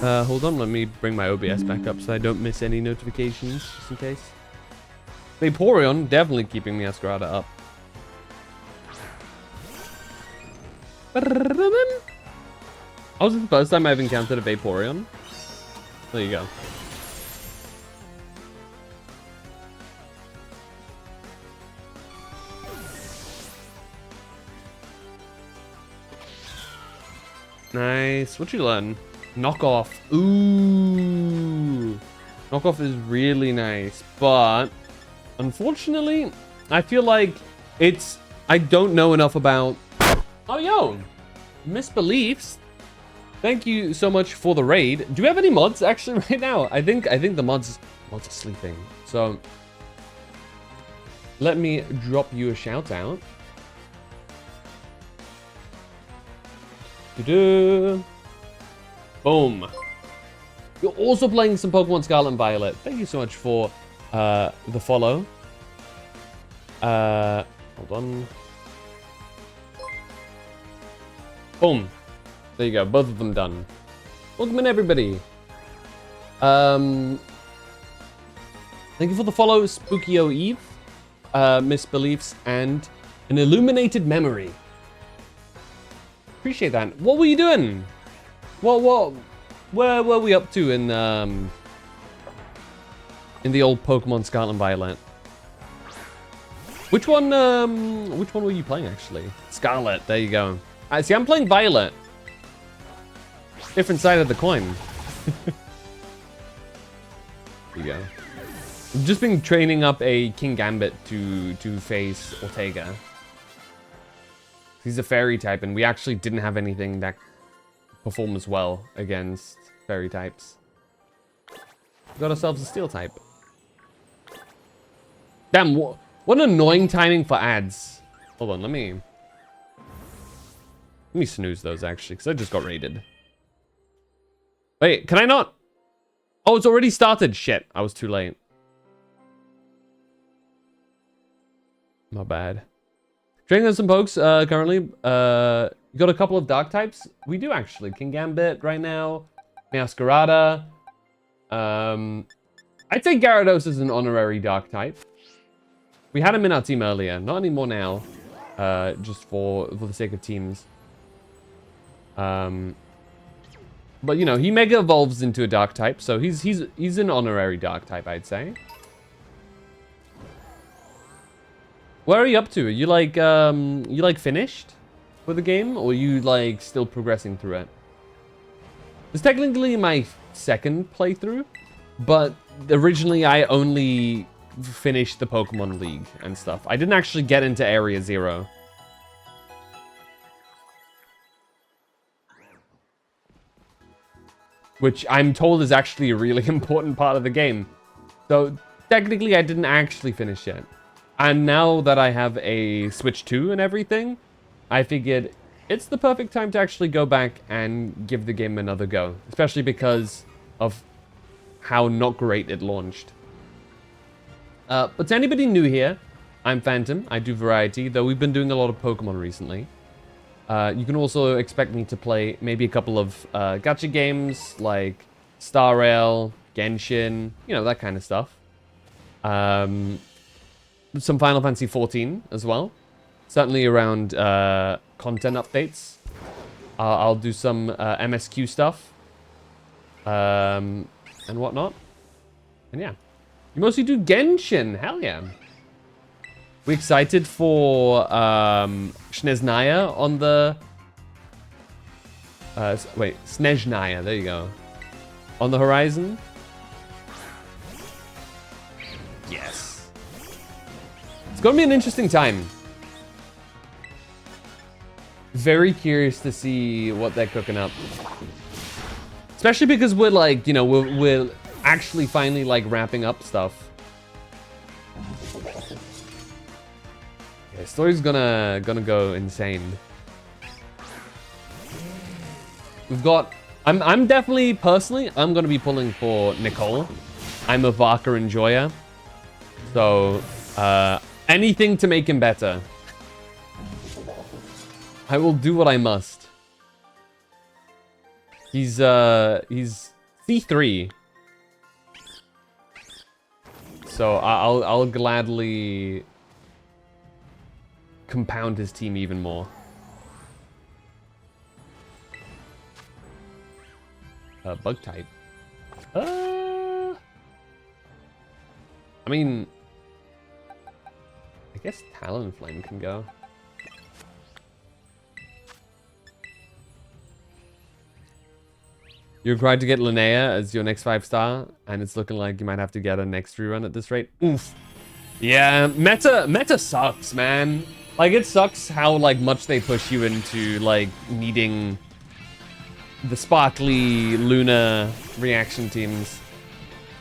Speaker 1: Hold on, let me bring my OBS back up so I don't miss any notifications, just in case. Vaporeon, definitely keeping Meowscarada up. Oh, this is the first time I've encountered a Vaporeon. There you go. Nice. What'd you learn? Knockoff. Ooh. Knockoff is really nice, but unfortunately, I feel like I don't know enough about... Oh, yo. Misbeliefs. Thank you so much for the raid. Do we have any mods actually right now? I think the mods are sleeping. So let me drop you a shout out. Boom. You're also playing some Pokemon Scarlet and Violet. Thank you so much for the follow. Hold on. Boom. There you go. Both of them done. Welcome in, everybody. Thank you for the follow, Spookyo Eve, Misbeliefs, and an Illuminated Memory. Appreciate that. What were you doing? Where were we up to in the old Pokemon Scarlet and Violet? Which one were you playing actually? Scarlet. There you go. See, I'm playing Violet. Different side of the coin. There you go. I've just been training up a King Gambit to face Ortega. He's a fairy type, and we actually didn't have anything that performs well against fairy types. We got ourselves a steel type. Damn, what an annoying timing for ads. Hold on, let me snooze those actually, because I just got raided. Wait, can I not? Oh, it's already started. Shit, I was too late. My bad. Training on some pokes currently. You got a couple of dark types? We do actually. King Gambit right now. Meowscarada. I'd say Gyarados is an honorary dark type. We had him in our team earlier. Not anymore now. Just for the sake of teams. But you know, he mega evolves into a dark type, so he's an honorary dark type, I'd say. Where are you up to? Are you like finished with the game, or are you like still progressing through it? It's technically my second playthrough, but originally I only finished the Pokemon League and stuff. I didn't actually get into Area Zero. Which I'm told is actually a really important part of the game. So technically I didn't actually finish yet. And now that I have a Switch 2 and everything, I figured it's the perfect time to actually go back and give the game another go. Especially because of how not great it launched. But to anybody new here, I'm Phantom. I do variety, though we've been doing a lot of Pokemon recently. You can also expect me to play maybe a couple of gacha games like Star Rail, Genshin, you know, that kind of stuff. Some Final Fantasy 14 as well. Certainly around content updates. I'll do some MSQ stuff. And whatnot. And yeah. You mostly do Genshin. Hell yeah. We excited for Snezhnaya on the... wait, Snezhnaya, there you go. On the horizon. Yes. It's gonna be an interesting time. Very curious to see what they're cooking up. Especially because we're like, you know, we're actually finally like wrapping up stuff. Yeah, story's gonna go insane. We've got... I'm definitely, personally, I'm gonna be pulling for Nicole. I'm a Varka enjoyer. So, anything to make him better. I will do what I must. He's C3. So I'll gladly compound his team even more. Bug type. I mean, I guess Talonflame can go. You're required to get Linnea as your next 5-star, and it's looking like you might have to get a next rerun at this rate. Oof. Yeah, meta sucks, man. Like, it sucks how, like, much they push you into, like, needing the sparkly Luna reaction teams.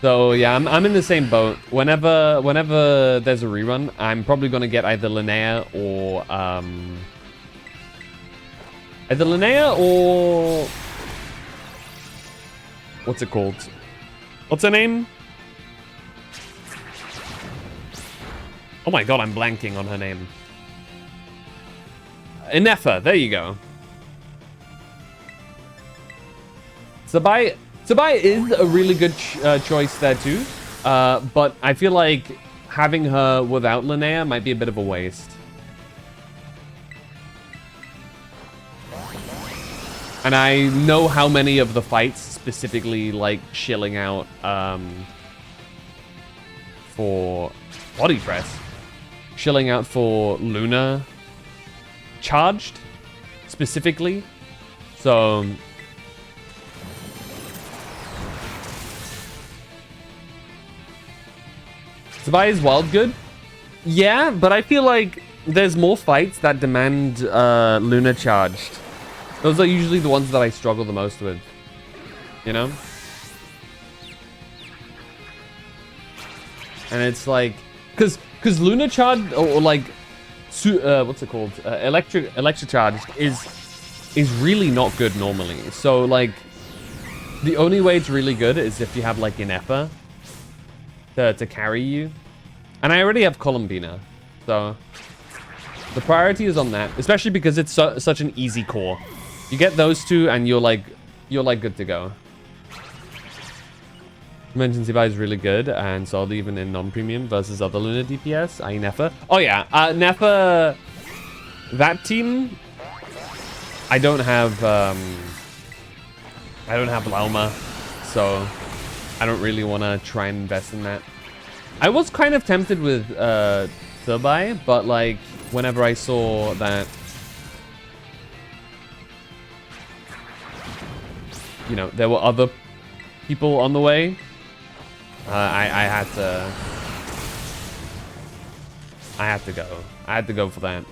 Speaker 1: So, yeah, I'm in the same boat. Whenever there's a rerun, I'm probably gonna get either Linnea or, what's it called? What's her name? Oh my god, I'm blanking on her name. Ineffa, there you go. Sabai is a really good choice there too. But I feel like having her without Linnea might be a bit of a waste. And I know how many of the fights specifically like shilling out for body press. Shilling out for Luna charged specifically. So Sabai is wild good. Yeah, but I feel like there's more fights that demand Luna charged. Those are usually the ones that I struggle the most with. You know? And it's like, cause Luna charge or like, what's it called? Electric charge is really not good normally. So like, the only way it's really good is if you have like Ineffa to carry you. And I already have Columbina, so the priority is on that, especially because it's such an easy core. You get those two and you're like good to go. Emergency buy is really good and solid even in non-premium versus other Luna DPS. Neffa. Oh yeah, Neffa. That team. I don't have Lauma, so I don't really want to try and invest in that. I was kind of tempted with Sabai, but like whenever I saw that, you know, there were other people on the way, I had to go. I had to go for that.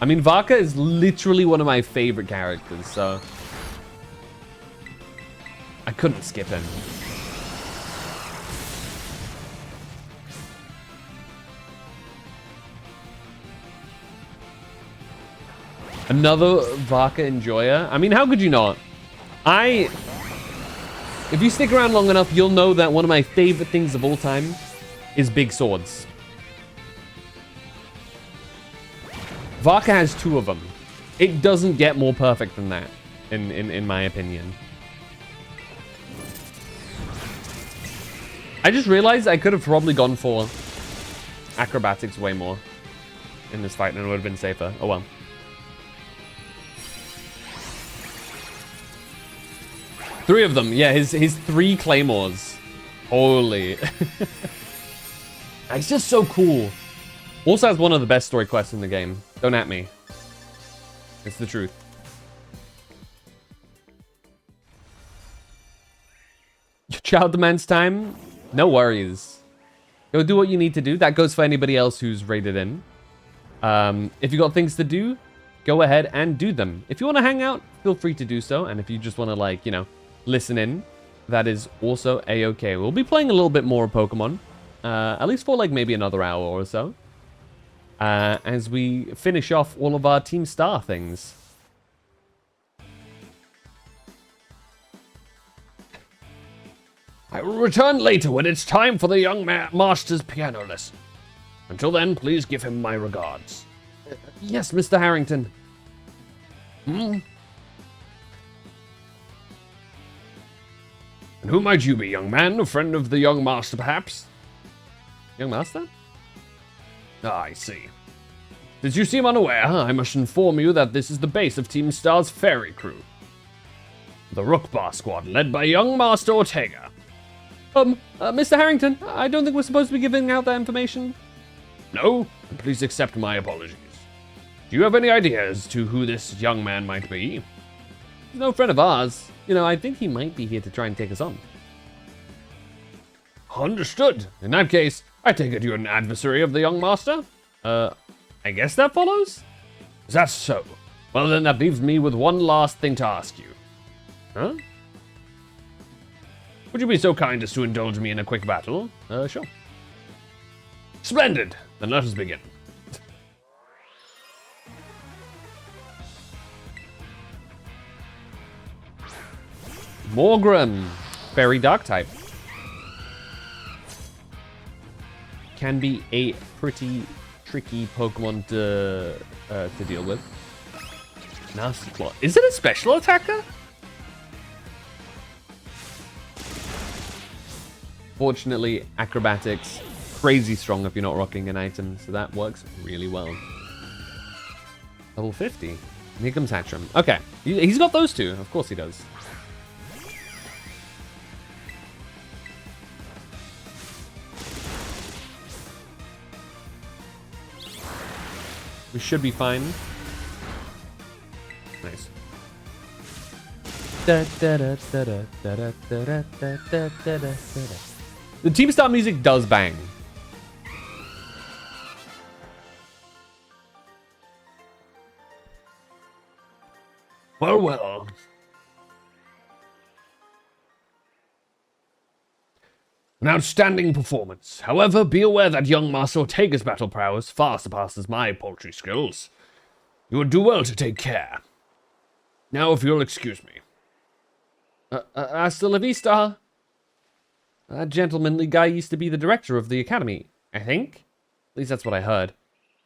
Speaker 1: I mean, Vaka is literally one of my favorite characters, so I couldn't skip him. Another Vaka enjoyer. I mean, how could you not? If you stick around long enough, you'll know that one of my favorite things of all time is big swords. Vaka has 2 of them. It doesn't get more perfect than that, in my opinion. I just realized I could have probably gone for acrobatics way more in this fight and it would have been safer. Oh well. Three of them, yeah, his 3 claymores. Holy. It's just so cool. Also has one of the best story quests in the game. Don't at me. It's the truth. Child demands time? No worries. Go do what you need to do. That goes for anybody else who's rated in. If you got things to do, go ahead and do them. If you want to hang out, feel free to do so. And if you just want to, like, you know, listen in, that is also a-okay. We'll be playing a little bit more Pokemon, at least for like maybe another hour or so, as we finish off all of our Team Star things. I will return later when it's time for the young master's piano lesson. Until then, please give him my regards. Yes, Mr. Harrington. Hmm? And who might you be, young man? A friend of the young master, perhaps? Young master? Ah, I see. Since you seem unaware, I must inform you that this is the base of Team Star's ferry crew. The Rookbar squad, led by young Master Ortega. Mr. Harrington, I don't think we're supposed to be giving out that information. No? Please accept my apologies. Do you have any ideas to who this young man might be? He's no friend of ours. You know, I think he might be here to try and take us on. Understood. In that case, I take it you're an adversary of the young master? I guess that follows? Is that so? Well then, that leaves me with one last thing to ask you. Huh? Would you be so kind as to indulge me in a quick battle? Sure. Splendid! Then let us begin. Morgrem. Fairy Dark type. Can be a pretty tricky Pokemon to deal with. Nasty Claw. Is it a special attacker? Fortunately, acrobatics, crazy strong if you're not rocking an item, so that works really well. Level 50. And here comes Hatchram. Okay, he's got those two. Of course he does. We should be fine. Nice. The Team Star music does bang. Well, well. An outstanding performance. However, be aware that young Master Ortega's battle prowess far surpasses my paltry skills. You would do well to take care. Now, if you'll excuse me. Hasta la vista. That gentlemanly guy used to be the director of the academy, I think. At least that's what I heard.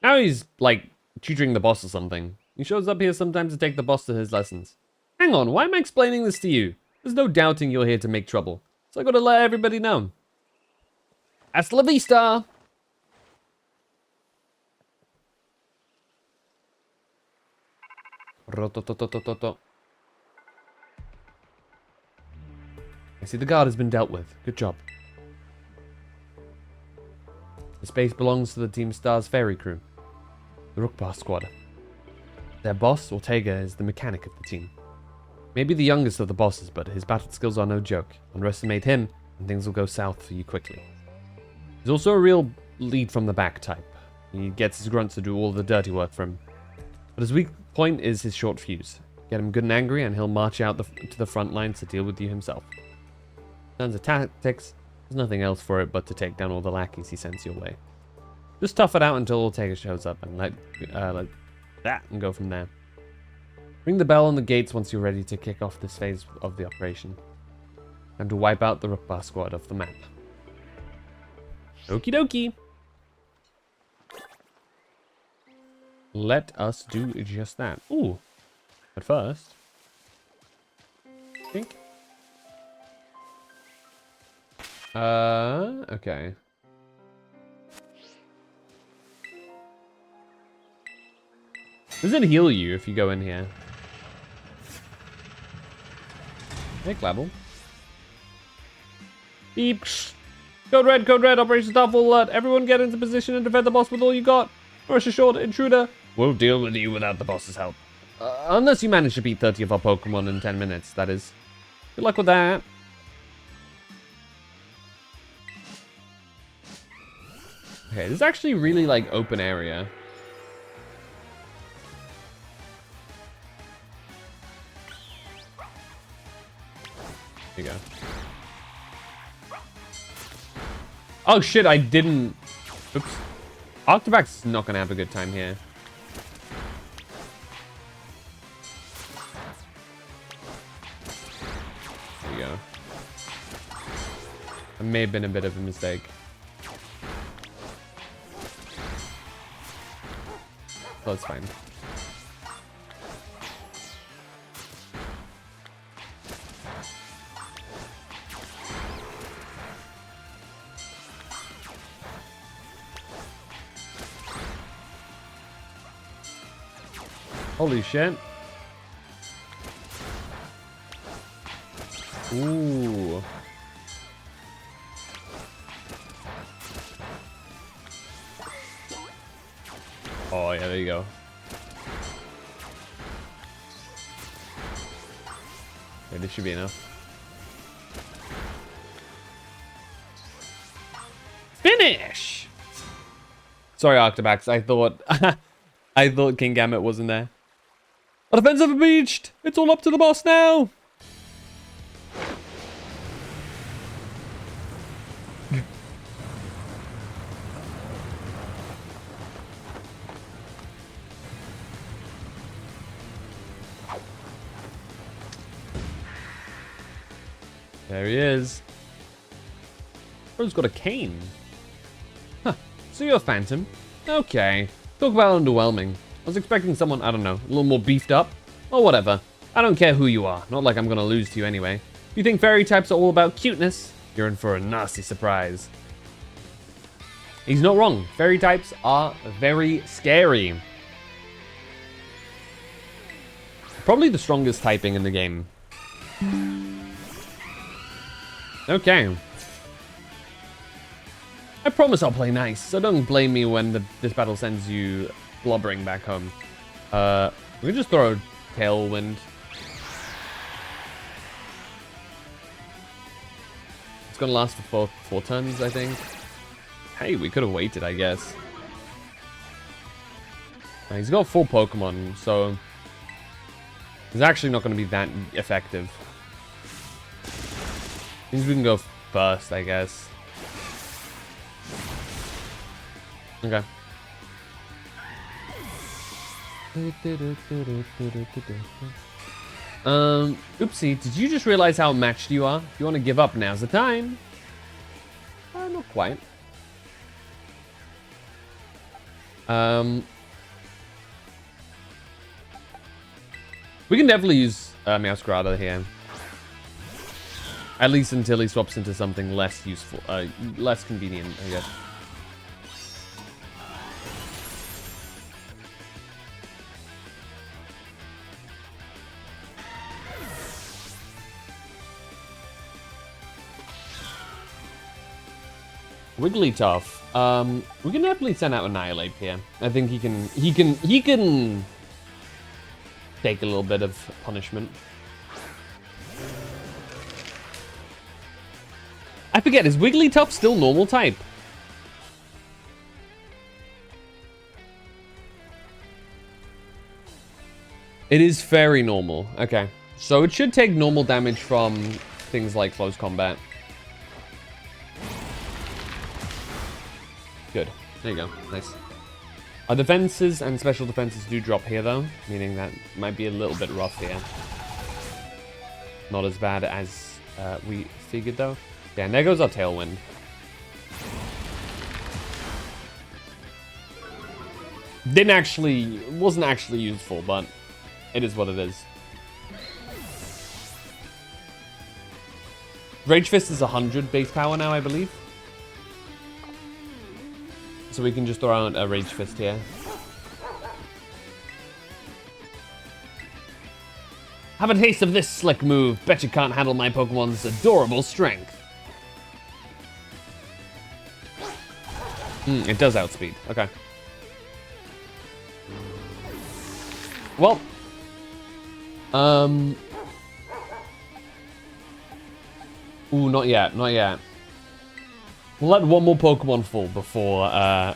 Speaker 1: Now he's, like, tutoring the boss or something. He shows up here sometimes to take the boss to his lessons. Hang on, why am I explaining this to you? There's no doubting you're here to make trouble. So I gotta let everybody know. Hasta la vista! Rotototototo. I see the guard has been dealt with. Good job. The space belongs to the Team Star's fairy crew. The Rookbar squad. Their boss, Ortega, is the mechanic of the team. Maybe the youngest of the bosses, but his battle skills are no joke. Underestimate him, and things will go south for you quickly. He's also a real lead from the back type. He gets his grunts to do all the dirty work for him. But his weak point is his short fuse. Get him good and angry, and he'll march out to the front lines to deal with you himself. In terms of tactics, there's nothing else for it but to take down all the lackeys he sends your way. Just tough it out until Ortega shows up, and let that and go from there. Ring the bell on the gates once you're ready to kick off this phase of the operation. And to wipe out the Rookbar squad off the map. Okie dokie. Let us do just that. Ooh. But first. Think. Okay. Does it heal you if you go in here? Hey, Clabble. Beep. Code red, Operation Starfall alert. Everyone get into position and defend the boss with all you got. Rush ashore, intruder. We'll deal with you without the boss's help. Unless you manage to beat 30 of our Pokemon in 10 minutes, that is. Good luck with that. Okay, this is actually really, like, open area. Here you go. Oh shit, I didn't... Oops. Octavac's not gonna have a good time here. There you go. That may have been a bit of a mistake. Oh, it's fine. Holy shit. Ooh. Oh, yeah, there you go. this should be enough. Finish! Sorry, Octobax. I thought I thought Kingambit wasn't there. Our defense have breached! It's all up to the boss now! There he is. Bro's got a cane. Huh. So you're a Phantom? Okay. Talk about underwhelming. I was expecting someone, I don't know, a little more beefed up. Or whatever. I don't care who you are. Not like I'm gonna lose to you anyway. You think fairy types are all about cuteness? You're in for a nasty surprise. He's not wrong. Fairy types are very scary. Probably the strongest typing in the game. Okay. I promise I'll play nice, so don't blame me when this battle sends you blubbering back home. We can just throw Tailwind. It's gonna last for four turns, I think. Hey, we could have waited, I guess. He's got 4 Pokemon, so it's actually not gonna be that effective. Means we can go first, I guess. Okay. Oopsie, did you just realize how matched you are? If you want to give up, now's the time. Not quite. We can definitely use Meowscarada here. At least until he swaps into something less useful, less convenient, I guess. Wigglytuff. We can definitely send out Annihilate here. I think he can take a little bit of punishment. I forget, is Wigglytuff still normal type? It is very normal. Okay. So it should take normal damage from things like close combat. Good. There you go. Nice. Our defenses and special defenses do drop here, though, meaning that might be a little bit rough here. Not as bad as we figured, though. Yeah, and there goes our Tailwind. Wasn't actually useful, but it is what it is. Rage Fist is 100 base power now, I believe. So we can just throw out a Rage Fist here. Have a taste of this slick move. Bet you can't handle my Pokemon's adorable strength. It does outspeed. Okay. Well. Ooh, not yet. Not yet. We'll let one more Pokemon fall before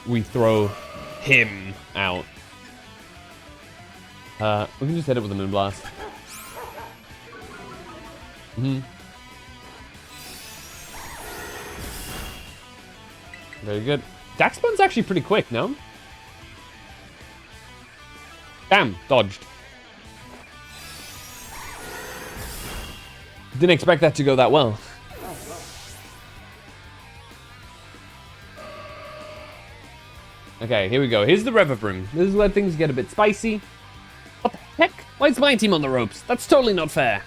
Speaker 1: we throw him out. We can just hit it with a Moonblast. Very good. Daxpun's actually pretty quick, no? Damn, dodged. Didn't expect that to go that well. Okay, here we go. Here's the Revavroom. This is where things get a bit spicy. What the heck? Why is my team on the ropes? That's totally not fair.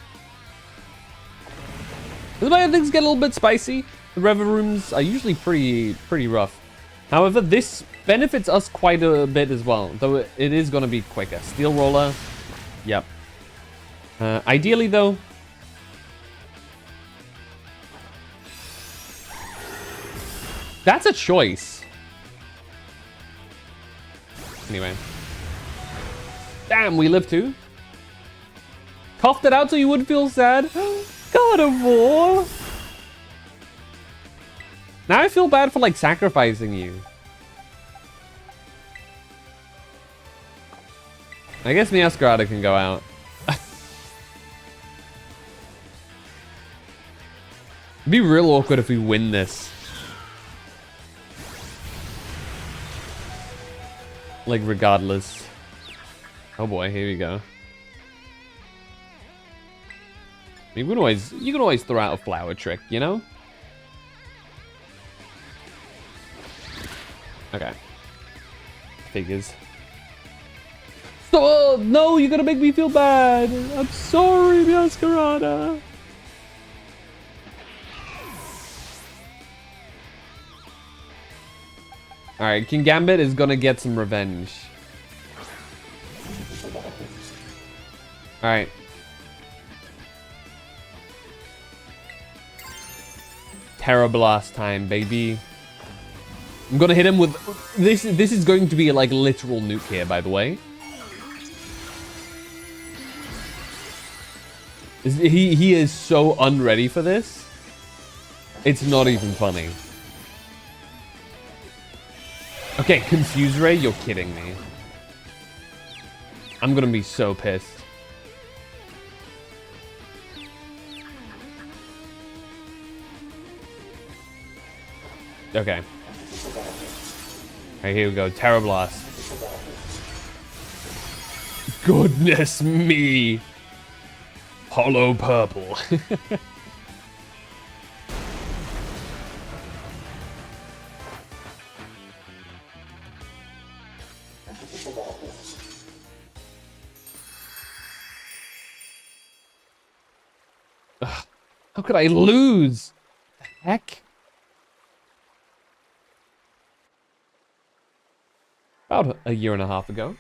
Speaker 1: This is where things get a little bit spicy. The Revarooms are usually pretty rough. However, this benefits us quite a bit as well, though it is going to be quicker. Steel Roller. Yep. Ideally, though, that's a choice. Anyway. Damn, we live too. Coughed it out so you wouldn't feel sad. God of War. Now I feel bad for like sacrificing you. I guess Meowscarada can go out. It'd be real awkward if we win this. Like regardless. Oh boy, here we go. You can always throw out a flower trick, you know? Okay. Figures. Oh, no, you're gonna make me feel bad. I'm sorry, Meowscarada. Alright, King Gambit is gonna get some revenge. Alright. Terra Blast time, baby. I'm gonna hit him with... This is going to be like literal nuke here, by the way. He is so unready for this. It's not even funny. Okay, Confuse Ray, you're kidding me. I'm gonna be so pissed. Okay. Alright, here we go. Terra Blast. Goodness me. Hollow Purple. Ugh, how could I lose? The heck? About a year and a half ago.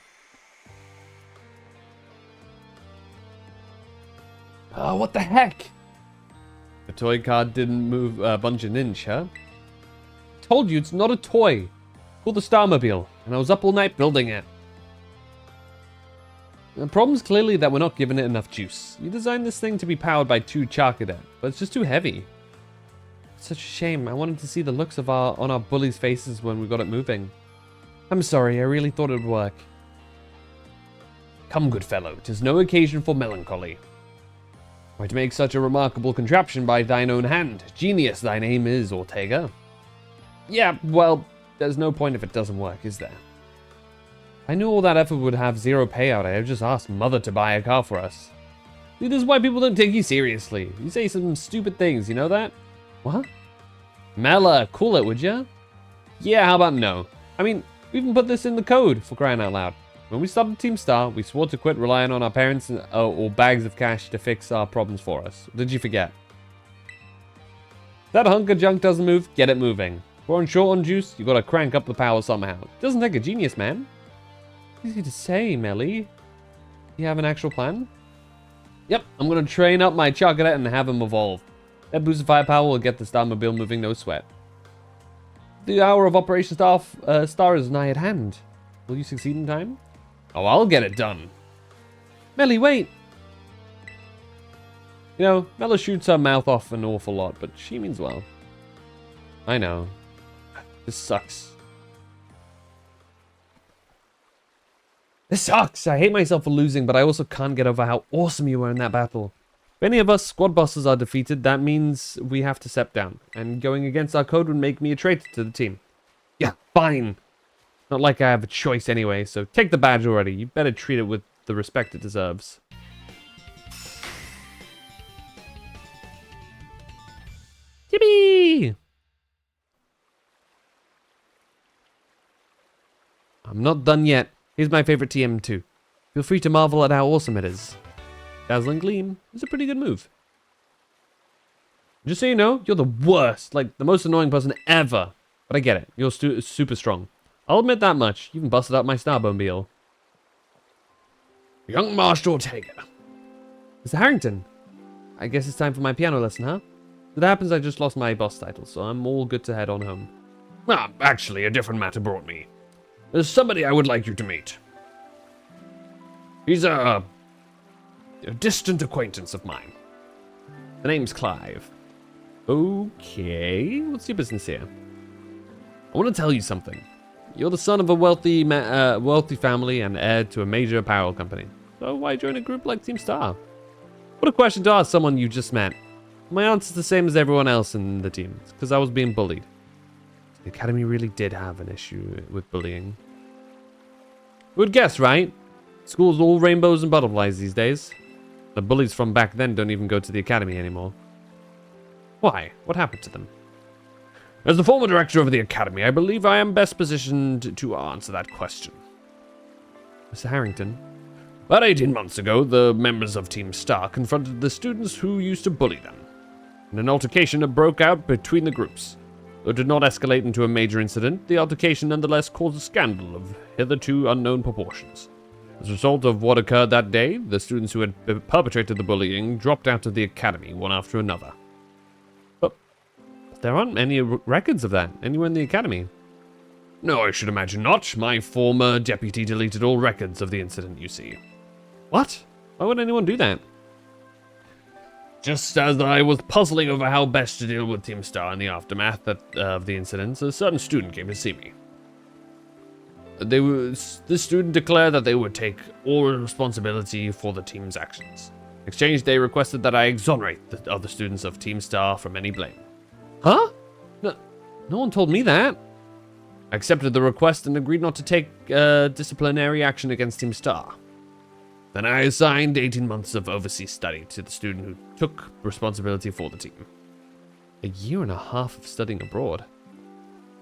Speaker 1: Oh, what the heck? The toy card didn't move budge an inch, huh? Told you it's not a toy. Called the Starmobile, and I was up all night building it. The problem's clearly that we're not giving it enough juice. You designed this thing to be powered by 2 Charcadet, but it's just too heavy. It's such a shame. I wanted to see the looks of on our bullies' faces when we got it moving. I'm sorry, I really thought it would work. Come, good fellow, 'tis no occasion for melancholy. Why, to make such a remarkable contraption by thine own hand. Genius thy name is, Ortega. Yeah, well, there's no point if it doesn't work, is there? I knew all that effort would have 0 payout. I have just asked Mother to buy a car for us. See, this is why people don't take you seriously. You say some stupid things, you know that? What? Mela, cool it, would ya? Yeah, how about no? I mean, we even put this in the code, for crying out loud. When we started Team Star, we swore to quit relying on our parents or bags of cash to fix our problems for us. Did you forget? If that hunk of junk doesn't move, get it moving. If we're on short on juice, you gotta crank up the power somehow. It doesn't take a genius, man. Easy to say, Melly. You have an actual plan? Yep, I'm gonna train up my Charcadet and have him evolve. That boost of firepower will get the Starmobile moving, no sweat. The hour of Operation Star is nigh at hand. Will you succeed in time? Oh, I'll get it done. Melly, wait! You know, Mela shoots her mouth off an awful lot, but she means well. I know. This sucks. This sucks! I hate myself for losing, but I also can't get over how awesome you were in that battle. If any of us squad bosses are defeated, that means we have to step down. And going against our code would make me a traitor to the team. Yeah, fine! Not like I have a choice anyway, so take the badge already. You better treat it with the respect it deserves. Yippee! I'm not done yet. Here's my favorite TM2. Feel free to marvel at how awesome it is. Dazzling Gleam is a pretty good move. Just so you know, you're the worst, like the most annoying person ever. But I get it. You're super strong. I'll admit that much. You even busted up my Starmobile. Young Marshal Ortega. Mr. Harrington. I guess it's time for my piano lesson, huh? If that happens, I just lost my boss title, so I'm all good to head on home. Ah, actually, a different matter brought me. There's somebody I would like you to meet. He's A distant acquaintance of mine. The name's Clive. Okay, what's your business here? I want to tell you something. You're the son of a wealthy family and heir to a major apparel company. So why join a group like Team Star? What a question to ask someone you just met. My answer's the same as everyone else in the team. It's because I was being bullied. The academy really did have an issue with bullying. Who would guess, right? School's all rainbows and butterflies these days. The bullies from back then don't even go to the academy anymore. Why? What happened to them? As the former director of the academy, I believe I am best positioned to answer that question. Mr. Harrington? About 18 months ago, the members of Team Star confronted the students who used to bully them. And an altercation broke out between the groups. Though it did not escalate into a major incident, the altercation nonetheless caused a scandal of hitherto unknown proportions. As a result of what occurred that day, the students who had perpetrated the bullying dropped out of the academy one after another. But there aren't any records of that anywhere in the academy. No, I should imagine not. My former deputy deleted all records of the incident, you see. What? Why would anyone do that? Just as I was puzzling over how best to deal with Team Star in the aftermath of the incident, a certain student came to see me. This student declared that they would take all responsibility for the team's actions. In exchange, they requested that I exonerate the other students of Team Star from any blame. Huh? No one told me that. I accepted the request and agreed not to take disciplinary action against Team Star. Then I assigned 18 months of overseas study to the student who took responsibility for the team. A year and a half of studying abroad.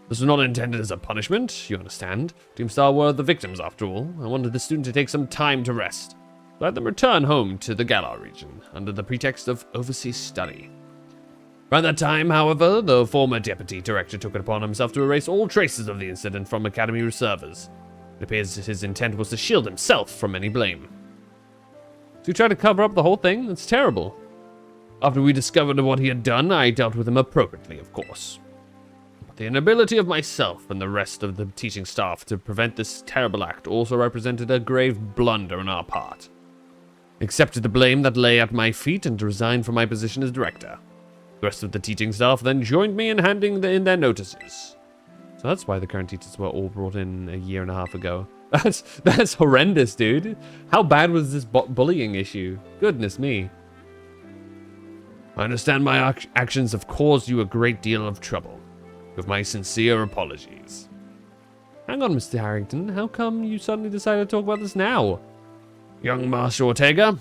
Speaker 1: This was not intended as a punishment, you understand. Team Star were the victims, after all. I wanted the student to take some time to rest. So I had them return home to the Galar region, under the pretext of overseas study. Around that time, however, the former deputy director took it upon himself to erase all traces of the incident from Academy servers. It appears his intent was to shield himself from any blame. So he tried to cover up the whole thing? That's terrible. After we discovered what he had done, I dealt with him appropriately, of course. But the inability of myself and the rest of the teaching staff to prevent this terrible act also represented a grave blunder on our part. I accepted the blame that lay at my feet and resigned from my position as director. The rest of the teaching staff then joined me in handing in their notices. So that's why the current teachers were all brought in a year and a half ago. That's horrendous, dude. How bad was this bullying issue? Goodness me. I understand my actions have caused you a great deal of trouble. With my sincere apologies. Hang on, Mr. Harrington. How come you suddenly decided to talk about this now? Young Master Ortega,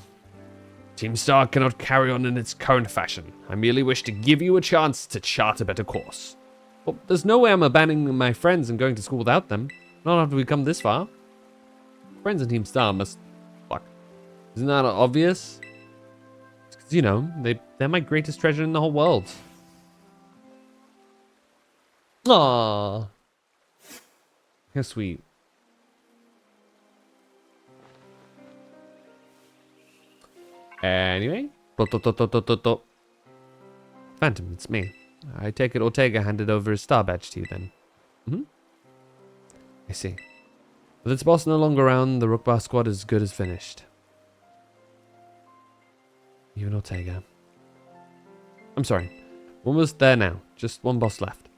Speaker 1: Team Star cannot carry on in its current fashion. I merely wish to give you a chance to chart a better course. Well, there's no way I'm abandoning my friends and going to school without them. Not after we come this far. Friends in Team Star must... Fuck. Isn't that obvious? Because, you know, they're my greatest treasure in the whole world. Aww. How sweet. Anyway. Phantom, it's me. I take it Ortega handed over his star badge to you then. Mm-hmm. I see. With its boss no longer around, the Rookbar squad is good as finished. You and Ortega. I'm sorry. We're almost there now. Just one boss left.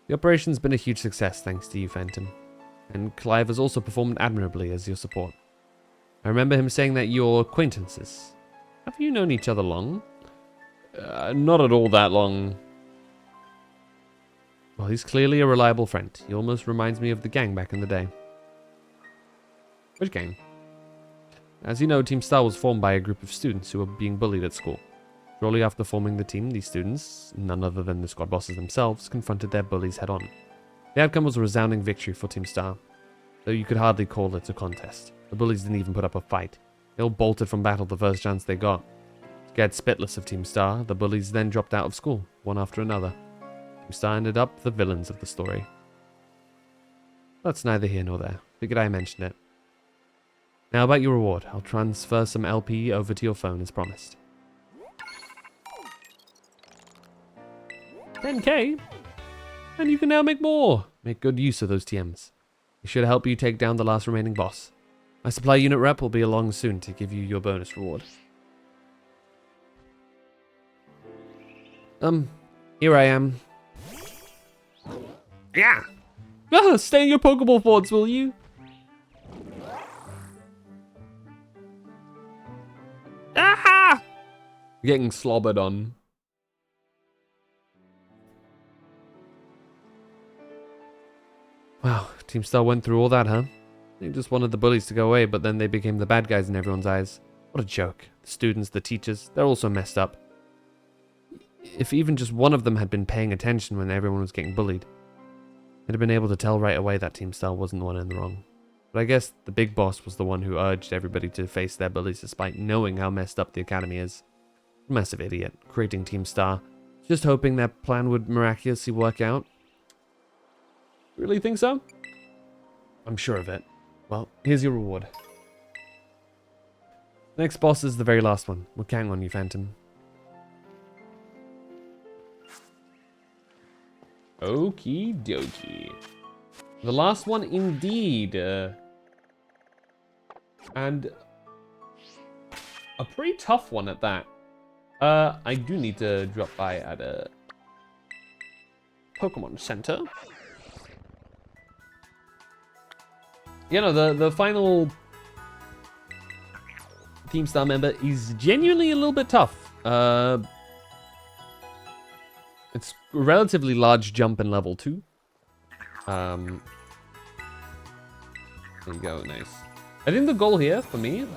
Speaker 1: The operation's been a huge success thanks to you, Phantom. And Clive has also performed admirably as your support. I remember him saying that you're acquaintances. Have you known each other long? Not at all that long. Well, he's clearly a reliable friend. He almost reminds me of the gang back in the day. Which gang? As you know, Team Star was formed by a group of students who were being bullied at school. Shortly after forming the team, these students, none other than the squad bosses themselves, confronted their bullies head-on. The outcome was a resounding victory for Team Star, though you could hardly call it a contest. The bullies didn't even put up a fight. They all bolted from battle the first chance they got. Scared spitless of Team Star, the bullies then dropped out of school, one after another. Team Star ended up the villains of the story. That's neither here nor there. Figured I mentioned it. Now about your reward. I'll transfer some LP over to your phone as promised. 10k? And you can now make more! Make good use of those TMs. It should help you take down the last remaining boss. My supply unit rep will be along soon to give you your bonus reward. Here I am. Yeah. Stay in your Pokeball forts, will you? Ah! Getting slobbered on. Wow, Team Star went through all that, huh? They just wanted the bullies to go away, but then they became the bad guys in everyone's eyes. What a joke. The students, the teachers, they're also messed up. If even just one of them had been paying attention when everyone was getting bullied, they'd have been able to tell right away that Team Star wasn't the one in the wrong. But I guess the big boss was the one who urged everybody to face their bullies despite knowing how messed up the academy is. Massive idiot, creating Team Star, just hoping their plan would miraculously work out. Really think so? I'm sure of it. Well, here's your reward. Next boss is the very last one. We're counting on you, Phantom. Okie dokie. The last one indeed. And a pretty tough one at that. I do need to drop by at a Pokemon Center. You know, the final Team Star member is genuinely a little bit tough. It's a relatively large jump in level 2. There you go, nice. I think the goal here, for me,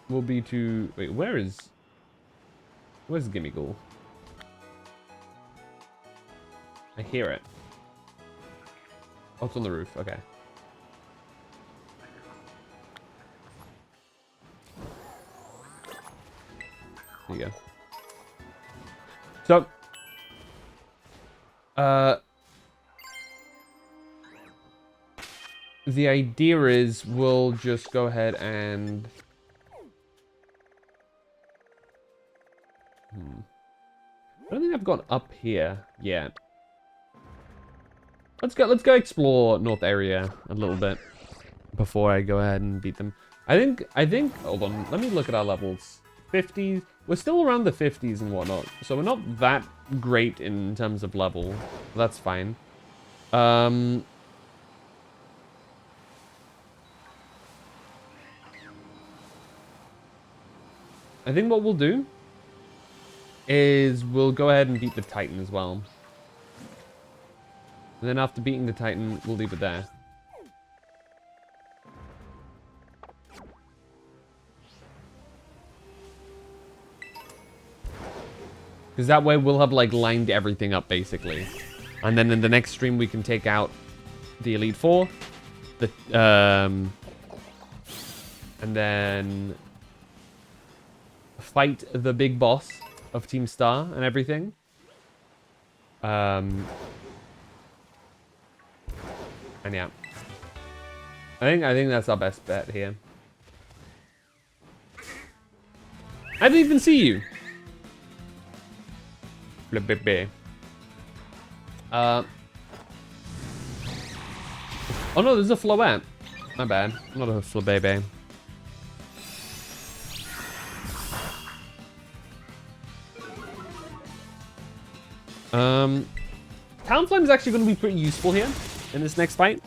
Speaker 1: will be to... Wait, where's Gimmighoul? I hear it. Oh, it's on the roof, okay. There you go. So, the idea is we'll just go ahead and I don't think I've gone up here yet. Let's go explore North area a little bit before I go ahead and beat them. I think hold on, let me look at our levels. 50s. We're still around the 50s and whatnot, so we're not that great in terms of level. That's fine. I think what we'll do is we'll go ahead and beat the Titan as well. And then after beating the Titan, we'll leave it there. Because that way we'll have, like, lined everything up, basically. And then in the next stream, we can take out the Elite Four. And then fight the big boss of Team Star and everything. And yeah. I think that's our best bet here. I didn't even see you. Oh no, there's a Floette. My bad. Not a Flabebe. Talonflame is actually going to be pretty useful here in this next fight.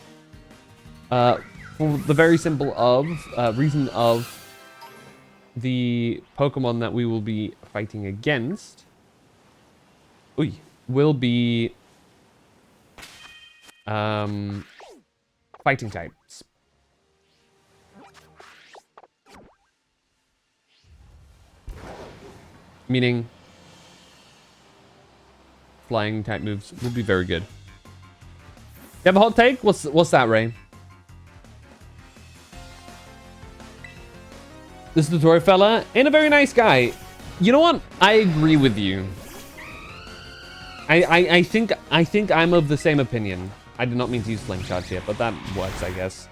Speaker 1: For the very simple reason of the Pokemon that we will be fighting against will be fighting types. Meaning flying type moves will be very good. You have a hot take? What's that, Ray? This Dottore fella ain't a very nice guy. You know what? I agree with you. I think I'm of the same opinion. I did not mean to use flame charge here, but that works, I guess.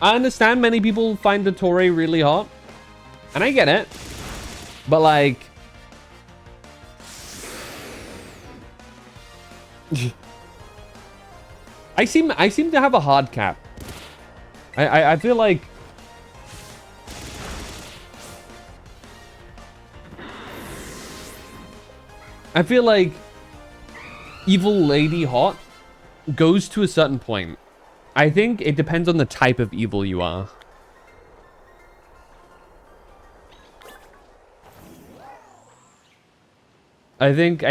Speaker 1: I understand many people find Dottore really hot, and I get it, but like, I seem to have a hard cap. I feel like I feel like Evil Lady Hot goes to a certain point. I think it depends on the type of evil you are. I think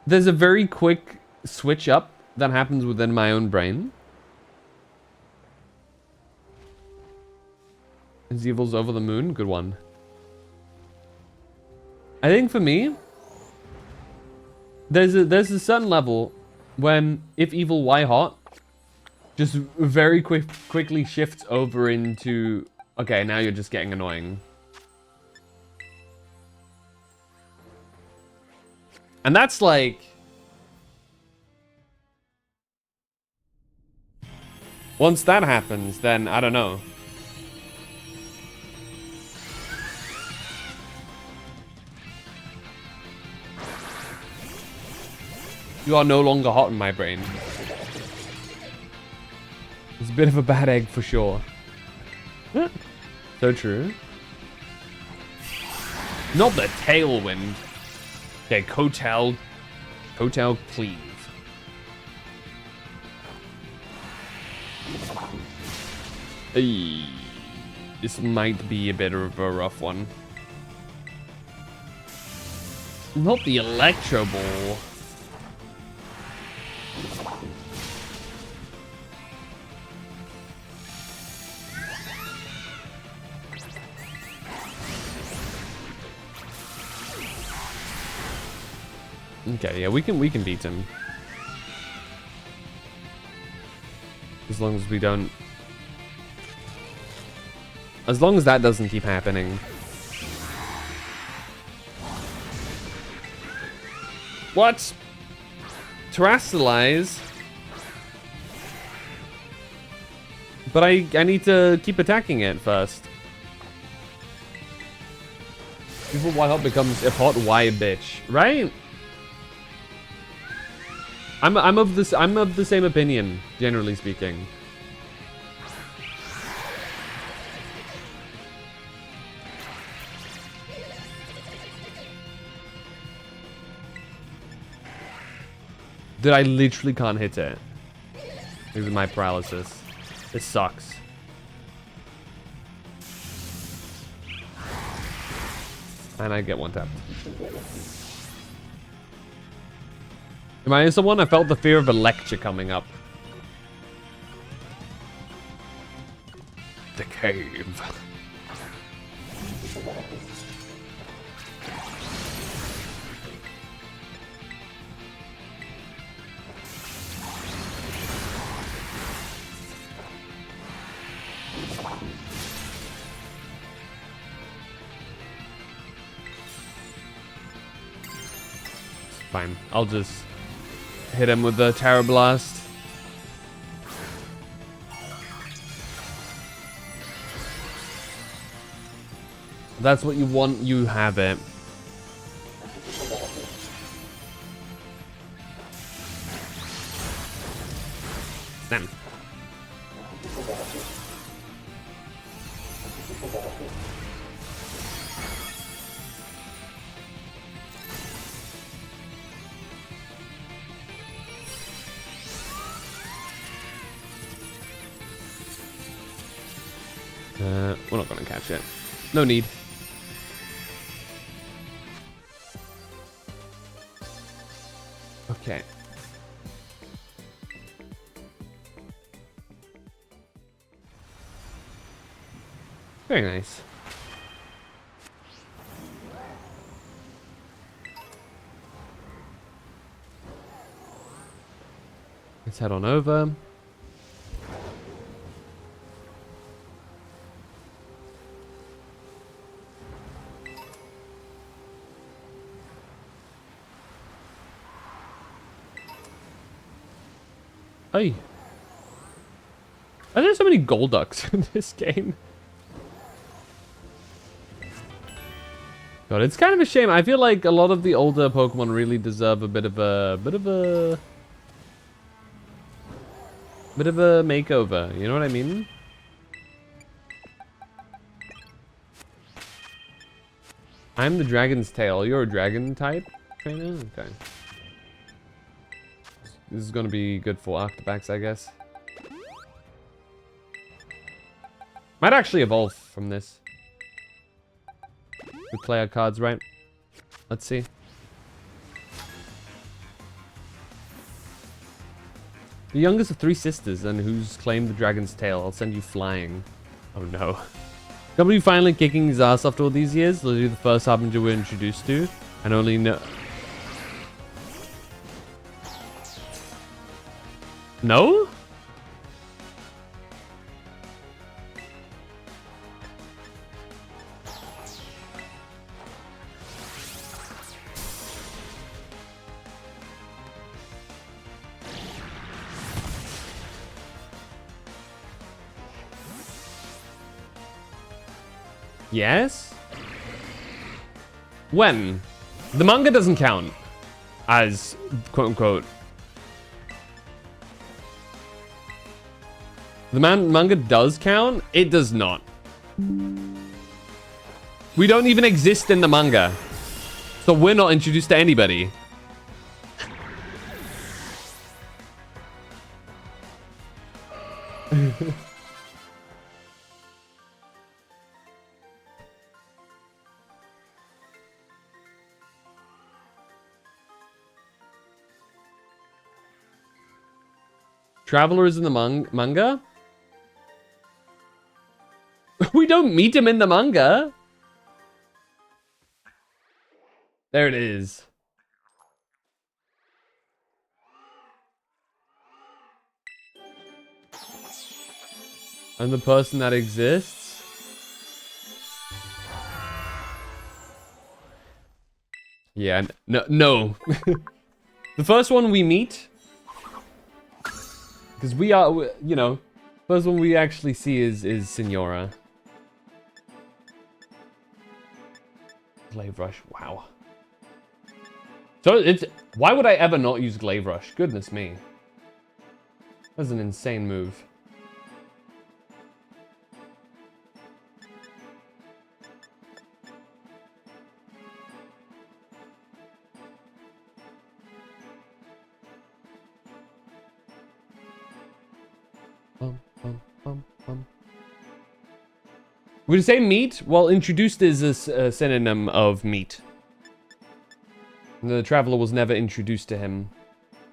Speaker 1: there's a very quick switch up that happens within my own brain. Is Evil's Over the Moon? Good one. I think for me, there's a certain level when if Evil Y Hot just very quickly shifts over into, okay, now you're just getting annoying. And that's like, once that happens, then I don't know. You are no longer hot in my brain. It's a bit of a bad egg for sure. So true. Not the tailwind. Okay, Kotal Cleave. Hey, this might be a bit of a rough one. Not the Electro Ball. Okay, yeah, we can beat him. As long as we don't... As long as that doesn't keep happening. What? Terastallize? But I need to keep attacking it first. Evil Y Hot becomes if hot Y bitch, right? I'm of the same opinion, generally speaking. Dude, I literally can't hit it. This is my paralysis. This sucks. And I get one tapped. Am I someone? I felt the fear of a lecture coming up. The cave. Fine. I'll just hit him with the Terror Blast. That's what you want, you have it. Damn. We're not gonna catch it. No need. Okay. Very nice. Let's head on over. Hey. Are there so many Golducks in this game? God, it's kind of a shame. I feel like a lot of the older Pokemon really deserve a bit of a makeover. You know what I mean? I'm the Dragon's Tail. You're a dragon type trainer? Okay. This is gonna be good for Arctobax, I guess. Might actually evolve from this. We play our cards right. Let's see. The youngest of 3 sisters, and who's claimed the Dragon's Tail. I'll send you flying. Oh no. W finally kicking his ass after all these years. Literally the first Harbinger we're introduced to. And only no... No? Yes? When? The manga doesn't count as quote-unquote. The manga does count? It does not. We don't even exist in the manga. So we're not introduced to anybody. Traveler is in the manga? We don't meet him in the manga. There it is. I'm the person that exists. Yeah, no. The first one we meet, because we are, you know, first one we actually see is Signora. Glaive Rush, wow. So it's, why would I ever not use Glaive Rush? Goodness me. That's an insane move. Would you say meat? Well, introduced is a synonym of meat. The traveler was never introduced to him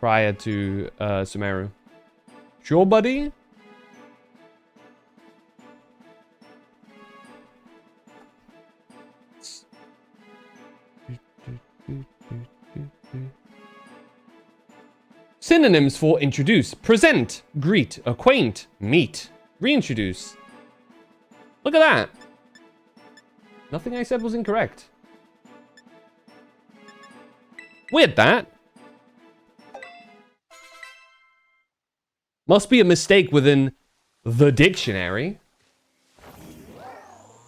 Speaker 1: prior to Sumeru. Sure, buddy? Synonyms for introduce: present, greet, acquaint, meet, reintroduce. Look at that. Nothing I said was incorrect. Weird that. Must be a mistake within the dictionary.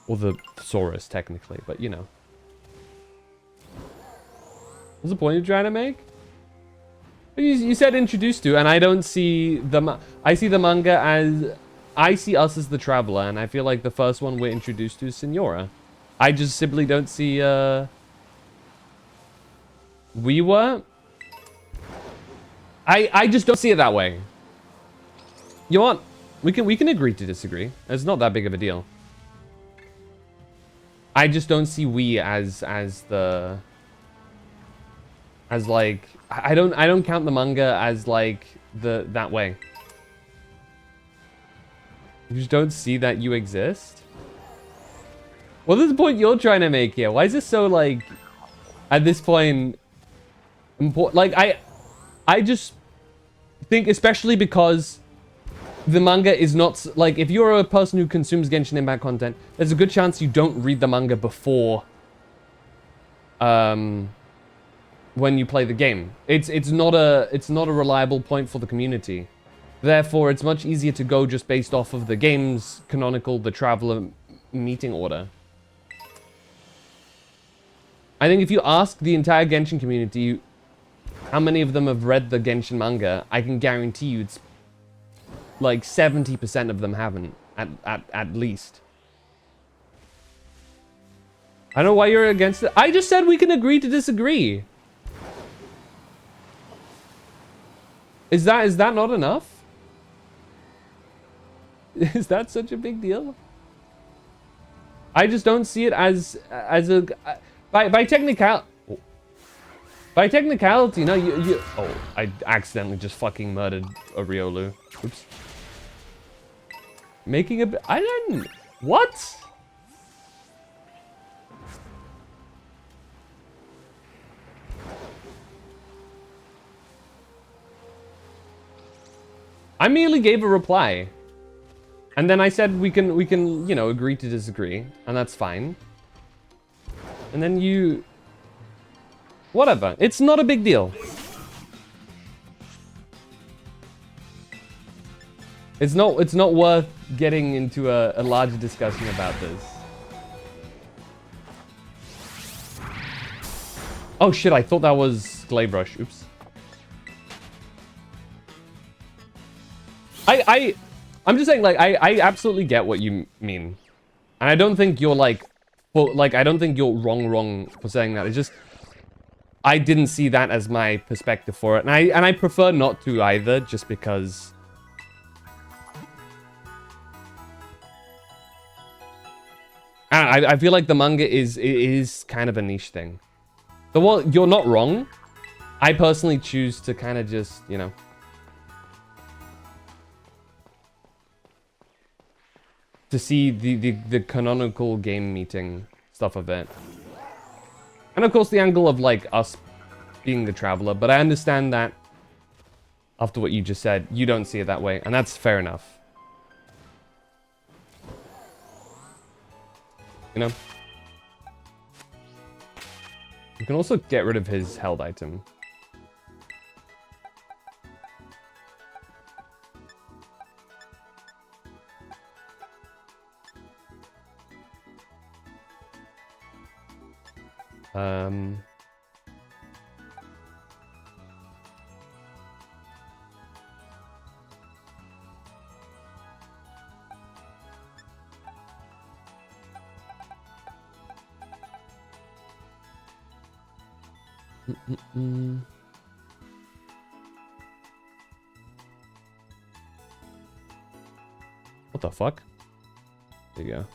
Speaker 1: Or the thesaurus, technically, but you know. What's the point you're trying to make? You said introduced to, and I don't see the... I see the manga as... I see us as the traveler, and I feel like the first one we're introduced to is Signora. I just simply don't see, we were? I just don't see it that way. You know what? We can agree to disagree. It's not that big of a deal. I just don't see we as the... As like... I don't count the manga as like that way. You just don't see that you exist? What is the point you're trying to make here? Why is this so, like, at this point, important? Like, I just think, especially because the manga is not, like, if you're a person who consumes Genshin Impact content, there's a good chance you don't read the manga before, when you play the game. It's not a reliable point for the community. Therefore, it's much easier to go just based off of the game's canonical, the Traveler meeting order. I think if you ask the entire Genshin community how many of them have read the Genshin manga, I can guarantee you it's like 70% of them haven't, at least. I don't know why you're against it. I just said we can agree to disagree. Is that not enough? Is that such a big deal? I just don't see it as a by technicality. No, you. Oh, I accidentally just fucking murdered a Riolu. Oops. Making a. I didn't. What? I merely gave a reply. And then I said we can, you know, agree to disagree, and that's fine. And then you... Whatever. It's not a big deal. It's not worth getting into a larger discussion about this. Oh shit, I thought that was Glaive Oops. I'm just saying, like, I absolutely get what you mean. And I don't think you're, like, well, like, I don't think you're wrong for saying that. It's just, I didn't see that as my perspective for it. And I prefer not to either, just because... I feel like the manga is kind of a niche thing. So, well, you're not wrong. I personally choose to kind of just, you know... to see the canonical game meeting stuff of it. And of course the angle of like us being the traveler, but I understand that after what you just said, you don't see it that way, and that's fair enough. You know? You can also get rid of his held item. What the fuck? There you go.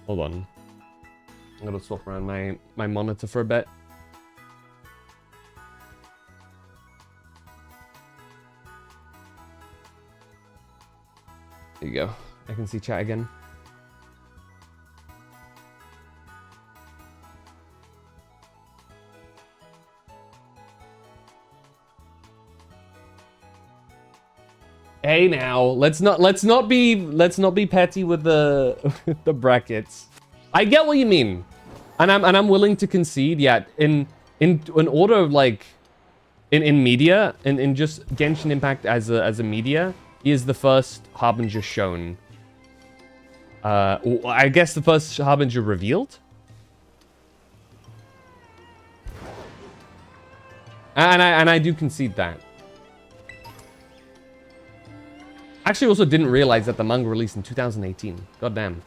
Speaker 1: Hold on. I'm gonna swap around my monitor for a bit. There you go. I can see chat again. Hey now, let's not be petty with the the brackets. I get what you mean, and I'm willing to concede. Yeah, in order of like in media in just Genshin Impact as a media, he is the first Harbinger shown. I guess the first Harbinger revealed. And I do concede that. Actually, also didn't realize that the manga released in 2018. God damn.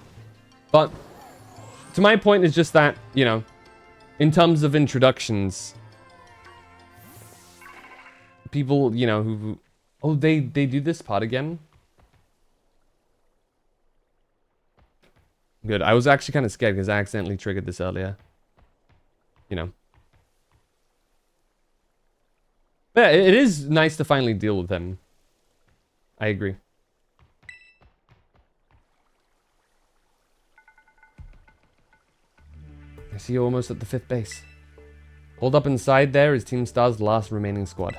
Speaker 1: But to my point is just that, you know, in terms of introductions, people, you know, who oh, they do this part again. Good. I was actually kind of scared because I accidentally triggered this earlier. You know. But yeah, it is nice to finally deal with him. I agree. I see you almost at the 5th base. Hold up inside there is Team Star's last remaining squad.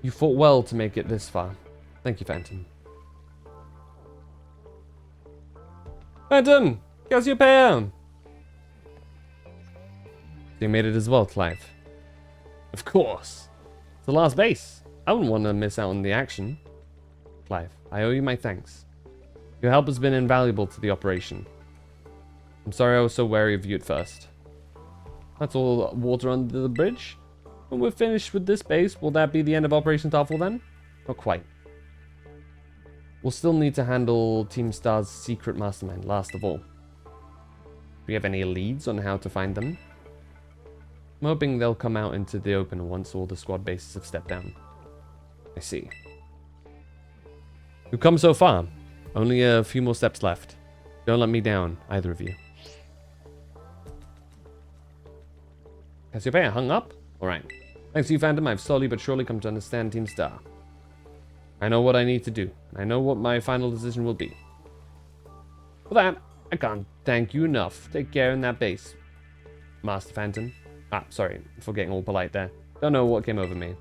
Speaker 1: You fought well to make it this far. Thank you, Phantom. Phantom! Cassiopeia! You made it as well, Clive. Of course. It's the last base. I wouldn't want to miss out on the action. Clive, I owe you my thanks. Your help has been invaluable to the operation. I'm sorry I was so wary of you at first. That's all water under the bridge. When we're finished with this base, will that be the end of Operation Starfall then? Not quite. We'll still need to handle Team Star's secret mastermind last of all. Do we have any leads on how to find them? I'm hoping they'll come out into the open once all the squad bases have stepped down. I see. We've come so far. Only a few more steps left. Don't let me down, either of you. Cassiopeia hung up? Alright. Thanks to you, Phantom, I've slowly but surely come to understand Team Star. I know what I need to do. I know what my final decision will be. For that, I can't thank you enough. Take care in that base, Master Phantom. Ah, sorry for getting all polite there. Don't know what came over me.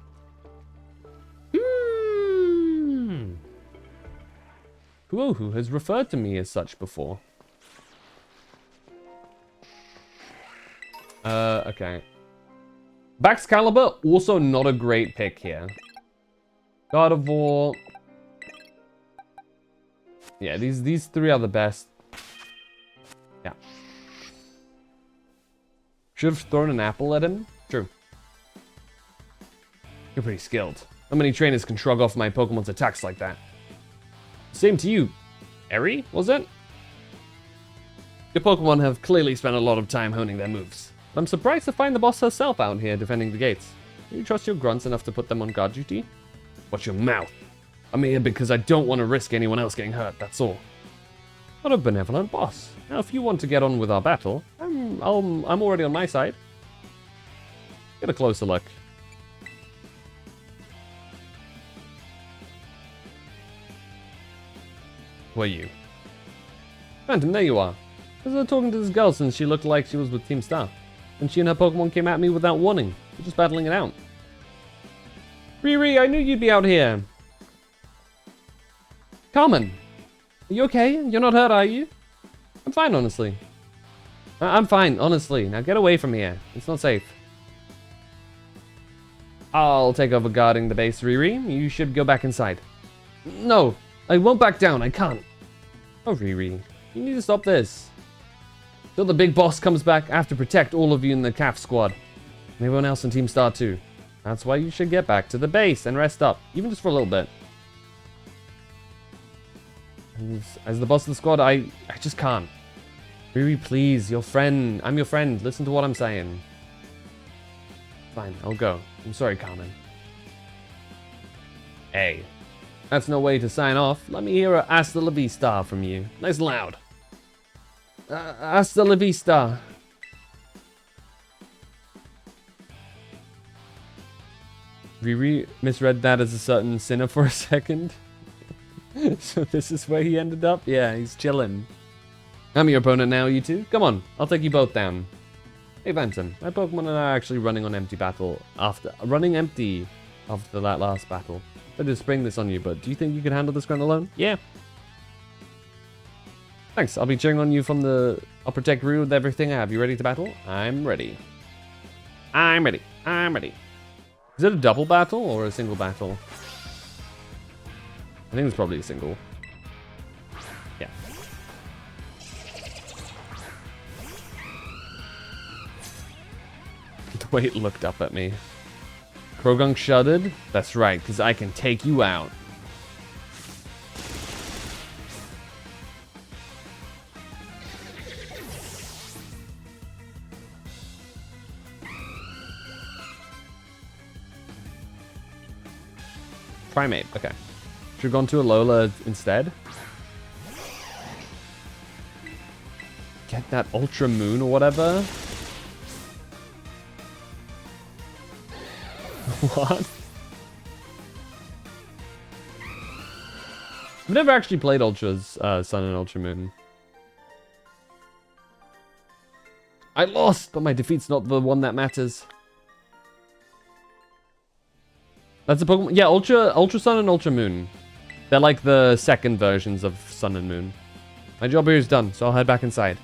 Speaker 1: Kuohu has referred to me as such before. Okay. Baxcalibur, also not a great pick here. God of War. Yeah, these three are the best. Yeah. Should have thrown an apple at him. True. You're pretty skilled. How many trainers can shrug off my Pokemon's attacks like that? Same to you. Eri, was it? Your Pokemon have clearly spent a lot of time honing their moves. I'm surprised to find the boss herself out here defending the gates. Do you trust your grunts enough to put them on guard duty? Watch your mouth. I'm here because I don't want to risk anyone else getting hurt, that's all. What a benevolent boss. Now, if you want to get on with our battle, I'm already on my side. Get a closer look. Who are you? Phantom, there you are. I was talking to this girl since she looked like she was with Team Star. And she and her Pokemon came at me without warning. We're just battling it out. Riri, I knew you'd be out here. Carmen, are you okay? You're not hurt, are you? I'm fine, honestly. I'm fine, honestly. Now get away from here. It's not safe. I'll take over guarding the base, Riri. You should go back inside. No, I won't back down. I can't. Oh, Riri, you need to stop this. Till the big boss comes back, I have to protect all of you in the CAF squad. And everyone else in Team Star too. That's why you should get back to the base and rest up, even just for a little bit. As the boss of the squad, I just can't. Riri, please, your friend. I'm your friend. Listen to what I'm saying. Fine, I'll go. I'm sorry, Carmen. Hey, that's no way to sign off. Let me hear a Hasta la Vista from you. Nice and loud. Hasta la Vista. Riri misread that as a certain sinner for a second. So this is where he ended up? Yeah, he's chilling. I'm your opponent now, you two. Come on, I'll take you both down. Hey, Phantom, my Pokemon and I are actually running empty after that last battle. I just spring this on you, but do you think you can handle this grunt alone? Yeah. Thanks, I'll be cheering on you from the... I'll protect Ryu with everything I have. You ready to battle? I'm ready. I'm ready. I'm ready. Is it a double battle or a single battle? I think it's probably a single. Yeah. The way it looked up at me. Krogunk shuddered? That's right, because I can take you out. Primate, okay. Should have gone to Alola instead. Get that Ultra Moon or whatever. What? I've never actually played Ultra's Sun and Ultra Moon. I lost, but my defeat's not the one that matters. That's a Pokemon. Yeah, Ultra Sun and Ultra Moon. They're like the second versions of Sun and Moon. My job here is done, so I'll head back inside.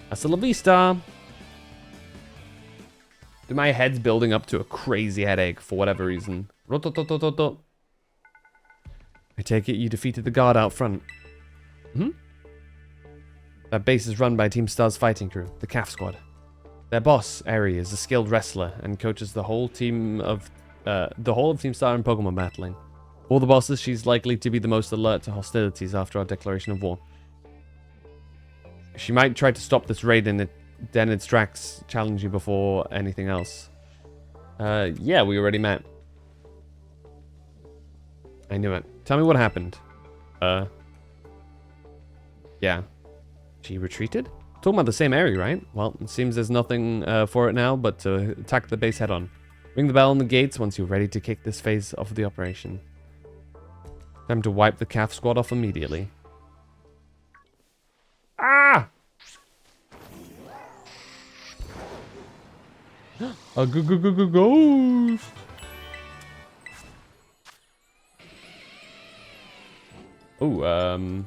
Speaker 1: Hasta la vista. Dude, my head's building up to a crazy headache for whatever reason. I take it you defeated the guard out front. Hmm? That base is run by Team Star's fighting crew, the CAF squad. Their boss, Eri, is a skilled wrestler and coaches the whole of Team Star in Pokemon battling. All the bosses, she's likely to be the most alert to hostilities after our declaration of war. She might try to stop this raid and then its tracks challenge you before anything else. Yeah, we already met. I knew it. Tell me what happened. Yeah. She retreated? Talking about the same area, right? Well, it seems there's nothing for it now but to attack the base head on. Ring the bell on the gates once you're ready to kick this phase of the operation. Time to wipe the calf squad off immediately. Ah! A ghost! Oh, I'm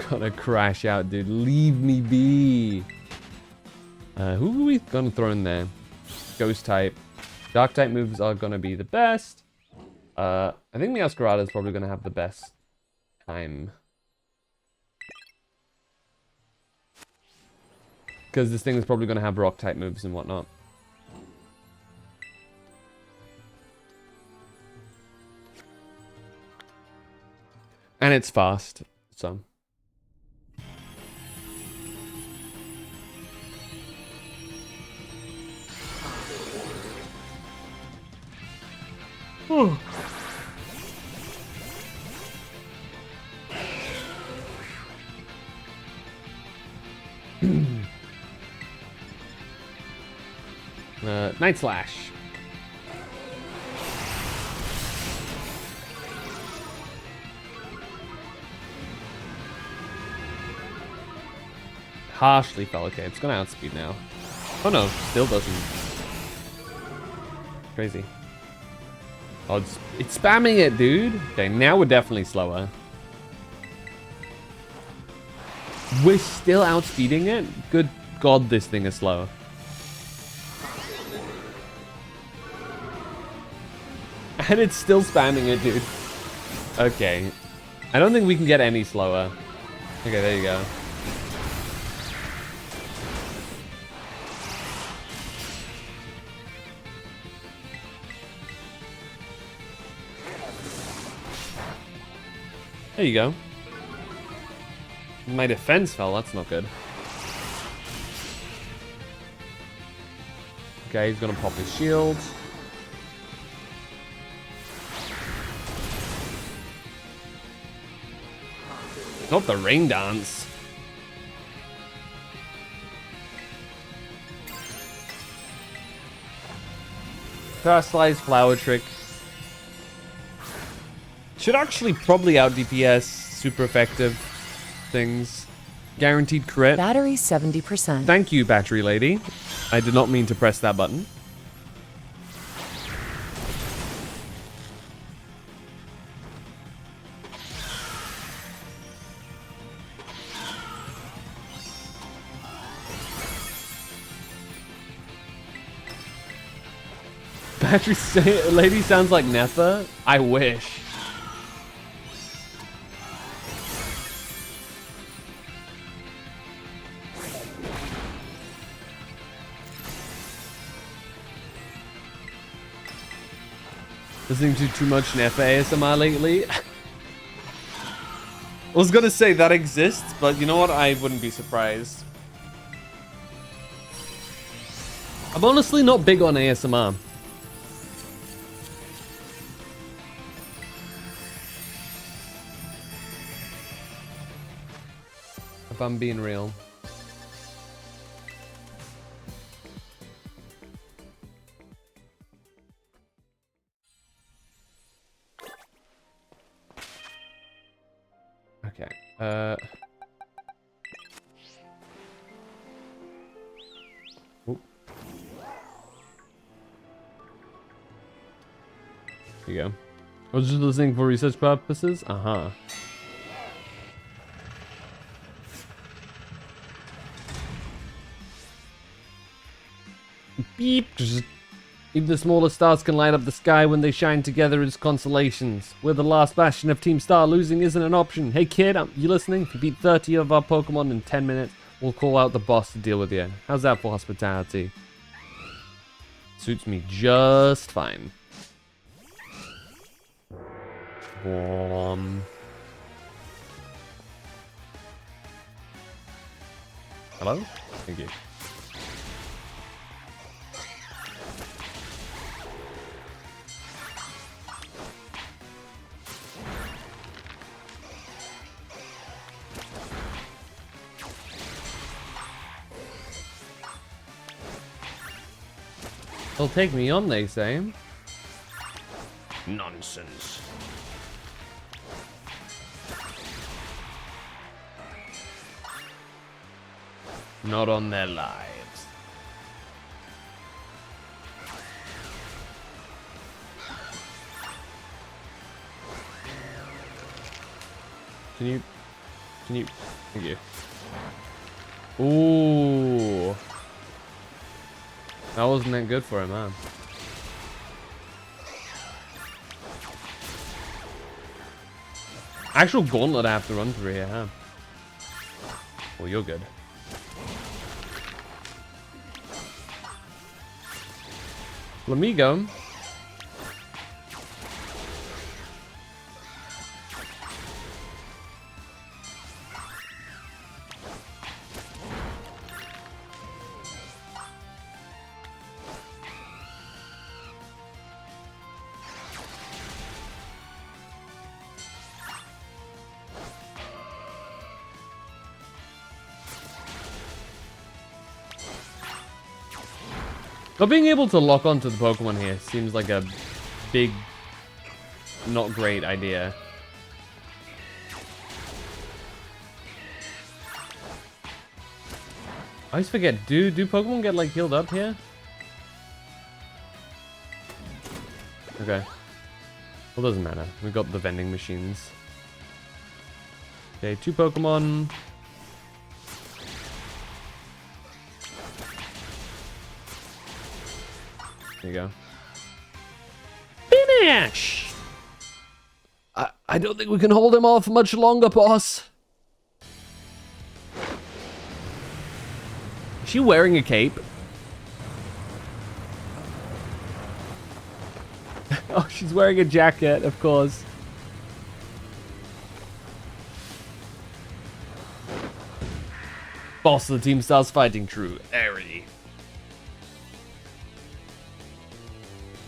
Speaker 1: gonna crash out, dude. Leave me be. Who are we gonna throw in there? Ghost type. Dark type moves are gonna be the best. I think Meowscarada is probably gonna have the best time. Because this thing is probably gonna have rock type moves and whatnot. And it's fast, so. Oh. Night Slash. Harshly fell. Okay, it's gonna outspeed now. Oh no, still doesn't. Crazy. Oh, it's spamming it, dude. Okay, now we're definitely slower. We're still outspeeding it? Good God, this thing is slow. And it's still spamming it, dude. Okay. I don't think we can get any slower. Okay, there you go. There you go. My defense fell, that's not good. Okay, he's gonna pop his shield. Not the rain dance. Paralyze flower trick. Should actually probably out DPS super effective things. Guaranteed crit.
Speaker 2: Battery 70%.
Speaker 1: Thank you, battery lady. I did not mean to press that button. Battery lady sounds like Netha. I wish. Listening to too much Netha ASMR lately. I was gonna say that exists, but you know what? I wouldn't be surprised. I'm honestly not big on ASMR. If I'm being real. Okay. Oop. Here you go. I was just listening for research purposes. Uh-huh. Beep. Even the smallest stars can light up the sky when they shine together as constellations. We're the last bastion of Team Star. Losing isn't an option. Hey kid, you listening? If you beat 30 of our Pokemon in 10 minutes, we'll call out the boss to deal with you. How's that for hospitality? Suits me just fine. Hello? Thank you. They'll take me on, they say. Nonsense. Not on their lives. Can you, thank you. Ooh. That wasn't that good for him, huh? Actual gauntlet I have to run through here, huh? Well, you're good. Flamigo. Not being able to lock onto the Pokemon here seems like a big, not great idea. I always forget, do Pokemon get like healed up here? Okay. Well, doesn't matter. We got the vending machines. Okay, 2 Pokemon. There you go. Finish! I don't think we can hold him off much longer, boss. Is she wearing a cape? Oh, she's wearing a jacket, of course. Boss of the team starts fighting true. Airy.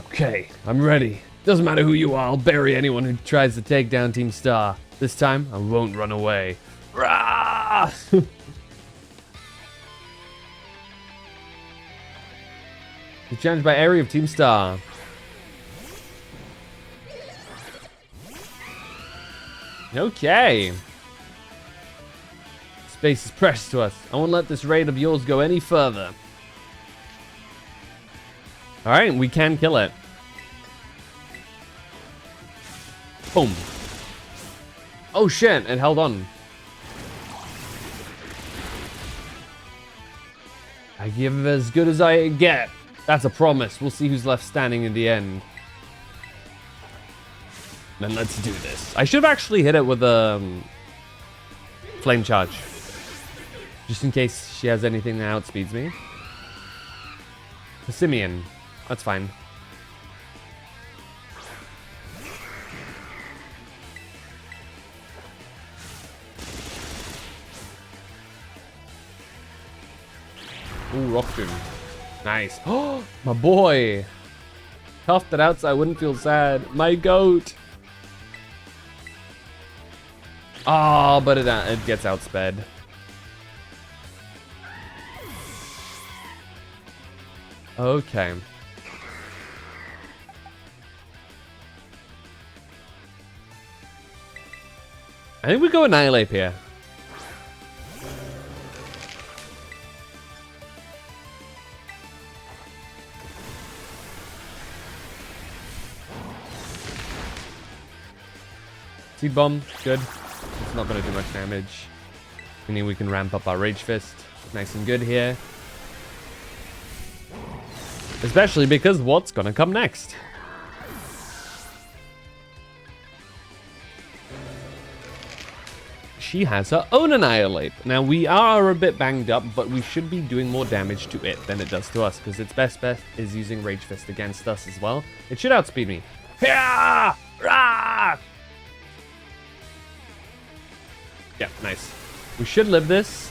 Speaker 1: Okay, I'm ready. Doesn't matter who you are, I'll bury anyone who tries to take down Team Star. This time, I won't run away. Rah! He's challenged by Airy of Team Star. Okay. Space is precious to us. I won't let this raid of yours go any further. Alright, we can kill it. Boom. Oh shit, it held on. I give as good as I get. That's a promise. We'll see who's left standing in the end. Then let's do this. I should have actually hit it with a flame charge. Just in case she has anything that outspeeds me. Simeon. That's fine. Ooh, Rockton. Nice. Oh, my boy. Toughed it out so I wouldn't feel sad. My goat. Ah, but it gets outsped. Okay. I think we go Annihilate here. Seed Bomb, good. It's not going to do much damage. Meaning we can ramp up our Rage Fist. Nice and good here. Especially because what's going to come next? she has her own Annihilate. Now, we are a bit banged up, but we should be doing more damage to it than it does to us, because its best bet is using Rage Fist against us as well. It should outspeed me. Yeah, nice. We should live this.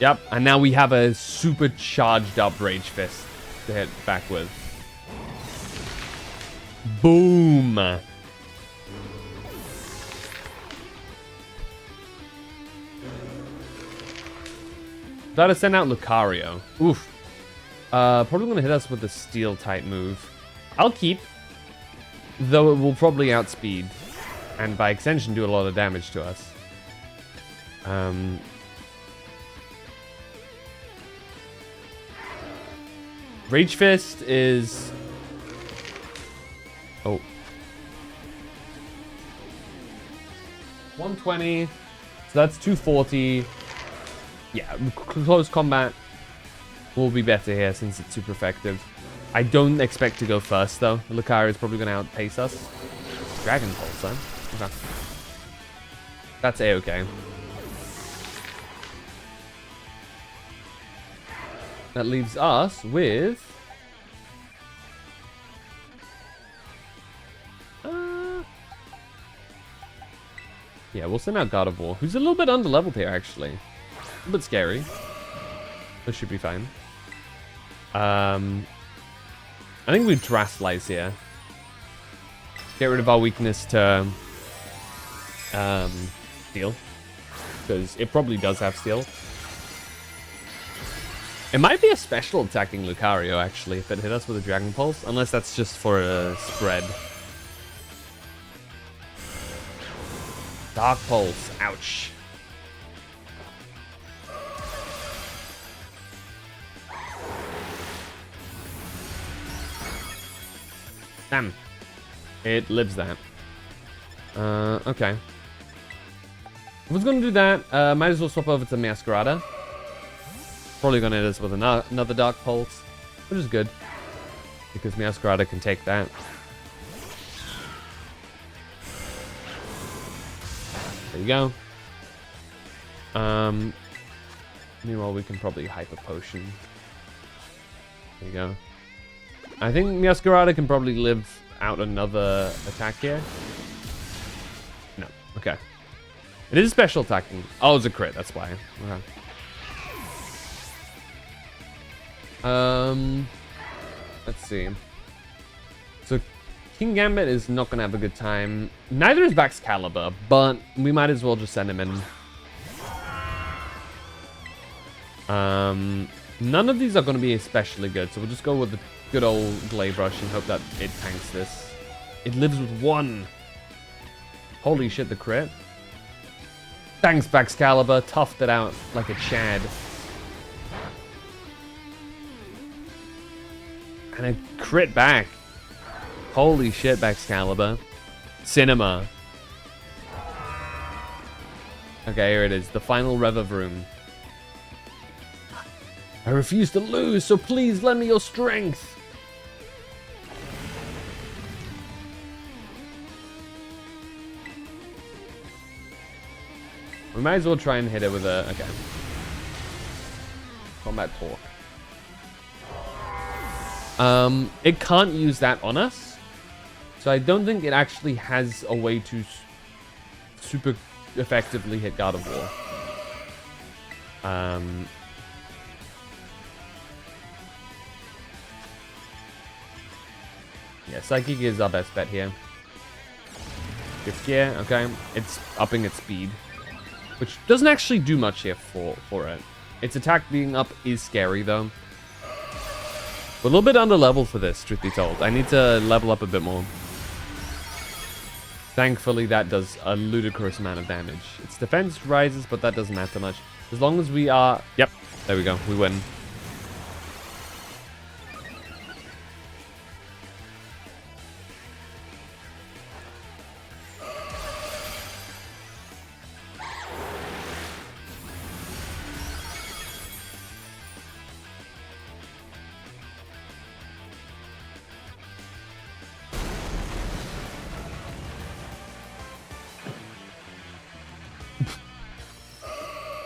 Speaker 1: Yep, and now we have a super charged up Rage Fist to hit back with. Boom. Gotta send out Lucario. Oof. Probably gonna hit us with a steel type move. I'll keep, though it will probably outspeed, and by extension do a lot of damage to us. Rage Fist is... Oh. 120. So that's 240. Yeah, close combat will be better here since it's super effective. I don't expect to go first, though. Lucario is probably going to outpace us. Dragon Pulse, huh? Okay. That's A-okay. That leaves us with... Yeah, we'll send out God of War, who's a little bit underleveled here, actually. A little bit scary. This should be fine. I think we Terastallize here. Get rid of our weakness to Steel. Because it probably does have Steel. It might be a special attacking Lucario, actually, if it hit us with a Dragon Pulse. Unless that's just for a spread. Dark Pulse. Ouch. Damn. It lives that. Okay. I was going to do that. Might as well swap over to Masquerada. Probably going to hit us with another Dark Pulse, which is good. Because Masquerada can take that. There you go. Meanwhile, we can probably Hyper Potion. There you go. I think Masquerada can probably live out another attack here. No. Okay. It is special attacking. Oh, it's a crit. That's why. Okay. Let's see. So, King Gambit is not going to have a good time. Neither is Baxcalibur, but we might as well just send him in. None of these are going to be especially good, so we'll just go with the good old Glaive Rush and hope that it tanks this. It lives with 1. Holy shit, the crit. Thanks, Baxcalibur. Toughed it out like a Chad. And a crit back. Holy shit, Baxcalibur. Cinema. Okay, here it is. The final Revavroom. I refuse to lose, so please lend me your strength. We might as well try and hit it with a... Okay. Combat Torque. It can't use that on us. So I don't think it actually has a way to super effectively hit God of War. Yeah, Psychic is our best bet here. Gift Gear, okay. It's upping its speed. Which doesn't actually do much here for it. Its attack being up is scary, though. We're a little bit under level for this, truth be told. I need to level up a bit more. Thankfully, that does a ludicrous amount of damage. Its defense rises, but that doesn't matter much. As long as we are... Yep, there we go. We win.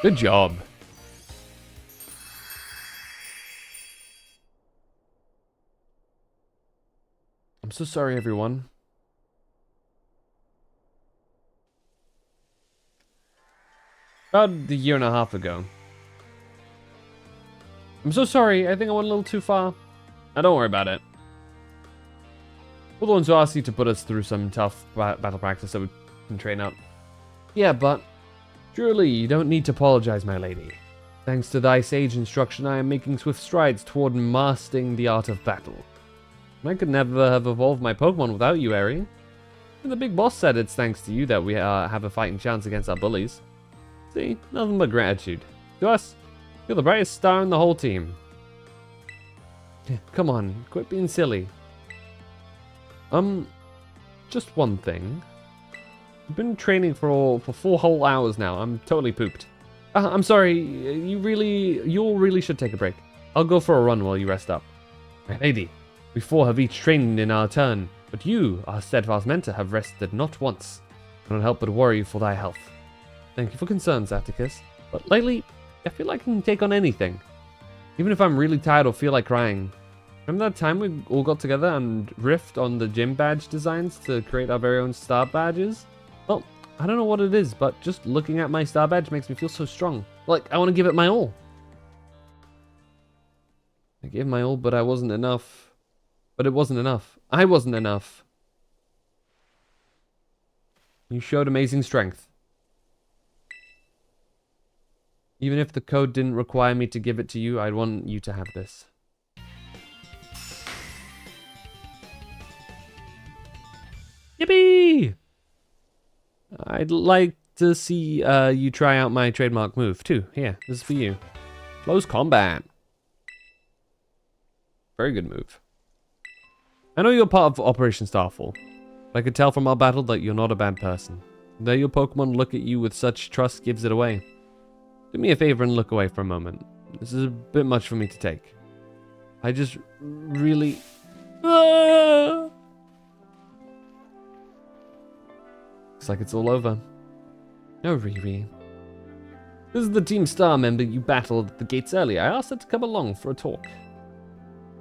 Speaker 1: Good job. I'm so sorry, everyone. About a year and a half ago. I'm so sorry. I think I went a little too far. Now, don't worry about it. We're the ones who asked you to put us through some tough battle practice so we can train up. Yeah, but surely you don't need to apologize, my lady. Thanks to thy sage instruction, I am making swift strides toward mastering the art of battle. I could never have evolved my Pokemon without you, Eri. And the big boss said it's thanks to you that we have a fighting chance against our bullies. See, nothing but gratitude. To us, you're the brightest star in the whole team. Come on, quit being silly. Just one thing. I've been training for 4 whole hours now. I'm totally pooped. I'm sorry, you all really should take a break. I'll go for a run while you rest up. My lady, we 4 have each trained in our turn, but you, our steadfast mentor, have rested not once. I cannot help but worry for thy health. Thank you for concerns, Atticus, but lately, I feel like I can take on anything. Even if I'm really tired or feel like crying. Remember that time we all got together and riffed on the gym badge designs to create our very own star badges? Well, I don't know what it is, but just looking at my star badge makes me feel so strong. Like, I want to give it my all. I gave my all, but I wasn't enough. But it wasn't enough. I wasn't enough. You showed amazing strength. Even if the code didn't require me to give it to you, I'd want you to have this. Yippee! I'd like to see you try out my trademark move too. Here, this is for you. Close combat. Very good move. I know you're part of Operation Starfall. But I could tell from our battle that you're not a bad person. Though your Pokemon look at you with such trust gives it away. Do me a favor and look away for a moment. This is a bit much for me to take. I just really... Looks like it's all over. No, Riri. This is the Team Star member you battled at the gates earlier. I asked her to come along for a talk.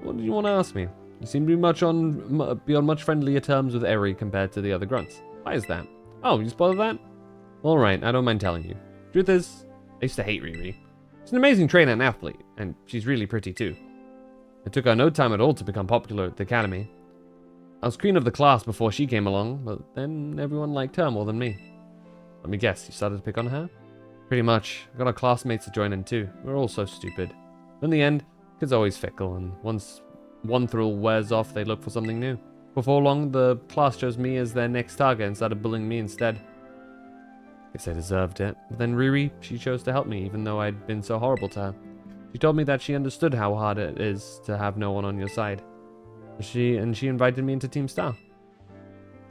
Speaker 1: What did you want to ask me? You seem to be on much friendlier terms with Eri compared to the other grunts. Why is that? Oh, you spotted that? Alright, I don't mind telling you. Truth is, I used to hate Riri. She's an amazing trainer and athlete, and she's really pretty too. It took her no time at all to become popular at the academy. I was queen of the class before she came along, but then everyone liked her more than me. Let me guess, you started to pick on her? Pretty much. I got our classmates to join in too. We're all so stupid. In the end, kids are always fickle, and once one thrill wears off, they look for something new. Before long, the class chose me as their next target and started bullying me instead. Guess I deserved it. But then Riri, she chose to help me, even though I'd been so horrible to her. She told me that she understood how hard it is to have no one on your side. She invited me into Team Star.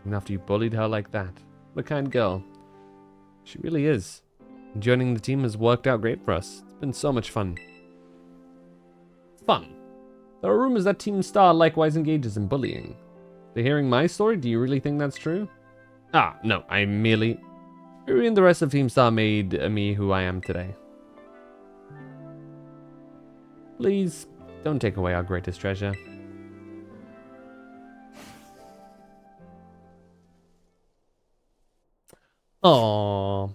Speaker 1: And after you bullied her like that, what a kind girl. She really is. And joining the team has worked out great for us. It's been so much fun. Fun? There are rumors that Team Star likewise engages in bullying. After hearing my story, do you really think that's true? Ah, no, I merely... Riri and the rest of Team Star made me who I am today. Please, don't take away our greatest treasure. Aww.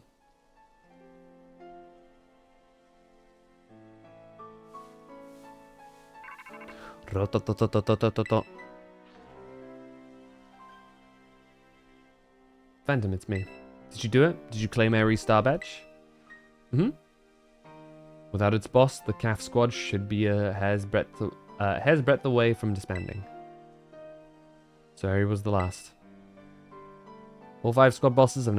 Speaker 1: Phantom, it's me. Did you do it? Did you claim Eri's star badge? Mm-hmm. Without its boss, the CAF squad should be a hair's breadth away from disbanding. So Eri was the last. All 5 squad bosses have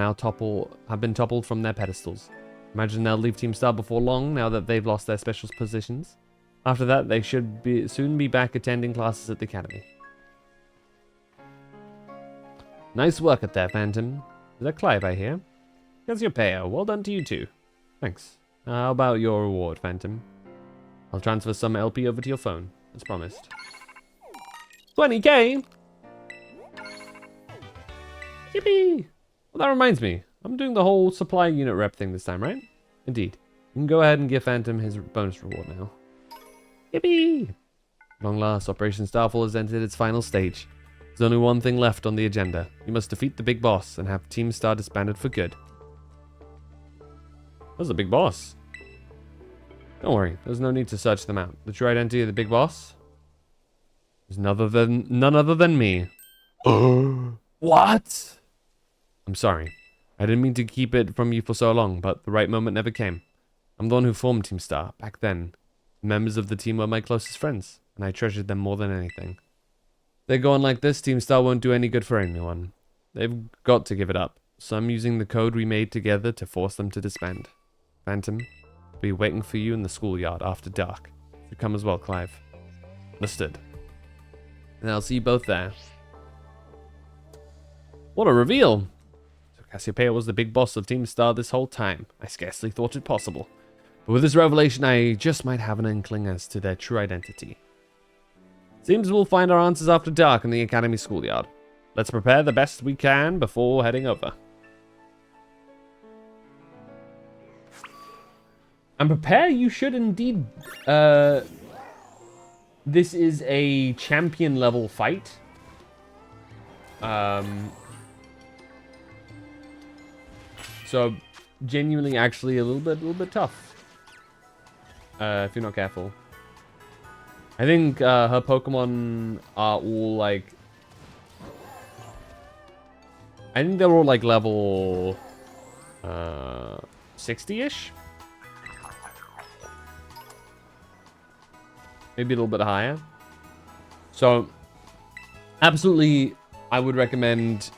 Speaker 1: been toppled from their pedestals. Imagine they'll leave Team Star before long, now that they've lost their special positions. After that, they should soon be back attending classes at the academy. Nice work at there, Phantom. Is that Clive I hear? Here's your payout. Well done to you too. Thanks. How about your reward, Phantom? I'll transfer some LP over to your phone, as promised. 20k! Yippee! Well, that reminds me. I'm doing the whole supply unit rep thing this time, right? Indeed. You can go ahead and give Phantom his bonus reward now. Yippee! Long last, Operation Starfall has entered its final stage. There's only one thing left on the agenda. You must defeat the big boss and have Team Star disbanded for good. What's the big boss? Don't worry, there's no need to search them out. The true identity of the big boss is none other than me. What? I'm sorry. I didn't mean to keep it from you for so long, but the right moment never came. I'm the one who formed Team Star. Back then, the members of the team were my closest friends, and I treasured them more than anything. They go on like this, Team Star won't do any good for anyone. They've got to give it up, so I'm using the code we made together to force them to disband. Phantom, I'll be waiting for you in the schoolyard after dark. You come as well, Clive. Understood. And I'll see you both there. What a reveal! So Cassiopeia was the big boss of Team Star this whole time. I scarcely thought it possible. But with this revelation, I just might have an inkling as to their true identity. Seems we'll find our answers after dark in the Academy schoolyard. Let's prepare the best we can before heading over. And prepare, you should indeed. This is a champion level fight. So genuinely, actually, a little bit tough. If you're not careful. I think her Pokemon are all like. I think they're all like level 60-ish. Maybe a little bit higher. So, absolutely, I would recommend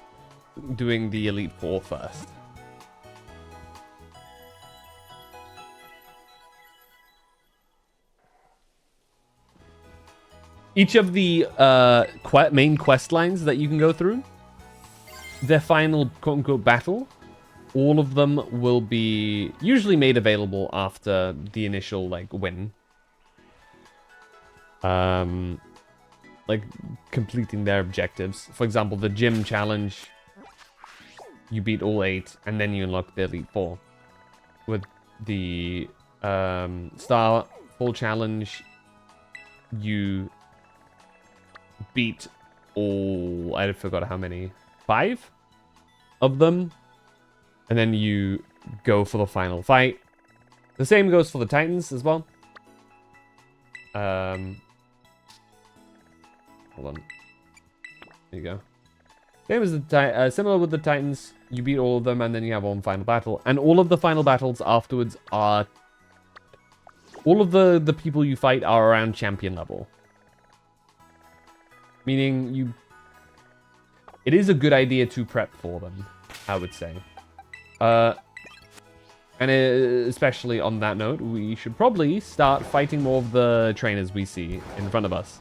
Speaker 1: doing the Elite Four first. Each of the main quest lines that you can go through, their final quote-unquote battle, all of them will be usually made available after the initial like win. Like completing their objectives. For example, the gym challenge, you beat all 8, and then you unlock the Elite Four. With the Star Full challenge, you beat all, I forgot how many, 5 of them, and then you go for the final fight. The same goes for the Titans as well. Hold on. There you go. Same as the similar with the Titans. You beat all of them, and then you have one final battle. And all of the final battles afterwards are... all of the people you fight are around champion level. Meaning you... it is a good idea to prep for them, I would say. And especially on that note, we should probably start fighting more of the trainers we see in front of us.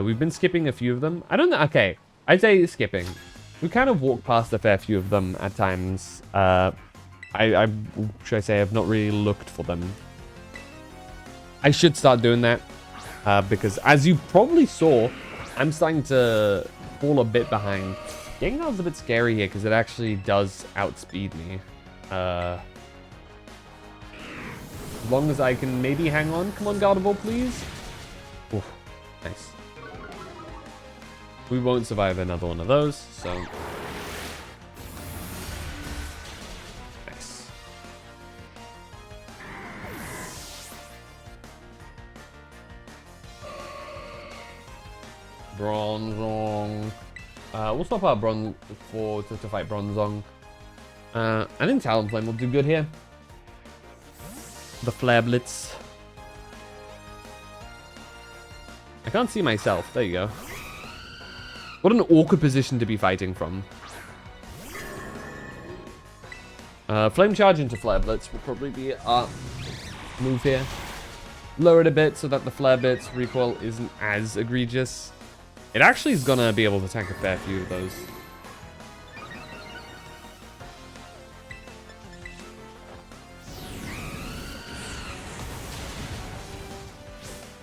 Speaker 1: We've been skipping a few of them. I don't know. Okay, I'd say skipping. We kind of walked past a fair few of them at times. Should I say, I've not really looked for them. I should start doing that. Because as you probably saw, I'm starting to fall a bit behind. Gengar's a bit scary here because it actually does outspeed me. As long as I can maybe hang on. Come on, Gardevoir, please. Oof, nice. We won't survive another one of those, so... nice. Bronzong. We'll stop our Bronze to fight Bronzong. I think Talonflame will do good here. The Flare Blitz. I can't see myself. There you go. What an awkward position to be fighting from. Flame Charge into Flare Blitz will probably be our move here. Lower it a bit so that the Flare Blitz recoil isn't as egregious. It actually is going to be able to tank a fair few of those.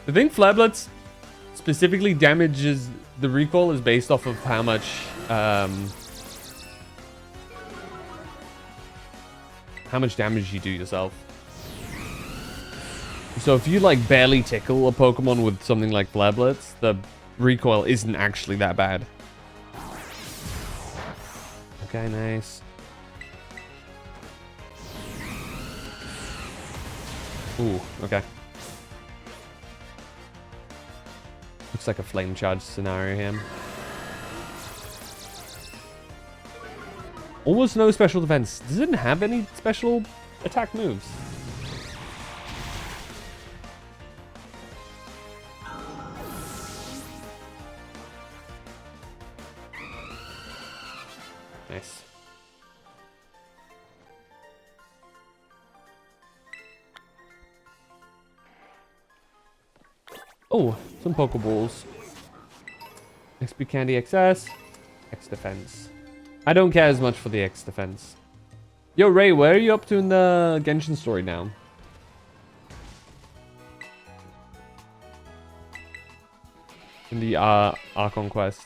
Speaker 1: I think Flare Blitz specifically damages the recoil is based off of how much damage you do yourself. So if you like barely tickle a Pokemon with something like Flare Blitz, the recoil isn't actually that bad. Okay, nice. Ooh, okay. Looks like a flame charge scenario here. Almost no special defense. Does it have any special attack moves? Nice. Oh, some Pokeballs. XP Candy XS. X Defense. I don't care as much for the X Defense. Yo, Ray, where are you up to in the Genshin story now? In the Archon quest.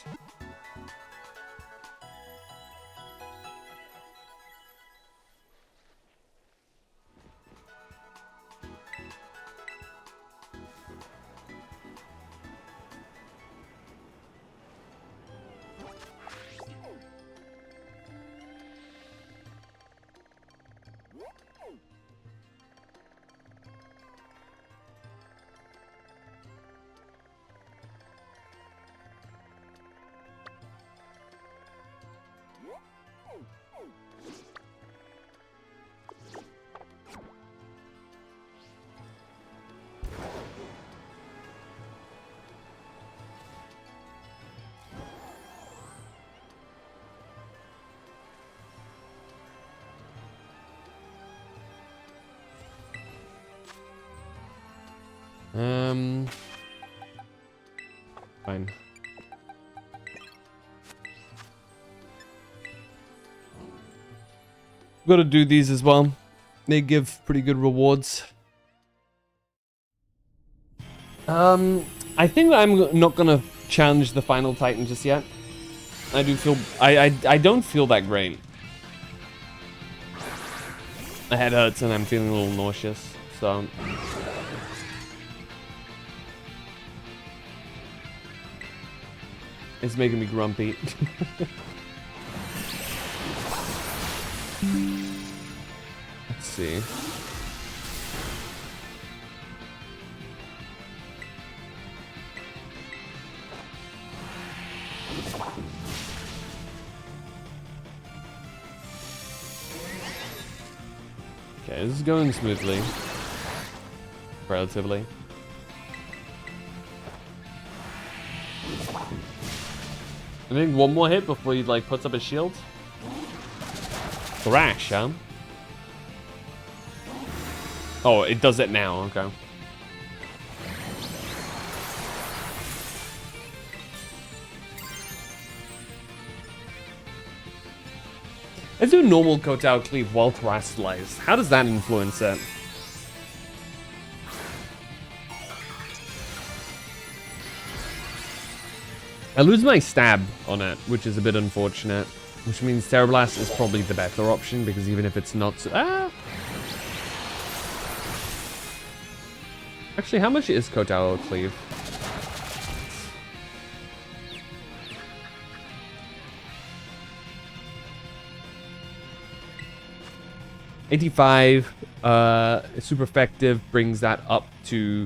Speaker 1: Fine. Got to do these as well. They give pretty good rewards. I think I'm not gonna challenge the final Titan just yet. I do feel I don't feel that great. My head hurts and I'm feeling a little nauseous, so it's making me grumpy. Let's see. Okay, this is going smoothly. Relatively. I think one more hit before he like puts up his shield. Thrash, huh? Oh, it does it now, okay. Let's do normal Kotao Cleave while Thrash lies. How does that influence it? I lose my stab on it, which is a bit unfortunate. Which means Terra Blast is probably the better option, because even if it's not so... Ah! Actually, how much is Kotao Cleave? $85, super effective, brings that up to,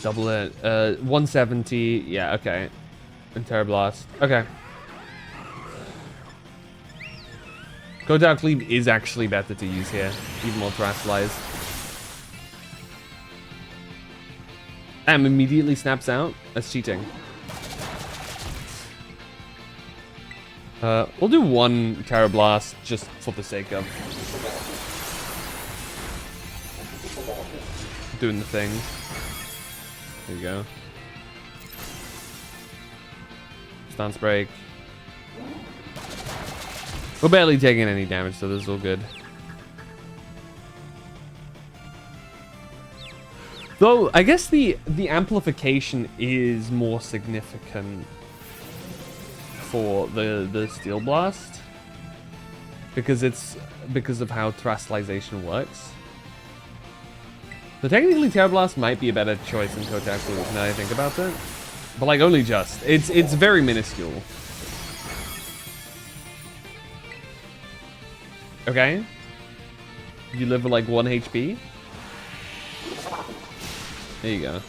Speaker 1: double it, 170, yeah, okay, and Terra Blast, okay. Kotao Cleave is actually better to use here, even while Thrash lies. Damn, immediately snaps out? That's cheating. We'll do one Terra Blast just for the sake of doing the thing. There you go. Stance break. We're barely taking any damage, so this is all good. Though, I guess the amplification is more significant for the Steel Blast. because of how thrustalization works. So technically Terra Blast might be a better choice than Kotaku now that I think about it. But like only just. It's very minuscule. Okay. You live with like 1 HP. There you go.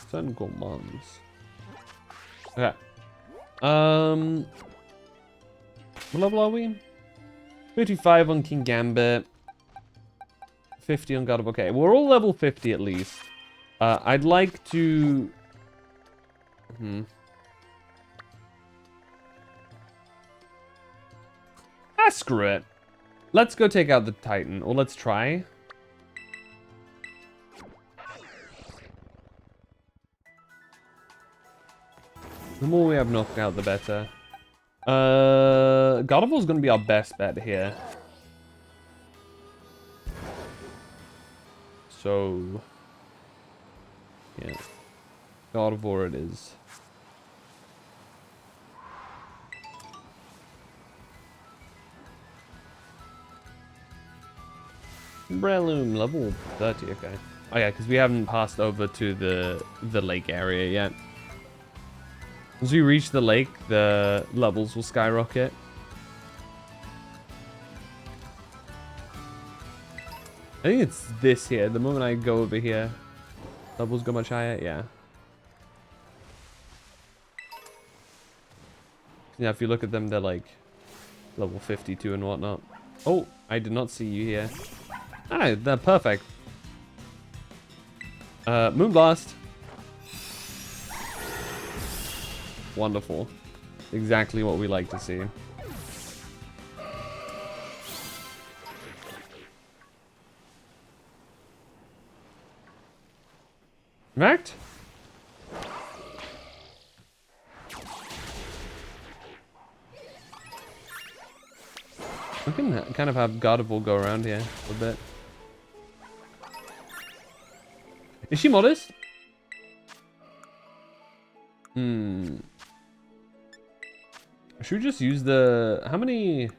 Speaker 1: Certain commands. Okay. What level are we? 55 on King Gambit. 50 on God of... Okay, we're all level 50 at least. I'd like to... Screw it. Let's go take out the Titan, or let's try. The more we have knocked out, the better. God of War's gonna be our best bet here. So... yeah. God of War it is. Breloom, level 30, okay. Oh yeah, because we haven't passed over to the lake area yet. As we reach the lake, the levels will skyrocket. I think it's this here. The moment I go over here, levels go much higher. Yeah. Yeah, if you look at them, they're like level 52 and whatnot. Oh, I did not see you here. Ah, they're perfect. Moonblast. Wonderful. Exactly what we like to see. Right? We can kind of have God of War go around here a bit. Is she modest? Should we just use the... How many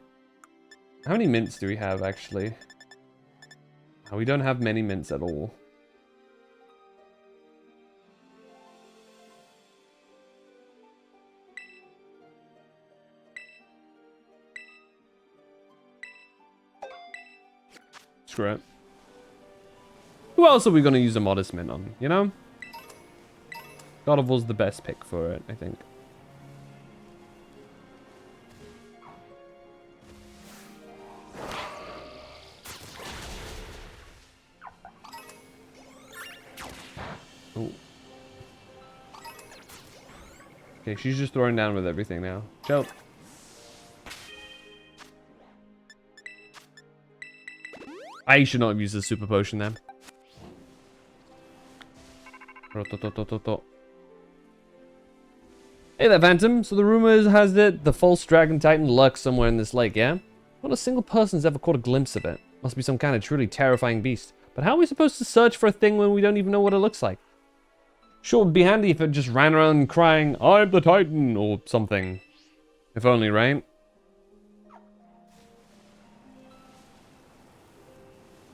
Speaker 1: mints do we have, actually? Oh, we don't have many mints at all. Screw it. Who else are we going to use a modest mint on, you know? God of War's the best pick for it, I think. Oh. Okay, she's just throwing down with everything now. Chill. I should not have used the super potion then. Hey there, Phantom. So the rumors has it the false dragon titan lurks somewhere in this lake, yeah? Not a single person's ever caught a glimpse of it. Must be some kind of truly terrifying beast. But how are we supposed to search for a thing when we don't even know what it looks like? Sure, it'd be handy if it just ran around crying, "I'm the Titan," or something. If only, right?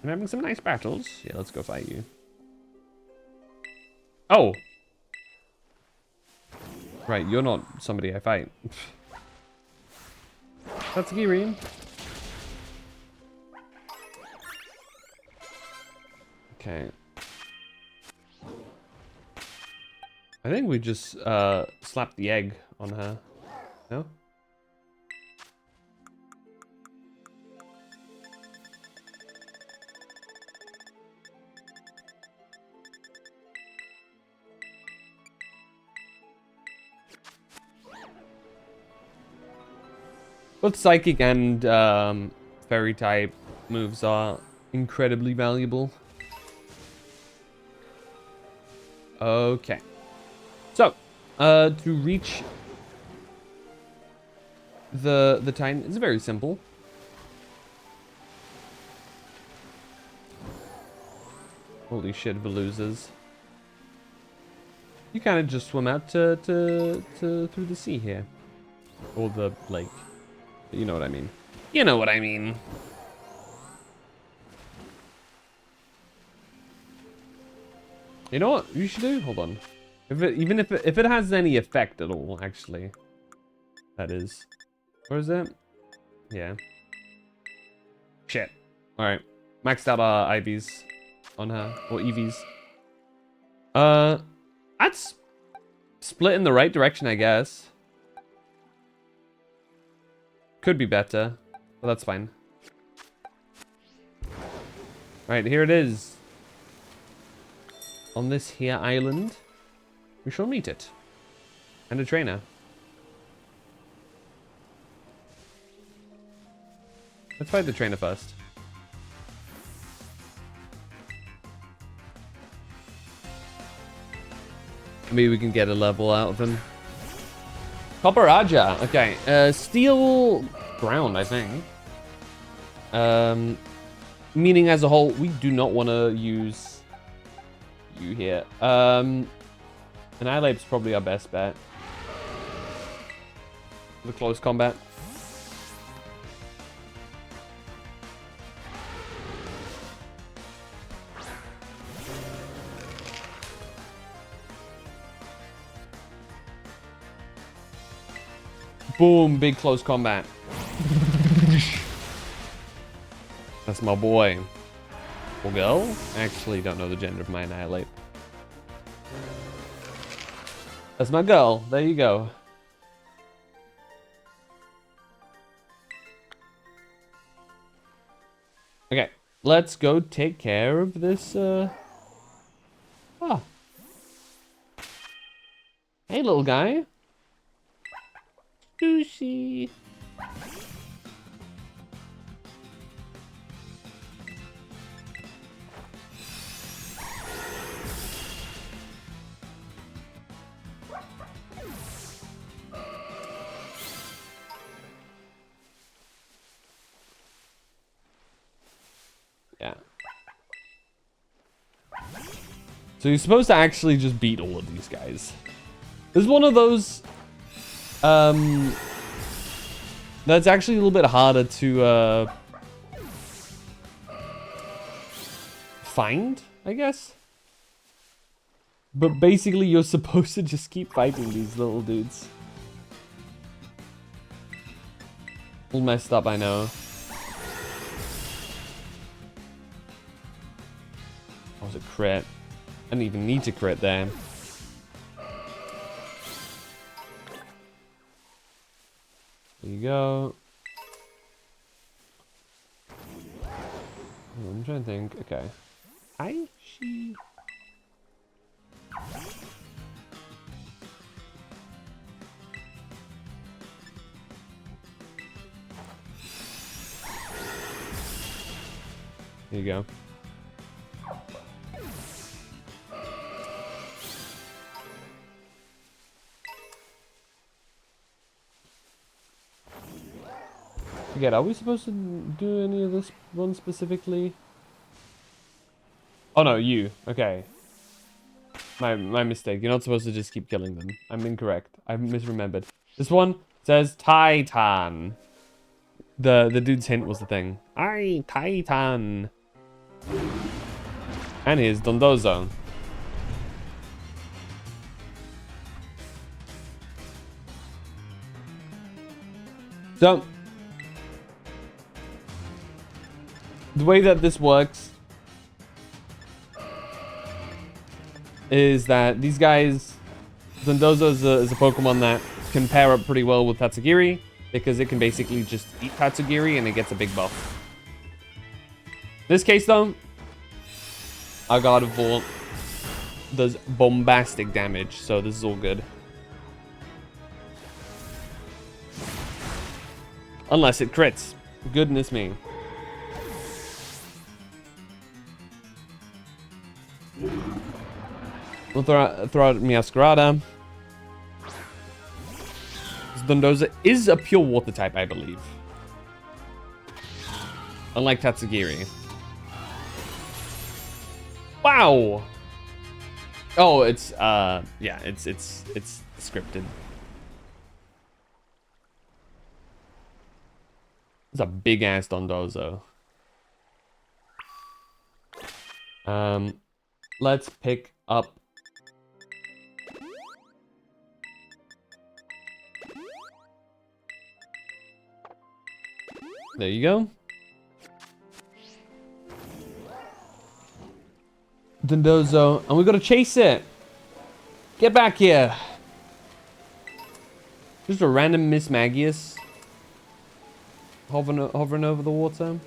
Speaker 1: I'm having some nice battles. Yeah, let's go fight you. Oh! Right, you're not somebody I fight. That's Girim. Okay. I think we just slapped the egg on her. No? Both psychic and fairy type moves are incredibly valuable. Okay. So, to reach the Titan, it's very simple. Holy shit, Veluzas. You kind of just swim out to through the sea here. Or the lake. You know what I mean. You know what I mean. You know what you should do? Hold on. Even if it has any effect at all, actually. That is. Where is it? Yeah. Shit. Alright. Maxed out our IVs on her. Or EVs. That's split in the right direction, I guess. Could be better. But that's fine. Alright, here it is. On this here island, we shall meet it. And a trainer. Let's fight the trainer first. Maybe we can get a level out of him. Copperaja. Okay. Steel ground, I think. Meaning as a whole, we do not want to use you here. Annihilate's probably our best bet. For the close combat. Boom, big close combat. That's my boy. Or girl? I actually don't know the gender of my Annihilate. That's my girl. There you go. Okay, let's go take care of this, Oh. Hey, little guy. Sushi. Yeah. So you're supposed to actually just beat all of these guys. This is one of those that's actually a little bit harder to find, I guess. But basically you're supposed to just keep fighting these little dudes. All messed up, I know. That was a crit. I didn't even need to crit there. There you go. I'm trying to think. Okay. Hi, she. There you go. Again, are we supposed to do any of this one specifically? Oh no, you. Okay. My mistake. You're not supposed to just keep killing them. I'm incorrect. I've misremembered. This one says Titan. The dude's hint was the thing. Aye, Titan. And here's Dondozo. So the way that this works is that these guys, Dondozo is a Pokemon that can pair up pretty well with Tatsugiri because it can basically just eat Tatsugiri and it gets a big buff. In this case though, our God of War does bombastic damage, so this is all good. Unless it crits. Goodness me. We'll throw out Meowscarada. Dondozo is a pure water type, I believe. Unlike Tatsugiri. Wow! Oh, it's, yeah, it's scripted. It's a big-ass Dondozo. Let's pick up... There you go. Dondozo, and we gotta chase it. Get back here. Just a random Miss Magius hovering over the water.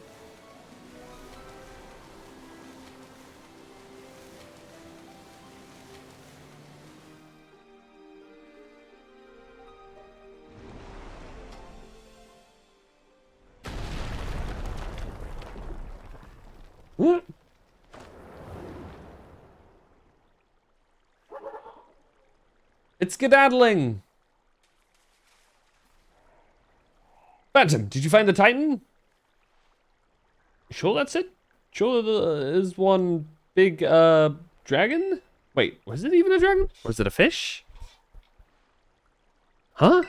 Speaker 1: What? It's skedaddling. Phantom, did you find the Titan? Sure that's it? Sure there is one big, dragon? Wait, was it even a dragon? Or is it a fish? Huh?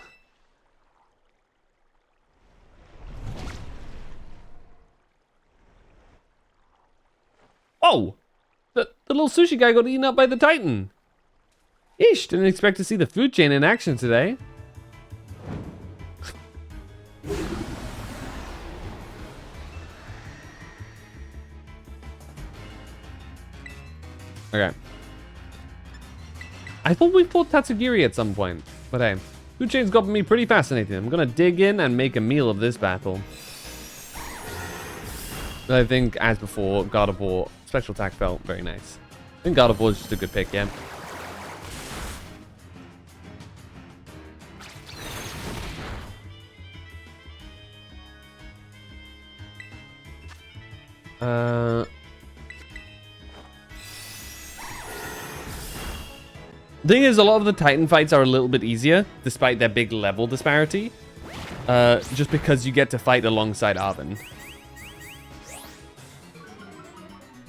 Speaker 1: Oh! The little sushi guy got eaten up by the Titan. Eesh, didn't expect to see the food chain in action today. Okay. I thought we fought Tatsugiri at some point, but hey, food chain's got me pretty fascinated. I'm gonna dig in and make a meal of this battle. I think, as before, Gardevoir special attack felt very nice. I think Gardevoir is just a good pick, yeah. The thing is, a lot of the Titan fights are a little bit easier, despite their big level disparity. Just because you get to fight alongside Arven.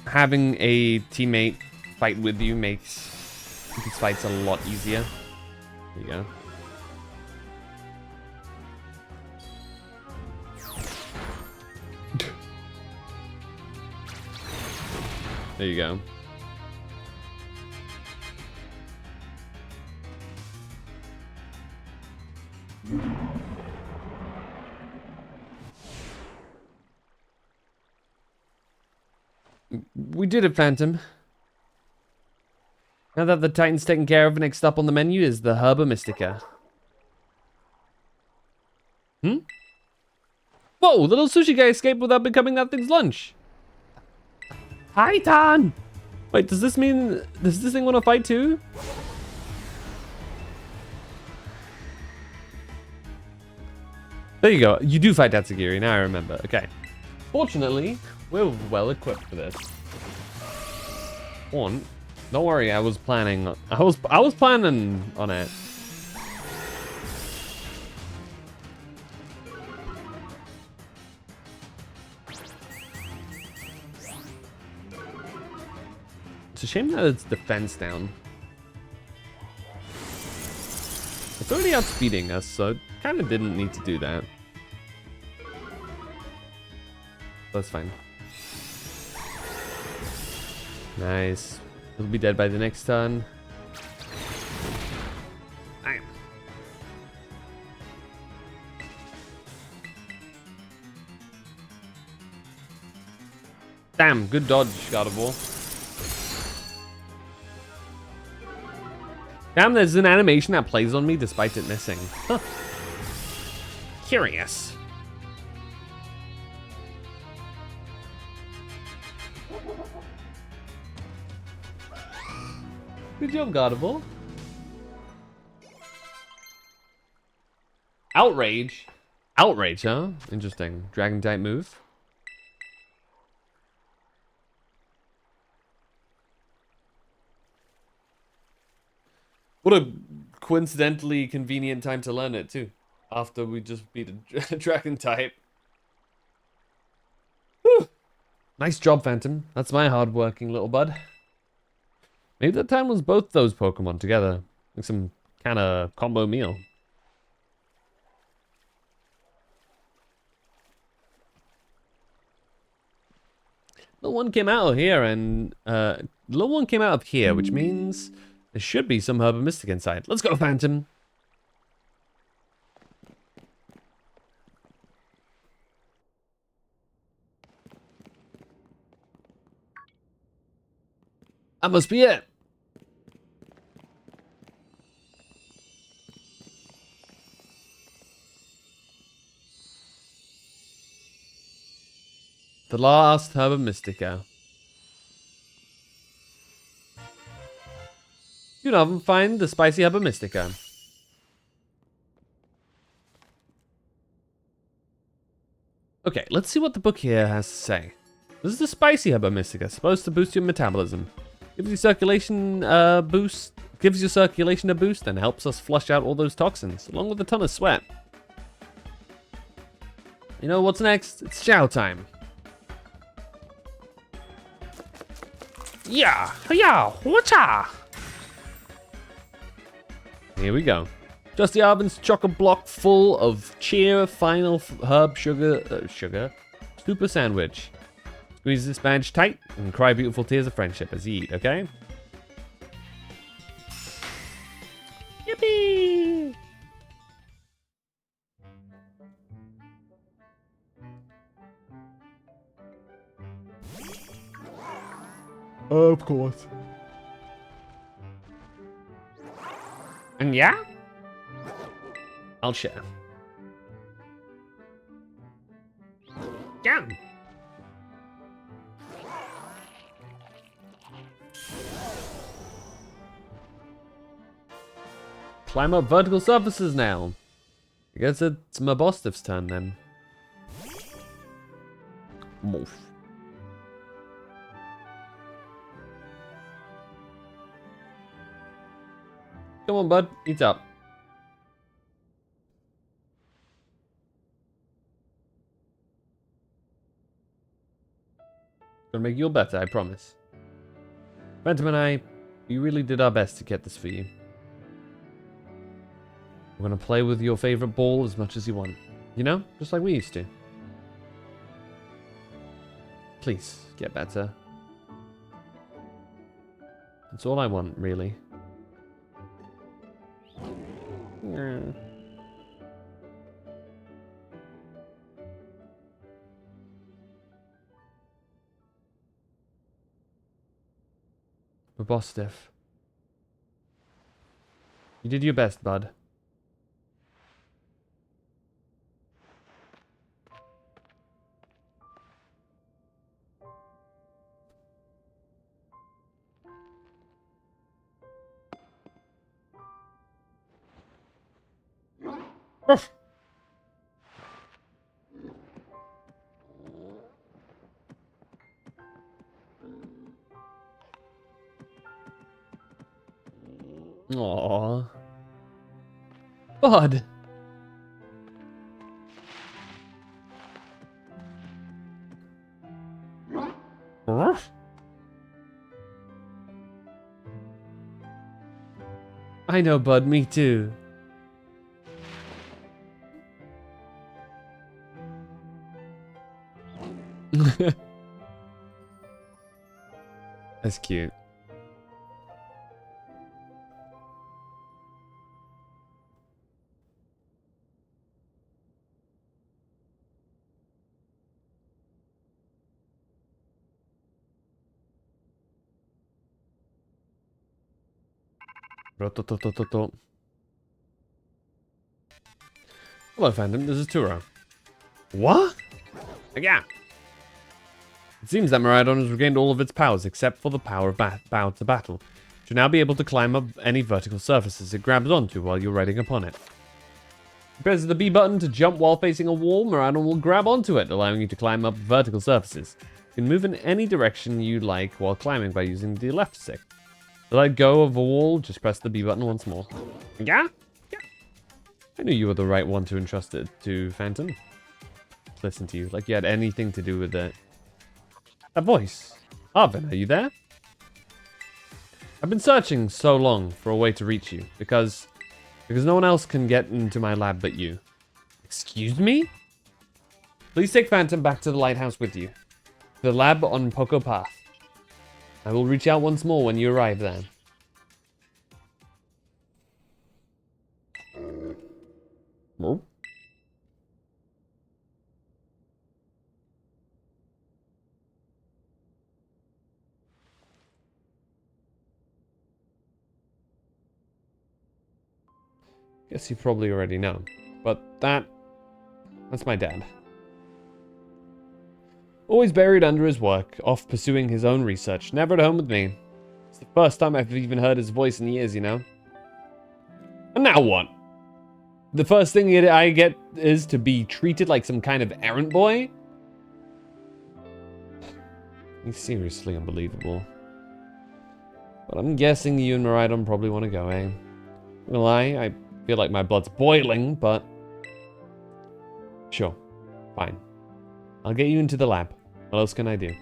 Speaker 1: Having a teammate fight with you makes these fights a lot easier. There you go. There you go. We did it, Phantom. Now that the Titan's taken care of, next up on the menu is the Herba Mystica. Hmm? Whoa, the little sushi guy escaped without becoming that thing's lunch. Titan! Wait, does this mean... does this thing want to fight too? There you go. You do fight Tatsugiri, now I remember. Okay. Fortunately, we're well equipped for this. Don't worry, I was planning planning on it. It's a shame that it's defense down. It's already outspeeding us, so it kind of didn't need to do that. That's fine. Nice. He'll be dead by the next turn. Damn. Damn, good dodge, Gardevoir. Damn, there's an animation that plays on me despite it missing. Huh. Curious. Good job, Gardevoir. Outrage? Outrage, huh? Interesting. Dragon type move. What a coincidentally convenient time to learn it, too. After we just beat a dragon type. Whew. Nice job, Phantom. That's my hard-working little bud. Maybe that time was both those Pokemon together. Like some kind of combo meal. Little one came out of here and... little one came out of here, which means... there should be some Herba Mystic inside. Let's go, Phantom. That must be it. The last Herba Mystica. You know, find the spicy Herba Mystica. Okay, let's see what the book here has to say. This is the spicy Herba Mystica, supposed to boost your metabolism. Gives you circulation boost. Gives your circulation a boost and helps us flush out all those toxins, along with a ton of sweat. You know what's next? It's chow time. Yeah, whatcha? Here we go. Justy Arvin's chocolate block full of cheer final herb sugar super sandwich. Squeeze this badge tight and cry beautiful tears of friendship as you eat, okay? Yippee! Of course. And yeah? I'll share. Yeah. Climb up vertical surfaces now. I guess it's Mabostif's turn then. Morph. Come on, bud. Eat up. Gonna make you better, I promise. Phantom and I, we really did our best to get this for you. We're gonna play with your favorite ball as much as you want. You know? Just like we used to. Please, get better. That's all I want, really. Yeah. Mabostif. You did your best, bud. Ruff. Aww. Bud. Ruff. I know, bud, me too. That's cute. Hello, Phantom. This is Turo. What? Yeah. It seems that Miraidon has regained all of its powers except for the power of bow to battle. It should now be able to climb up any vertical surfaces it grabs onto while you're riding upon it. Press the B button to jump while facing a wall. Miraidon will grab onto it, allowing you to climb up vertical surfaces. You can move in any direction you like while climbing by using the left stick. To let go of a wall, just press the B button once more. Yeah? Yeah. I knew you were the right one to entrust it to, Phantom. Listen to you, like you had anything to do with it. That voice. Arven, are you there? I've been searching so long for a way to reach you, because no one else can get into my lab but you. Excuse me? Please take Phantom back to the lighthouse with you. The lab on Poco Path. I will reach out once more when you arrive there. Oh. Guess you probably already know, but that's my dad. Always buried under his work, off pursuing his own research, never at home with me. It's the first time I've even heard his voice in years, you know? And now what? The first thing I get is to be treated like some kind of errand boy? He's seriously unbelievable. But I'm guessing you and Miraidon probably want to go, eh? I'm gonna lie, I feel like my blood's boiling, but... Sure. Fine. I'll get you into the lab. What else can I do?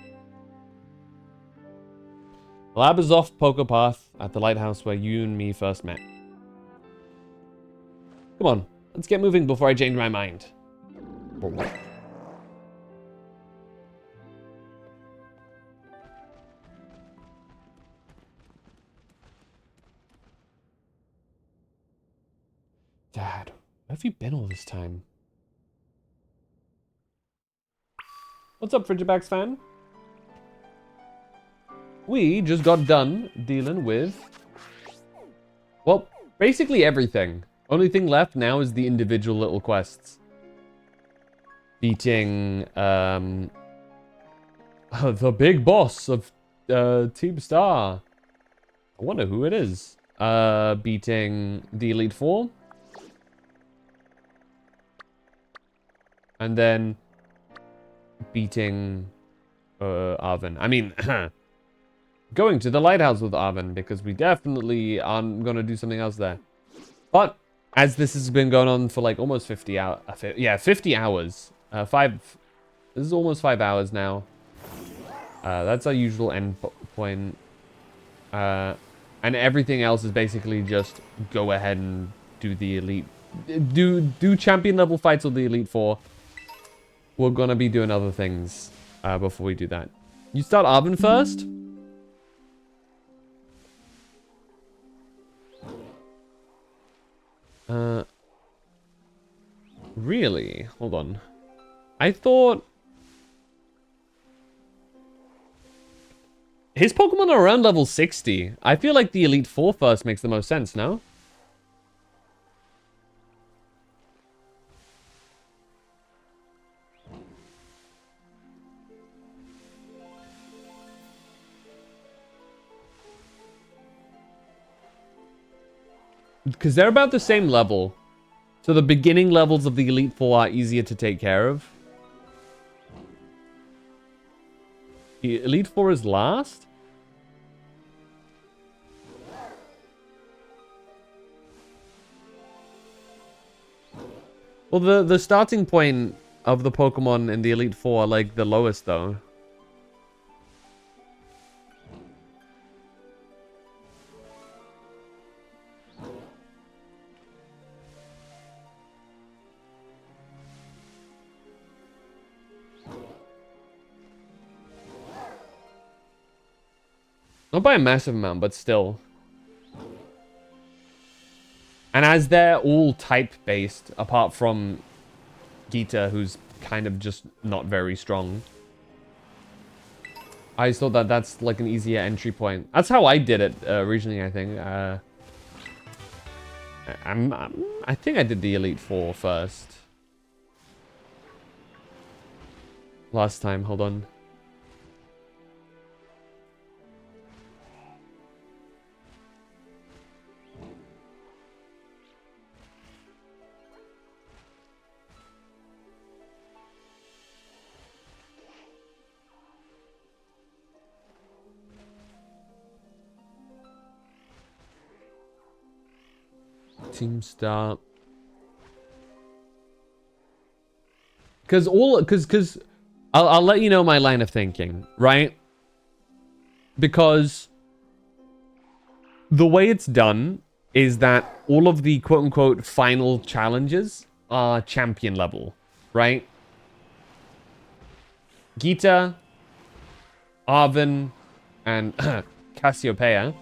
Speaker 1: The lab is off Poco Path at the lighthouse where you and me first met. Come on, let's get moving before I change my mind. Dad, where have you been all this time? What's up, Frigibax fan? We just got done dealing with... well, basically everything. Only thing left now is the individual little quests. Beating, the big boss of, Team Star. I wonder who it is. Beating the Elite Four. And then beating, Arven. I mean, going to the lighthouse with Arven, because we definitely aren't gonna do something else there. But as this has been going on for like almost 50 hours, 50 hours. This is almost 5 hours now. That's our usual end point. And everything else is basically just go ahead and do the elite, do champion level fights with the Elite Four. We're gonna be doing other things before we do that. You start Arven first. Really? Hold on. I thought... his Pokemon are around level 60. I feel like the Elite Four first makes the most sense, no? Because they're about the same level. So the beginning levels of the Elite Four are easier to take care of. The Elite Four is last? Well, the starting point of the Pokemon in the Elite Four are like the lowest, though. Not by a massive amount, but still. And as they're all type-based, apart from Geeta, who's kind of just not very strong, I just thought that that's like an easier entry point. That's how I did it originally, I think. I think I did the Elite Four first. Last time, hold on. Team start. Because I'll let you know my line of thinking, right? Because the way it's done is that all of the quote-unquote final challenges are champion level, right? Gita, Arven, and Cassiopeia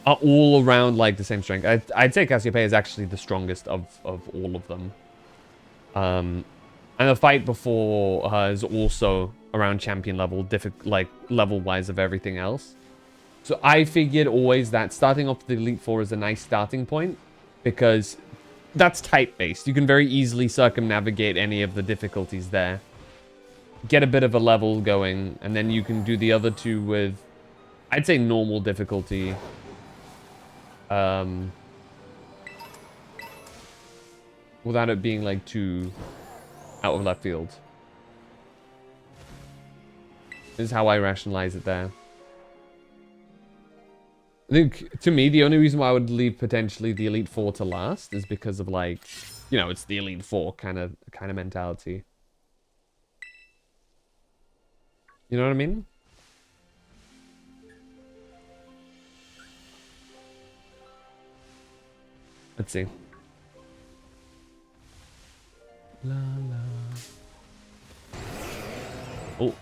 Speaker 1: are all around like the same strength. I'd say Cassiopeia is actually the strongest of all of them. And the fight before her is also around champion level, like level-wise of everything else. So I figured always that starting off the Elite Four is a nice starting point because that's type-based. You can very easily circumnavigate any of the difficulties there. Get a bit of a level going, and then you can do the other two with, I'd say, normal difficulty. Without it being like too out of left field. This is how I rationalize it there. I think, to me, the only reason why I would leave potentially the Elite Four to last is because of, like, you know, it's the Elite Four kind of mentality. You know what I mean? Let's see. La la. Oh.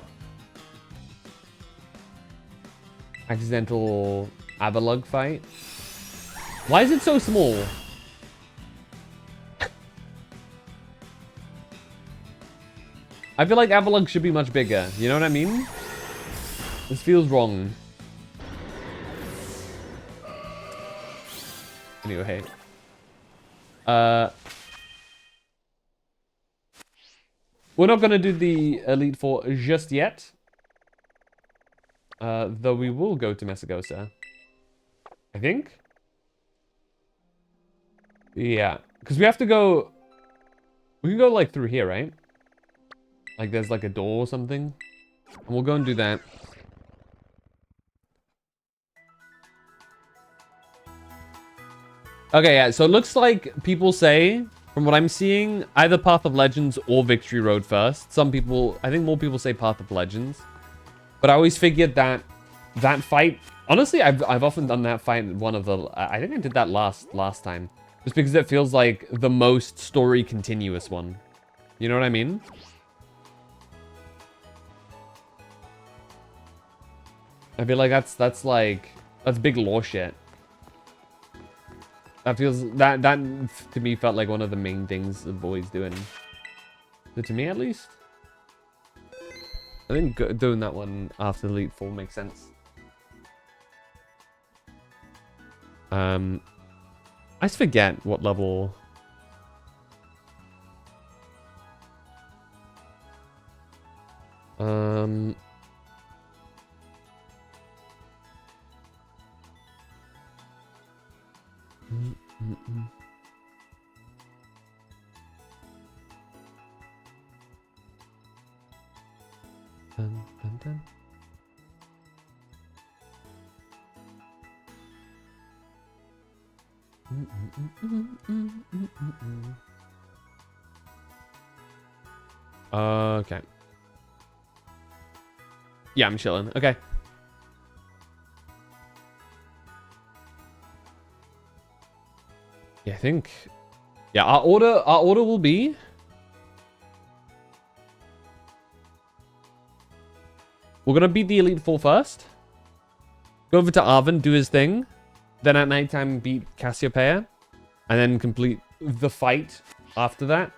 Speaker 1: Accidental Avalug fight. Why is it so small? I feel like Avalug should be much bigger. You know what I mean? This feels wrong. Anyway. We're not gonna do the Elite Four just yet. Though we will go to Mesagosa. I think. Yeah. Because we have to go... We can go, like, through here, right? Like, there's, like, a door or something. And we'll go and do that. Okay, yeah. So it looks like people say, from what I'm seeing, either Path of Legends or Victory Road first. Some people... I think more people say Path of Legends. But I always figured that fight... Honestly, I've often done that fight one of the... I think I did that last time. Just because it feels like the most story continuous one. You know what I mean? I feel like that's big lore shit. That feels... That to me felt like one of the main things of always doing. To me, at least. I think doing that one after the Elite Four makes sense. I just forget what level... Dun, dun, dun. Okay. Yeah, I'm chilling. Okay. Yeah, I think... Yeah, our order will be... We're gonna beat the Elite Four first. Go over to Arven, do his thing. Then at nighttime beat Cassiopeia. And then complete the fight after that.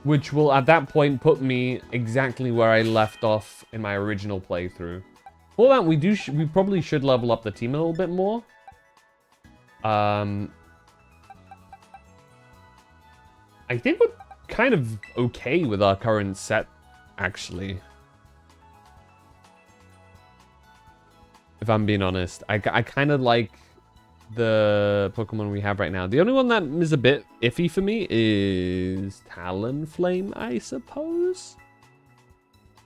Speaker 1: Which will at that point put me exactly where I left off in my original playthrough. For that, we probably should level up the team a little bit more. I think we're kind of okay with our current set, actually. If I'm being honest. I kind of like the Pokemon we have right now. The only one that is a bit iffy for me is Talonflame, I suppose.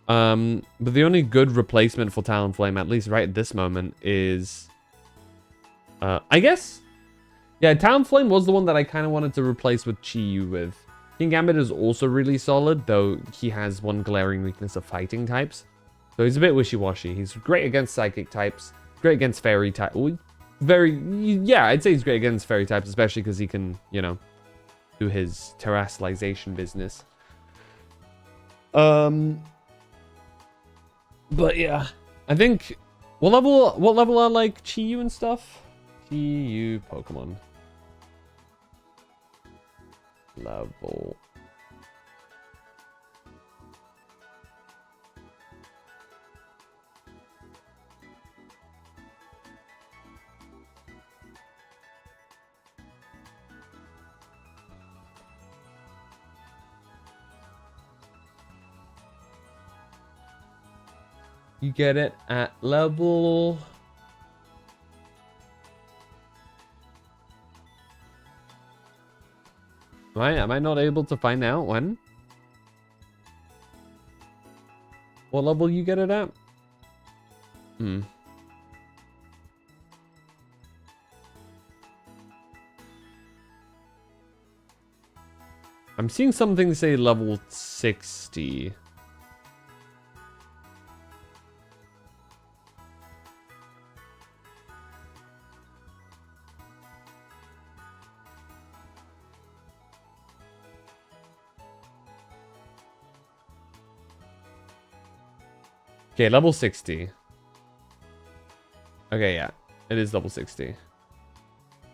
Speaker 1: But the only good replacement for Talonflame, at least right at this moment, is... I guess... Yeah, Talonflame was the one that I kind of wanted to replace with Chi-Yu with. Kingambit is also really solid, though he has one glaring weakness of fighting types. So he's a bit wishy-washy. He's great against psychic types, great against fairy type. Well, yeah, I'd say he's great against fairy types, especially because he can, you know, do his terrestrialization business. But yeah, I think what level are like Chi-Yu and stuff? Chi-Yu Pokemon level. You get it at level... Am I not able to find out when? What level you get it at? I'm seeing something say level 60. Okay, level 60. Okay, yeah. It is level 60.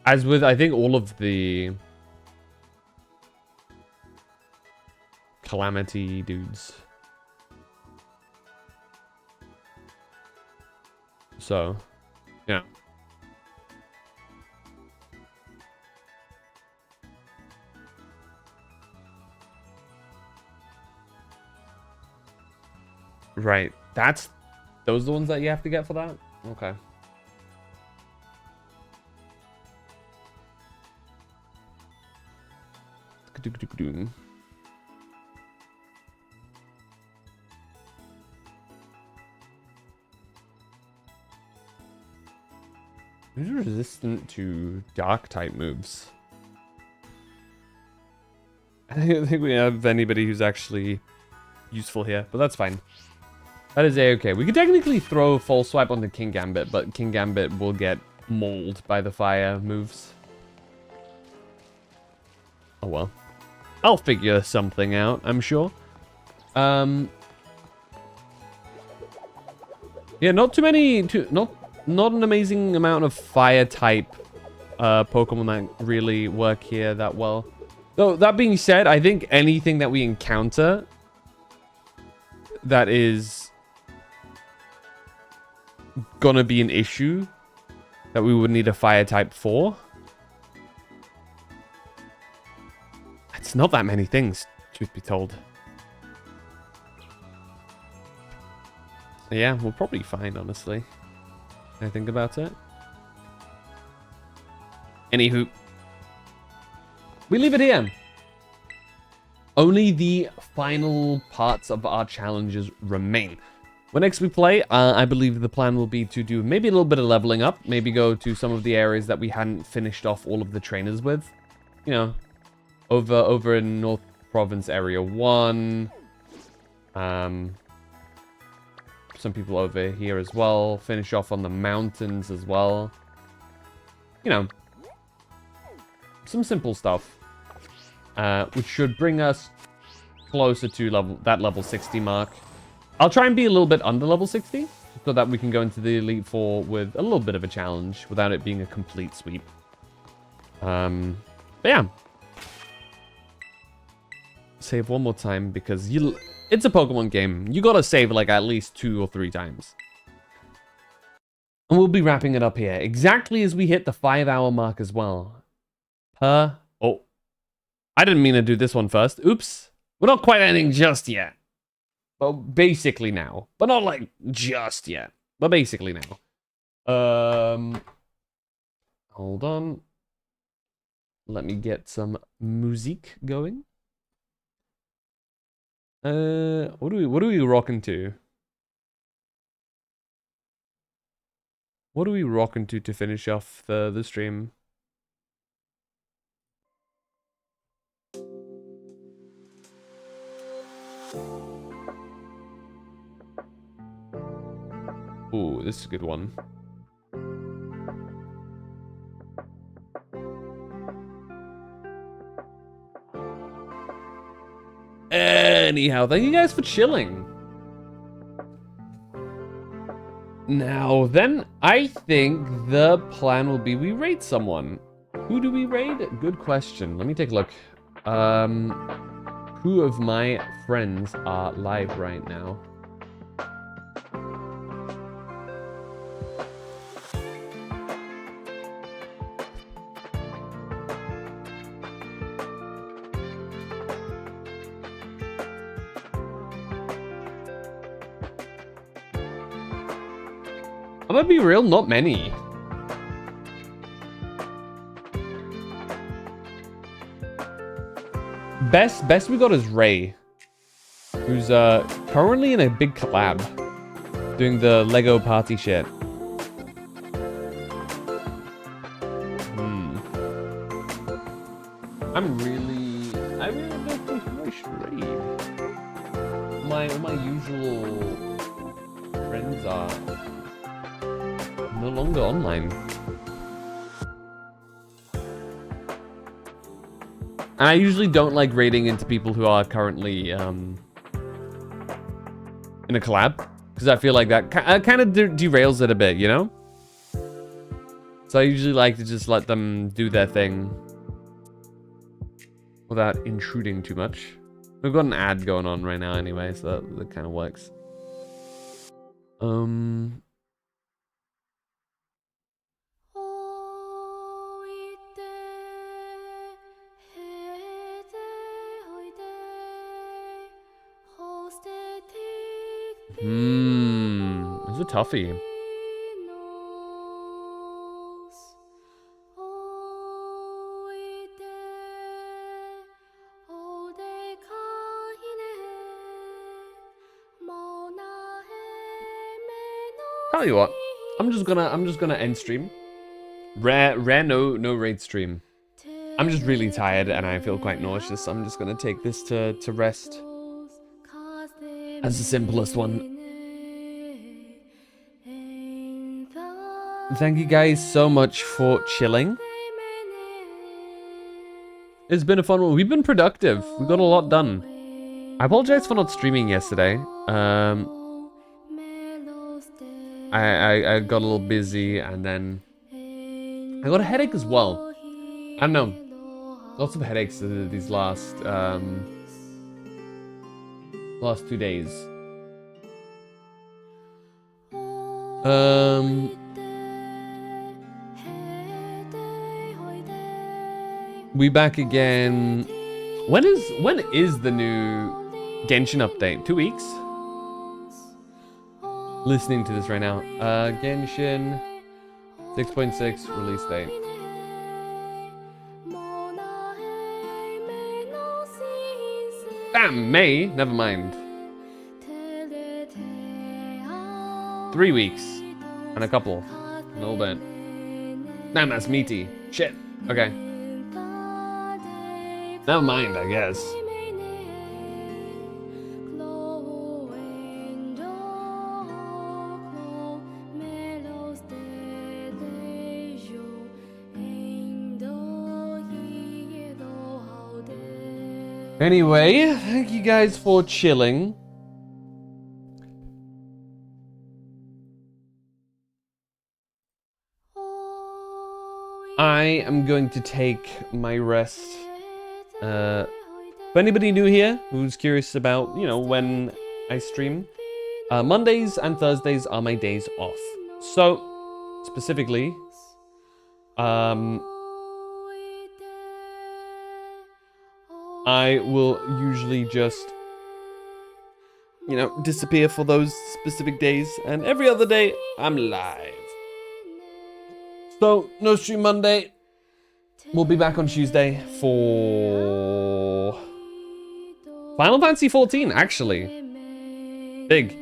Speaker 1: As with, I think, all of the Calamity dudes. So, yeah. Right. Those are the ones that you have to get for that? Okay. Who's resistant to dark type moves? I don't think we have anybody who's actually useful here, but that's fine. That is A-okay. We could technically throw False Swipe on the Kingambit, but Kingambit will get mauled by the fire moves. Oh well. I'll figure something out, I'm sure. Yeah, not too many... Not an amazing amount of fire type Pokemon that really work here that well. Though, that being said, I think anything that we encounter that is gonna be an issue that we would need a fire type for. It's not that many things, truth be told. Yeah, we'll probably fine, honestly. I think about it. Anywho, we leave it here. Only the final parts of our challenges remain. When next we play, I believe the plan will be to do maybe a little bit of leveling up. Maybe go to some of the areas that we hadn't finished off all of the trainers with. You know, over in North Province Area 1. Some people over here as well. Finish off on the mountains as well. You know, some simple stuff. Which should bring us closer to that level 60 mark. I'll try and be a little bit under level 60, so that we can go into the Elite Four with a little bit of a challenge, without it being a complete sweep. But yeah. Save one more time, because it's a Pokemon game. You gotta save like at least 2 or 3 times. And we'll be wrapping it up here, exactly as we hit the 5-hour mark as well. Oh. I didn't mean to do this one first. Oops. We're not quite ending just yet. Well, basically now. But not like just yet. But basically now. Hold on. Let me get some music going. What are we rocking to? What are we rocking to finish off the stream? Ooh, this is a good one. Anyhow, thank you guys for chilling. Now then, I think the plan will be we raid someone. Who do we raid? Good question. Let me take a look. Who of my friends are live right now? I'm gonna be real, not many. Best we got is Ray, who's currently in a big collab, doing the Lego party shit. I really don't think I should raid. My usual friends are no longer online. And I usually don't like raiding into people who are currently in a collab, because I feel like that kind of derails it a bit, you know? So I usually like to just let them do their thing without intruding too much. We've got an ad going on right now anyway, so that kind of works. It's a toughie. Tell you what, I'm just gonna end stream. Rare no raid stream. I'm just really tired and I feel quite nauseous, so I'm just gonna take this to rest. As the simplest one. Thank you guys so much for chilling. It's been a fun one. We've been productive. We got a lot done. I apologize for not streaming yesterday. I got a little busy and then I got a headache as well. I don't know. Lots of headaches these last 2 days. We back again. When is the new Genshin update? 2 weeks? Listening to this right now. Genshin 6.6 release date. Damn, May? Never mind. 3 weeks. And a couple. A little bit. Damn, that's meaty. Shit. Okay. Never mind, I guess. Anyway, thank you guys for chilling. I am going to take my rest. For anybody new here who's curious about, you know, when I stream, Mondays and Thursdays are my days off. So, specifically, I will usually just, you know, disappear for those specific days, and every other day, I'm live. So, no stream Monday. We'll be back on Tuesday for Final Fantasy 14, actually. Big.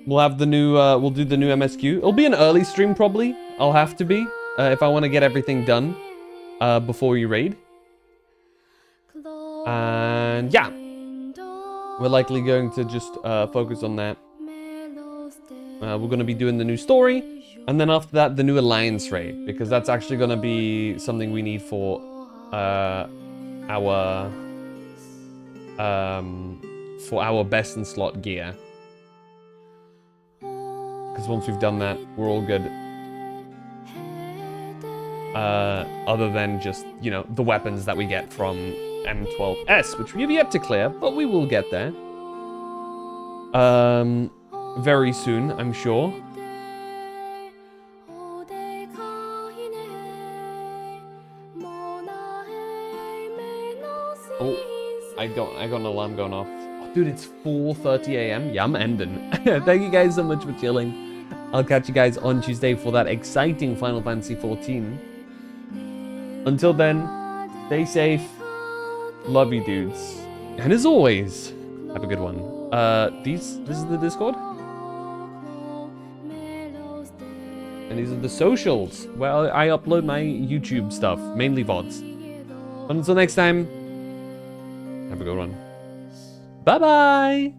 Speaker 1: We'll have the new, we'll do the new MSQ. It'll be an early stream, probably. I'll have to be, if I want to get everything done, before you raid. And yeah, we're likely going to just focus on that. we're going to be doing the new story. And then after that, the new alliance raid. Because that's actually going to be something we need for our best in slot gear. Because once we've done that, we're all good. Other than just, you know, the weapons that we get from M12S, which we have yet to clear, but we will get there. Very soon, I'm sure. Oh, I got an alarm going off. Oh, dude, it's 4:30 a.m. Yeah, I'm ending. Thank you guys so much for chilling. I'll catch you guys on Tuesday for that exciting Final Fantasy XIV. Until then, stay safe. Love you, dudes. And as always, have a good one. This is the Discord. And these are the socials where I upload my YouTube stuff, mainly VODs. But until next time, have a good one. Bye-bye!